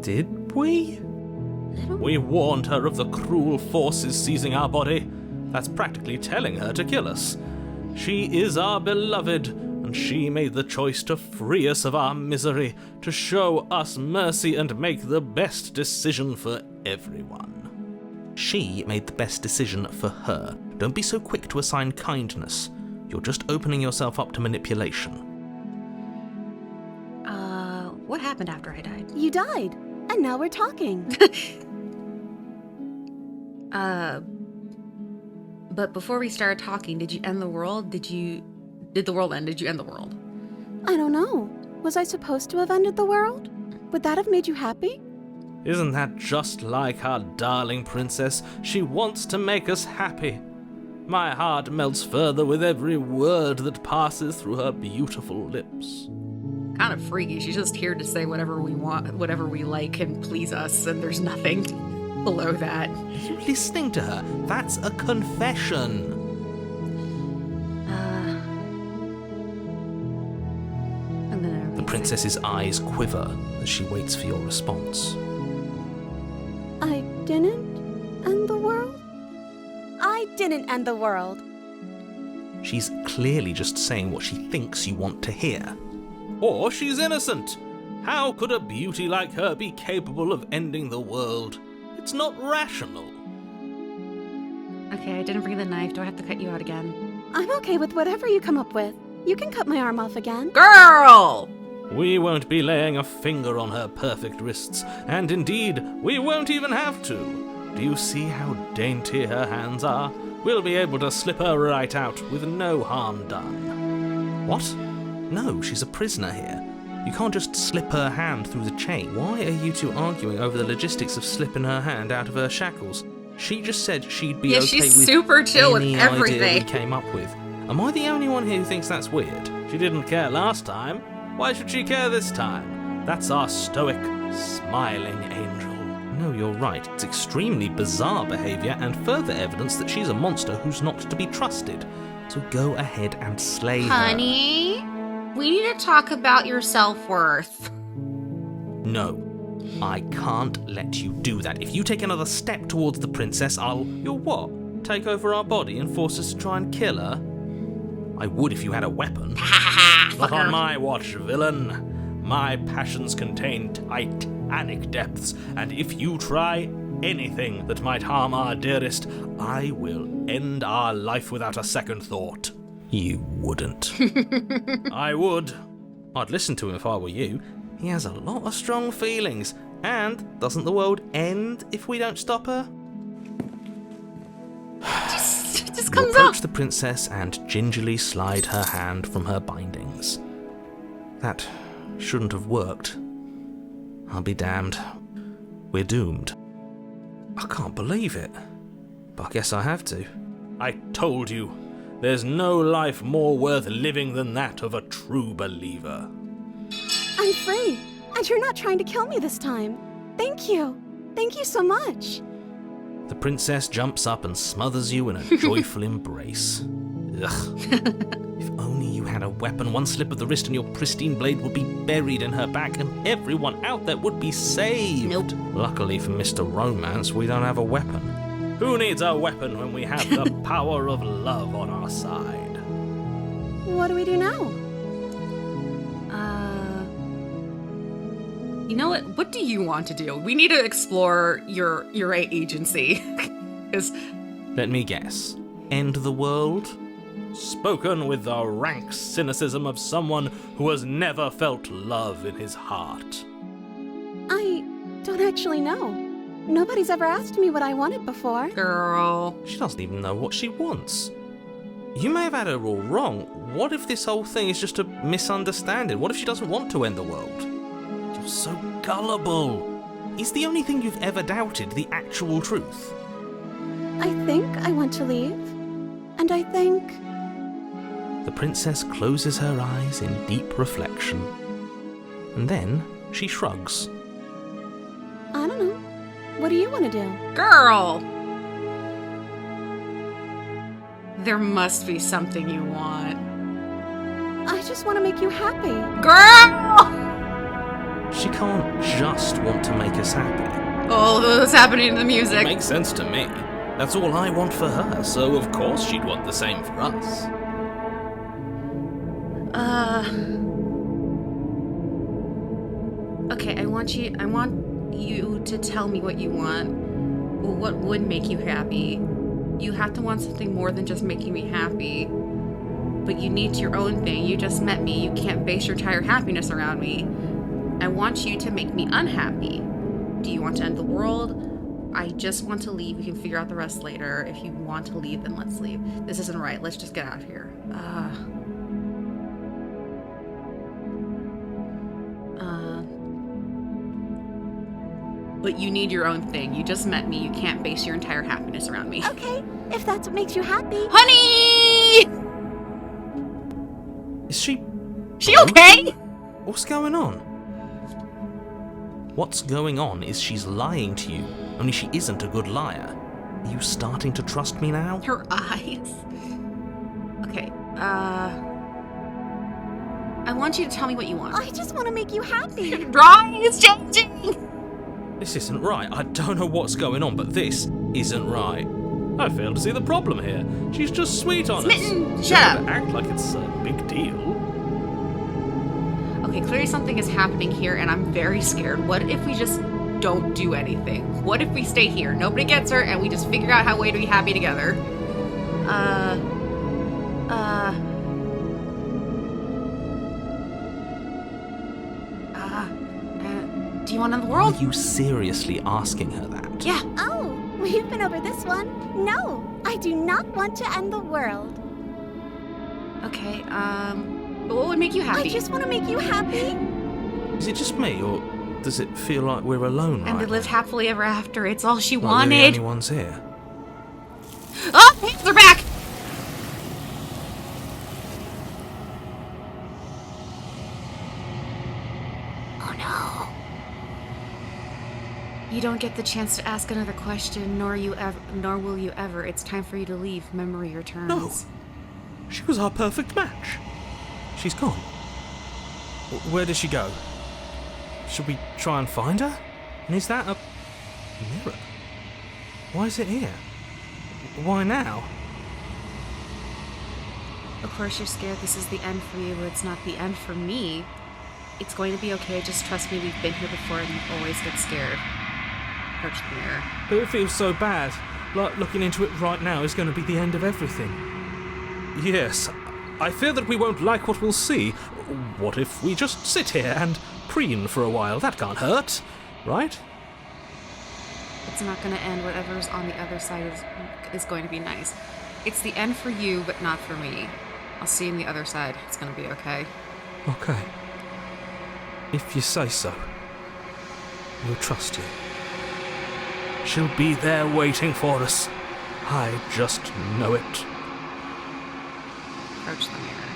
Speaker 7: Did we?
Speaker 2: We warned her of the cruel forces seizing our body. That's practically telling her to kill us. She is our beloved, and she made the choice to free us of our misery, to show us mercy and make the best decision for everyone.
Speaker 7: She made the best decision for her. Don't be so quick to assign kindness. You're just opening yourself up to manipulation.
Speaker 1: What happened after I died?
Speaker 3: You died, and now we're talking.
Speaker 1: But before we started talking, did you end the world? Did the world end? Did you end the world?
Speaker 3: I don't know. Was I supposed to have ended the world? Would that have made you happy?
Speaker 2: Isn't that just like our darling princess? She wants to make us happy. My heart melts further with every word that passes through her beautiful lips.
Speaker 1: Kind of freaky. She's just here to say whatever we want, whatever we like, and please us, and there's nothing below that.
Speaker 7: Are you listening to her? That's a confession. The princess's eyes quiver as she waits for your response.
Speaker 3: I didn't end the world? I didn't end the world.
Speaker 7: She's clearly just saying what she thinks you want to hear.
Speaker 2: Or she's innocent. How could a beauty like her be capable of ending the world? It's not rational.
Speaker 1: Okay, I didn't bring the knife. Do I have to cut you out again?
Speaker 3: I'm okay with whatever you come up with. You can cut my arm off again.
Speaker 1: Girl!
Speaker 2: We won't be laying a finger on her perfect wrists, and indeed, we won't even have to. Do you see how dainty her hands are? We'll be able to slip her right out with no harm done.
Speaker 7: What? No, she's a prisoner here. You can't just slip her hand through the chain. Why are you two arguing over the logistics of slipping her hand out of her shackles? She just said she'd be okay
Speaker 1: she's
Speaker 7: with
Speaker 1: super chill with
Speaker 7: any
Speaker 1: everything.
Speaker 7: idea we came up with. Am I the only one here who thinks that's weird?
Speaker 2: She didn't care last time. Why should she care this time? That's our stoic, smiling angel.
Speaker 7: No, you're right. It's extremely bizarre behaviour and further evidence that she's a monster who's not to be trusted. So go ahead and slay her.
Speaker 1: Honey, we need to talk about your self-worth.
Speaker 7: No.
Speaker 2: I can't let you do that. If you take another step towards the princess, You'll what? Take over our body and force us to try and kill her? I would if you had a weapon. Not on my watch, villain. My passions contain titanic depths, and if you try anything that might harm our dearest, I will end our life without a second thought. You wouldn't. I would. I'd listen to him if I were you. He has a lot of strong feelings. And doesn't the world end if we don't stop her?
Speaker 6: Just
Speaker 2: You
Speaker 6: comes
Speaker 2: approach
Speaker 6: up.
Speaker 2: the princess and gingerly slide her hand from her bindings. That shouldn't have worked. I'll be damned. We're doomed. I can't believe it. But I guess I have to. I told you, there's no life more worth living than that of a true believer.
Speaker 3: I'm free, and you're not trying to kill me this time. Thank you. Thank you so much.
Speaker 2: The princess jumps up and smothers you in a joyful embrace. Ugh. If only you had a weapon, one slip of the wrist and your pristine blade would be buried in her back and everyone out there would be saved.
Speaker 6: Nope.
Speaker 2: Luckily for Mr. Romance, we don't have a weapon. Who needs a weapon when we have the power of love on our side?
Speaker 3: What do we do now?
Speaker 1: You know what? What do you want to do? We need to explore your agency. 'Cause
Speaker 2: Let me guess. End the world? Spoken with the rank cynicism of someone who has never felt love in his heart.
Speaker 3: I don't actually know. Nobody's ever asked me what I wanted before.
Speaker 1: girl.
Speaker 2: She doesn't even know what she wants. You may have had her all wrong. What if this whole thing is just a misunderstanding? What if she doesn't want to end the world? You're so gullible. Is the only thing you've ever doubted the actual truth?
Speaker 3: I think I want to leave. And I think...
Speaker 2: The princess closes her eyes in deep reflection. And then she shrugs.
Speaker 3: I don't know. What do you want to do?
Speaker 1: Girl! There must be something you want.
Speaker 3: I just want to make you happy.
Speaker 1: Girl!
Speaker 2: She can't just want to make us happy.
Speaker 1: All of this happening in the
Speaker 2: It
Speaker 1: music.
Speaker 2: makes sense to me. That's all I want for her, so of course she'd want the same for us.
Speaker 1: Okay, I want you to tell me what you want. Well, what would make you happy? You have to want something more than just making me happy. But you need your own thing. You just met me. You can't base your entire happiness around me. I want you to make me unhappy. Do you want to end the world? I just want to leave. We can figure out the rest later. If you want to leave, then let's leave. This isn't right. Let's just get out of here. But you need your own thing. You just met me. You can't base your entire happiness around me.
Speaker 3: Okay, if that's what makes you happy.
Speaker 1: Honey!
Speaker 2: Is she...
Speaker 1: She okay?
Speaker 2: What's going on? What's going on is she's lying to you, only she isn't a good liar. Are you starting to trust me now?
Speaker 1: Her eyes. Okay, I want you to tell me what you want.
Speaker 3: I just want to make you happy.
Speaker 1: Drawing is changing!
Speaker 2: This isn't right. I don't know what's going on, but this isn't right. I fail to see the problem here. She's just sweet on
Speaker 1: Smitten,
Speaker 2: us.
Speaker 1: shut
Speaker 2: Don't
Speaker 1: up.
Speaker 2: act like it's a big deal.
Speaker 1: Okay, clearly something is happening here and I'm very scared. What if we just don't do anything? What if we stay here? Nobody gets her and we just figure out how way to be happy together. Do you want to end the
Speaker 2: Are
Speaker 1: world?
Speaker 2: you seriously asking her that?
Speaker 1: Yeah.
Speaker 3: Oh, we've been over this one. No, I do not want to end the world.
Speaker 1: Okay, what would make you happy?
Speaker 3: I just want to make you happy.
Speaker 2: Is it just me, or does it feel like we're alone
Speaker 1: And they
Speaker 2: right
Speaker 1: lived
Speaker 2: now?
Speaker 1: happily ever after. It's all she
Speaker 2: Like we're the
Speaker 1: wanted.
Speaker 2: only ones here.
Speaker 1: Oh, hands are back! Oh no. You don't get the chance to ask another question, nor will you ever. It's time for you to leave. Memory returns.
Speaker 2: No. She was our perfect match. She's gone. Where did she go? Should we try and find her?
Speaker 7: And is that a mirror? Why is it here? Why now?
Speaker 1: Of course you're scared this is the end for you, but it's not the end for me. It's going to be okay, just trust me, we've been here before and you always get scared. Approach the mirror.
Speaker 7: But it feels so bad. Like looking into it right now is going to be the end of everything. Yes, I fear that we won't like what we'll see. What if we just sit here and preen for a while? That can't hurt, right?
Speaker 1: It's not going to end. Whatever's on the other side is going to be nice. It's the end for you, but not for me. I'll see you on the other side. It's going to be okay.
Speaker 7: Okay. If you say so. We'll trust you. She'll be there waiting for us. I just know it.
Speaker 1: Approach the mirror.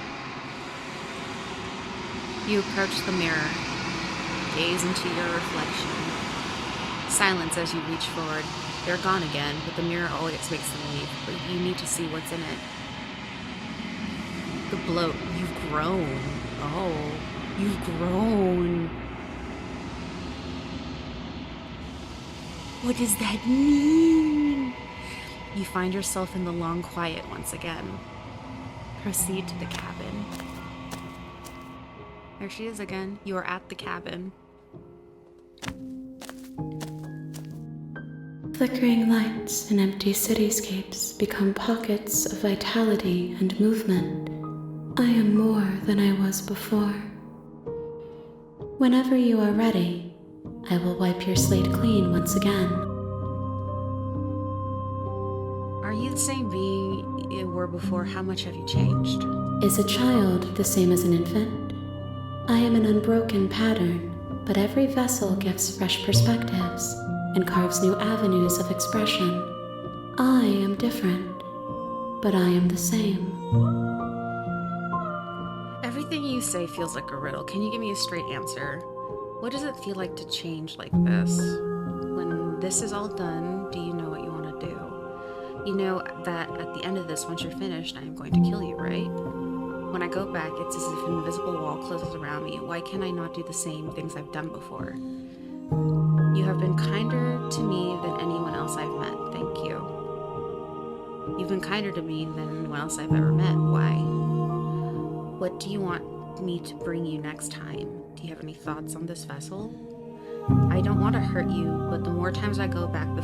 Speaker 1: You approach the mirror. Gaze into your reflection. Silence as you reach forward. They're gone again, but the mirror always makes them leave. But you need to see what's in it. The bloat. You've grown. Oh, you've grown. What does that mean? You find yourself in the long quiet once again. Proceed to the cabin. There she is again. You are at the cabin.
Speaker 5: Flickering lights and empty cityscapes become pockets of vitality and movement. I am more than I was before. Whenever you are ready, I will wipe your slate clean once again.
Speaker 1: Are you the same being you were before? How much have you changed?
Speaker 5: Is a child the same as an infant? I am an unbroken pattern, but every vessel gives fresh perspectives and carves new avenues of expression. I am different, but I am the same.
Speaker 1: Everything you say feels like a riddle. Can you give me a straight answer? What does it feel like to change like this? When this is all done, do you know what you want to do? You know that at the end of this, once you're finished, I am going to kill you, right? When I go back, it's as if an invisible wall closes around me. Why can I not do the same things I've done before? You have been kinder to me than anyone else I've met. Thank you. You've been kinder to me than anyone else I've ever met. Why? What do you want me to bring you next time? Do you have any thoughts on this vessel? I don't want to hurt you, but the more times I go back, the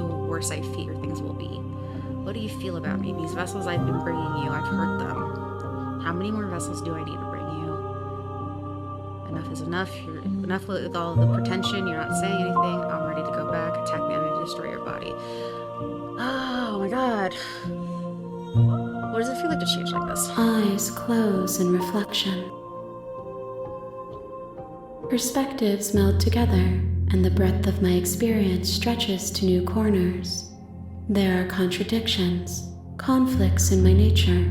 Speaker 1: worse I fear things will be. What do you feel about me? These vessels I've been bringing you, I've hurt them. How many more vessels do I need to bring you? Enough is enough. You're enough with all the pretension. You're not saying anything. I'm ready to go back, attack the enemy, destroy your body. Oh my god. What does it feel like to change like this?
Speaker 5: Eyes close in reflection. Perspectives meld together, and the breadth of my experience stretches to new corners. There are contradictions, conflicts in my nature,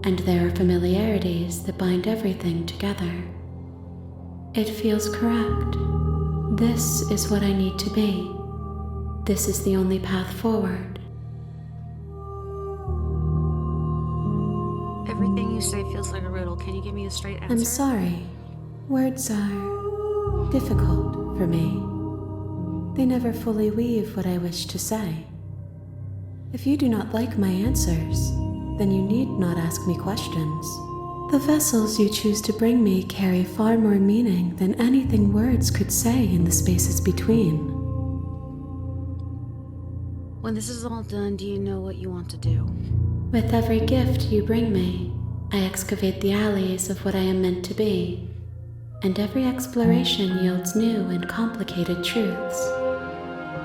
Speaker 5: and there are familiarities that bind everything together. It feels correct. This is what I need to be. This is the only path forward.
Speaker 1: Everything you say feels like a riddle. Can you give me a straight answer?
Speaker 5: I'm sorry. Words are difficult for me. They never fully weave what I wish to say. If you do not like my answers, then you need not ask me questions. The vessels you choose to bring me carry far more meaning than anything words could say in the spaces between.
Speaker 1: When this is all done, do you know what you want to do?
Speaker 5: With every gift you bring me, I excavate the alleys of what I am meant to be, and every exploration yields new and complicated truths.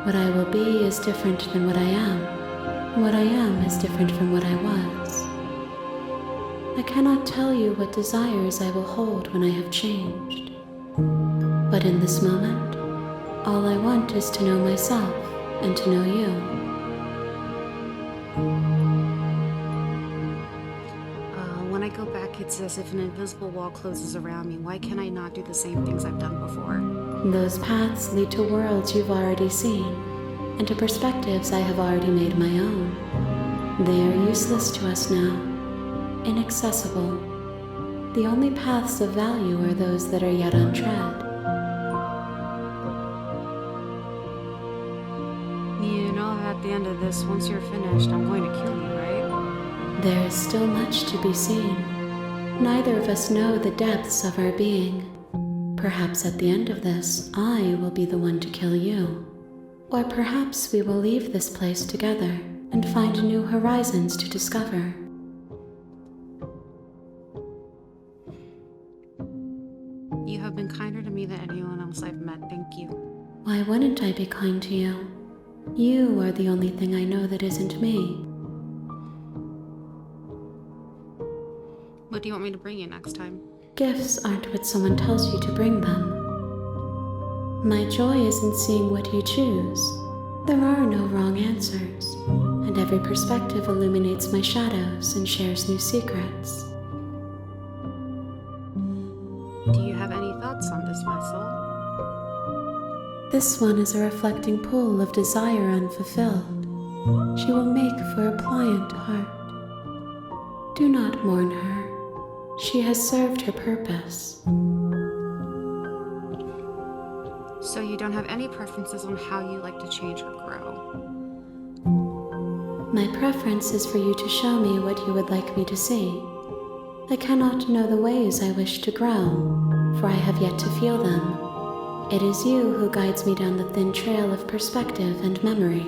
Speaker 5: What I will be is different than what I am. What I am is different from what I was. I cannot tell you what desires I will hold when I have changed. But in this moment, all I want is to know myself and to know you.
Speaker 1: When I go back, it's as if an invisible wall closes around me. Why can I not do the same things I've done before?
Speaker 5: Those paths lead to worlds you've already seen, and to perspectives I have already made my own. They are useless to us now, inaccessible. The only paths of value are those that are yet untread.
Speaker 1: at the end of this, once you're finished, I'm going to kill you, right?
Speaker 5: There is still much to be seen. Neither of us know the depths of our being. Perhaps at the end of this, I will be the one to kill you. Or perhaps we will leave this place together and find new horizons to discover.
Speaker 1: You have been kinder to me than anyone else I've met, thank you.
Speaker 5: Why wouldn't I be kind to you? You are the only thing I know that isn't me.
Speaker 1: What do you want me to bring you next time?
Speaker 5: Gifts aren't what someone tells you to bring them. My joy is in seeing what you choose. There are no wrong answers, and every perspective illuminates my shadows and shares new secrets.
Speaker 1: Do you have any thoughts on this vessel?
Speaker 5: This one is a reflecting pool of desire unfulfilled. She will make for a pliant heart. Do not mourn her. She has served her purpose.
Speaker 1: So you don't have any preferences on how you like to change or grow?
Speaker 5: My preference is for you to show me what you would like me to see. I cannot know the ways I wish to grow, for I have yet to feel them. It is you who guides me down the thin trail of perspective and memory.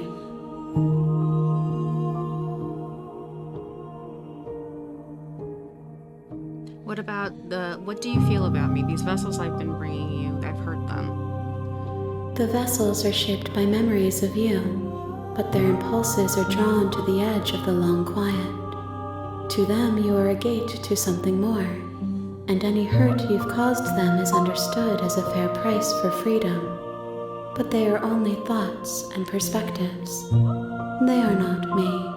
Speaker 1: What do you feel about me? These vessels I've been bringing you, I've heard them.
Speaker 5: The vessels are shaped by memories of you, but their impulses are drawn to the edge of the long quiet. To them, you are a gate to something more, and any hurt you've caused them is understood as a fair price for freedom. But they are only thoughts and perspectives. They are not me.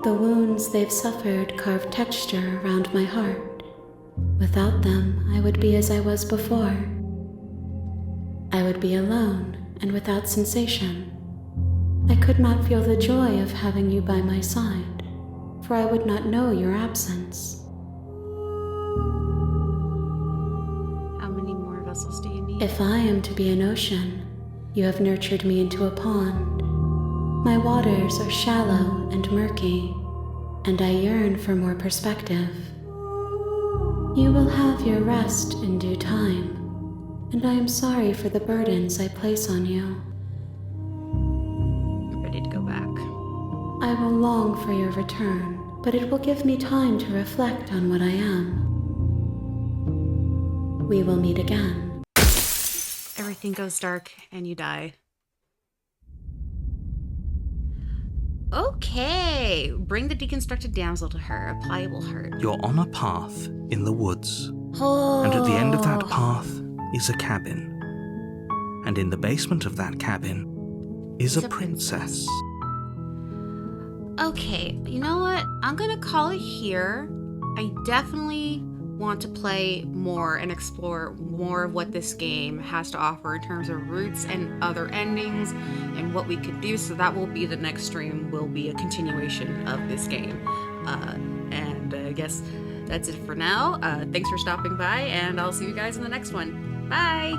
Speaker 5: The wounds they've suffered carve texture around my heart. Without them, I would be as I was before. I would be alone and without sensation. I could not feel the joy of having you by my side, for I would not know your absence.
Speaker 1: How many more vessels do you need?
Speaker 5: If I am to be an ocean, you have nurtured me into a pond. My waters are shallow and murky, and I yearn for more perspective. You will have your rest in due time, and I am sorry for the burdens I place on you.
Speaker 1: I'm ready to go back.
Speaker 5: I will long for your return, but it will give me time to reflect on what I am. We will meet again.
Speaker 1: Everything goes dark and you die. Okay, bring the deconstructed damsel to her, a pliable heart.
Speaker 2: You're on a path in the woods,
Speaker 1: Oh.
Speaker 2: and at the end of that path is a cabin. And in the basement of that cabin is a princess.
Speaker 1: Okay, you know what? I'm gonna call it here. I definitely want to play more and explore more of what this game has to offer in terms of roots and other endings and what we could do. So that will be the next stream, will be a continuation of this game. And I guess that's it for now. Thanks for stopping by, and I'll see you guys in the next one. Bye!